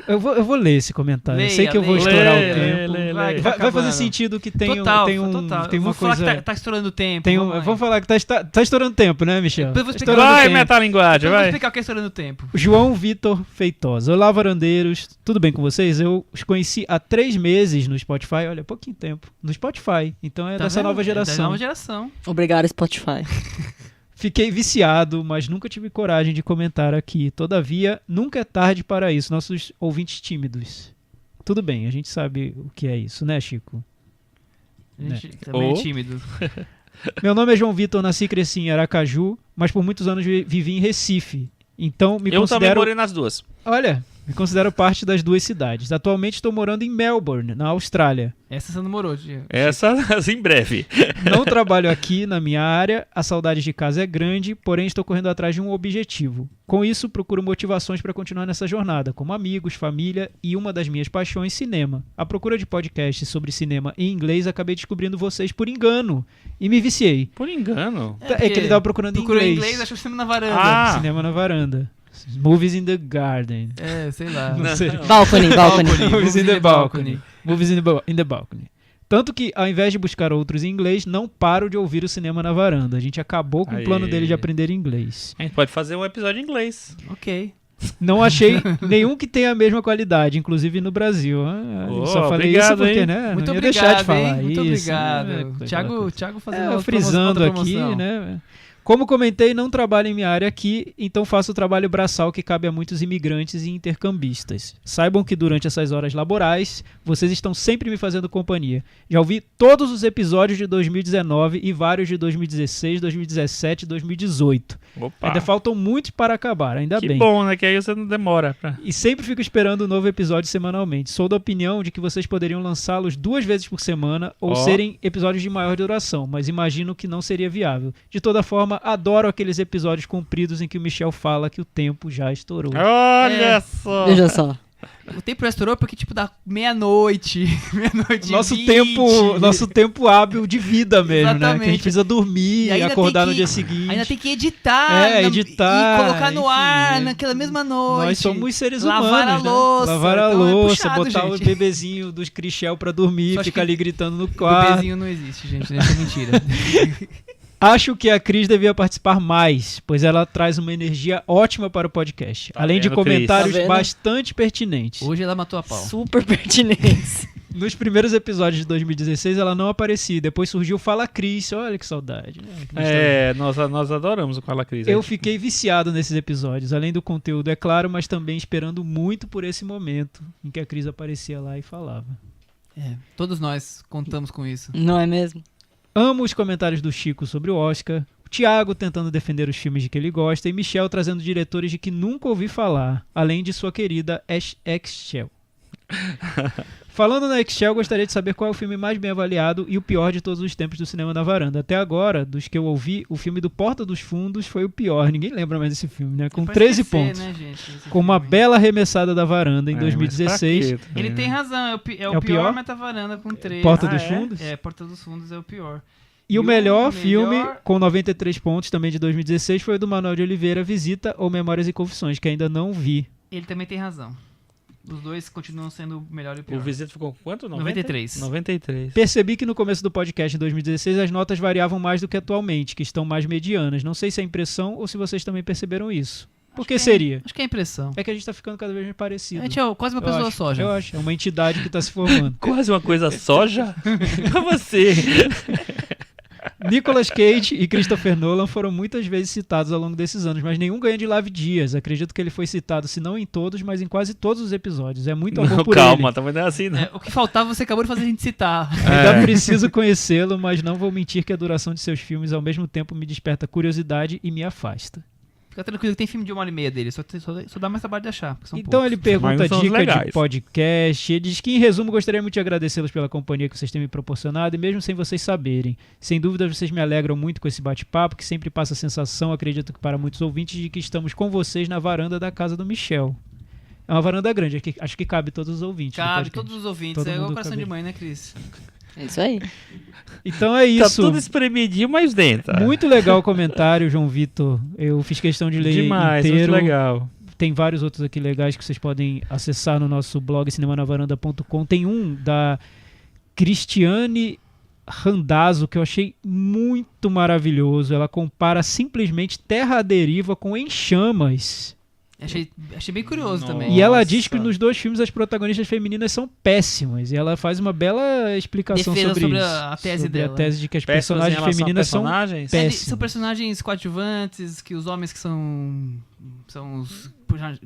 Eu vou ler esse comentário. Eu Leia, sei que eu vou leia. estourar o Lê, tempo. lê, lê. Vai, que Vai fazer acabando. sentido que tem Total, tem total. tem Eu uma vou falar coisa. que tá estourando tempo. Tem vamos lá. vamos falar que tá estourando tempo, né, Michel? Depois eu vou explicar. Estourando Vai, tempo. metalinguagem, Eu vou vai. explicar o que é estourando tempo. João Vitor Feitosa. Olá, varandeiros. Tudo bem com vocês? Eu os conheci há 3 meses no Spotify. Olha, pouquinho tempo. No Spotify. Então é Tá dessa vendo? nova É da geração. nova geração. Obrigado, Spotify. Fiquei viciado, mas nunca tive coragem de comentar aqui. Todavia, nunca é tarde para isso. Nossos ouvintes tímidos. Tudo bem, a gente sabe o que é isso, né, Chico? A gente também é Ou- tímido. Meu nome é João Vitor, nasci e cresci em Aracaju, mas por muitos anos vivi em Recife. Então me Eu também considero... morei nas duas. Olha, me considero parte das duas cidades. Atualmente estou morando em Melbourne, na Austrália. Essa você namorou, Diego. Essas em breve. Não trabalho aqui na minha área, a saudade de casa é grande, porém estou correndo atrás de um objetivo. Com isso, procuro motivações para continuar nessa jornada, como amigos, família e uma das minhas paixões, cinema. À procura de podcasts sobre cinema em inglês, acabei descobrindo vocês por engano e me viciei. Por engano. É que ele estava procurando em Procurou em inglês. inglês, achou cinema na varanda. Ah. Cinema na varanda. Movies in the garden. É, sei lá. Não sei. Balcony. Movies in the balcony. Movies in the balcony. Tanto que, ao invés de buscar outros em inglês, não paro de ouvir o cinema na varanda. A gente acabou com o plano Aê. dele de aprender inglês. A gente pode fazer um episódio em inglês. Ok. Não achei nenhum que tenha a mesma qualidade, inclusive no Brasil. Oh, Só falei obrigado, isso porque, hein? né? Muito não ia obrigado, deixar de falar hein? Muito isso. obrigado. né? Aquela Thiago coisa. fazendo outra frisando outra aqui, promoção. né? Como comentei, não trabalho em minha área aqui, então faço o trabalho braçal que cabe a muitos imigrantes e intercambistas. Saibam que durante essas horas laborais, vocês estão sempre me fazendo companhia. Já ouvi todos os episódios de 2019 e vários de 2016, 2017 e 2018. Opa. Ainda faltam muitos para acabar, ainda Que bem. bom, né? Que aí você não demora. E sempre fico esperando um novo episódio semanalmente. Sou da opinião de que vocês poderiam lançá-los 2 vezes por semana ou Ó. serem episódios de maior duração, mas imagino que não seria viável. De toda forma, adoro aqueles episódios compridos em que o Michel fala que o tempo já estourou. Olha só. Veja só. O tempo já estourou porque, tipo, dá meia-noite, meia-noite e Nosso 20. tempo hábil de vida mesmo, né? Que a Exatamente. gente precisa dormir E e ainda acordar tem no que- dia seguinte. Ainda tem que editar, editar, e colocar no enfim, ar né? naquela mesma noite. Nós somos seres Lavar humanos, a louça, né? Lavar a então é louça, puxado, botar o gente. bebezinho dos Crichel pra dormir, Só acho ficar que ali gritando no O quarto. bebezinho não existe, gente. Isso é mentira. Acho que a Cris devia participar mais, pois ela traz uma energia ótima para o podcast. Tá além de vendo, Cris? comentários Tá vendo? bastante pertinentes. Hoje ela matou a pau. Super pertinente. Nos primeiros episódios de 2016 ela não aparecia, depois surgiu Fala Cris, olha que saudade. Né? Que nostalgia. Nós adoramos o Fala Cris. Eu fiquei viciado nesses episódios, além do conteúdo, é claro, mas também esperando muito por esse momento em que a Cris aparecia lá e falava. Todos nós contamos com isso. Não é mesmo? Amo os comentários do Chico sobre o Oscar, o Thiago tentando defender os filmes de que ele gosta e Michel trazendo diretores de que nunca ouvi falar, além de sua querida Excel. Falando na Excel, gostaria de saber qual é o filme mais bem avaliado e o pior de todos os tempos do Cinema na Varanda. Até agora, dos que eu ouvi, o filme do Porta dos Fundos foi o pior. Ninguém lembra mais desse filme, né? Com É pra 13 esquecer, pontos. né, gente, esse Com uma filme. bela arremessada da Varanda em É, 2016. mas pra quê Ele também, tem né? razão, é o É o pior, pior? Metavaranda com 3. Porta Ah, dos é? Fundos. Porta dos Fundos é o pior. E o o melhor melhor- filme, com 93 pontos, também de 2016, foi o do Manuel de Oliveira, Visita ou Memórias e Confissões, que ainda não vi. Ele também tem razão. Os dois continuam sendo o melhor e o pior. O Visita ficou com quanto? 93. 93. Percebi que no começo do podcast em 2016 as notas variavam mais do que atualmente, que estão mais medianas. Não sei se é impressão ou se vocês também perceberam isso. Por que seria? Acho que é impressão. É que a gente tá ficando cada vez mais parecido. A gente é quase uma Eu pessoa acho, só já. Eu acho, é uma entidade que tá se formando. Quase uma coisa só já? Como assim? Nicolas Cage e Christopher Nolan foram muitas vezes citados ao longo desses anos, mas nenhum ganha de Live Dias. Acredito que ele foi citado, se não em todos, mas em quase todos os episódios. É muito amor Não, por calma, ele. também não é assim, não. O que faltava você acabou de fazer a gente citar. Ainda preciso conhecê-lo, mas não vou mentir que a duração de seus filmes ao mesmo tempo me desperta curiosidade e me afasta. Fica tranquilo que tem filme de 1h30 dele, só dá mais trabalho de achar. porque são Então poucos. ele pergunta Mas são os dica de legais. podcast. Ele diz que, em resumo, gostaria muito de agradecê-los pela companhia que vocês têm me proporcionado, e mesmo sem vocês saberem. Sem dúvida, vocês me alegram muito com esse bate-papo, que sempre passa a sensação, acredito que para muitos ouvintes, de que estamos com vocês na varanda da casa do Michel. É uma varanda grande, acho que cabe todos os ouvintes. do Cabe, podcast. todos os ouvintes. Todo É igual mundo coração cabe. de mãe, né, Cris? É isso aí. Então é Tá isso. tudo espremidinho, mas dentro. Muito legal o comentário, João Vitor. Eu fiz questão de ler Demais, inteiro. muito legal. Tem vários outros aqui legais que vocês podem acessar no nosso blog cinemanavaranda.com. Tem um da Cristiane Randazzo que eu achei muito maravilhoso. Ela compara simplesmente Terra à Deriva com Em Chamas. Achei bem curioso Nossa. também. E ela diz que nos dois filmes as protagonistas femininas são péssimas. E ela faz uma bela explicação Defesa sobre sobre isso. a tese sobre dela. a tese de que as Péssimas em personagens relação a femininas são personagens? péssimas. São personagens coadjuvantes, que os homens que são os personagens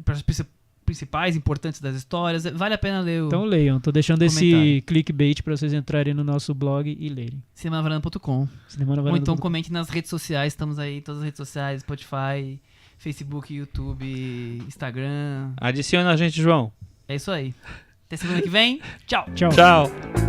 principais, importantes das histórias. Vale a pena ler o Então leiam, tô deixando esse Comentário. clickbait pra vocês entrarem no nosso blog e lerem. cinemanavaranda.com. Cinema na Ou Varanda então do- comente nas redes sociais, estamos aí, todas as redes sociais, Spotify, Facebook, YouTube, Instagram. Adiciona a gente, João. É isso aí. Até semana que vem. Tchau. Tchau. Tchau.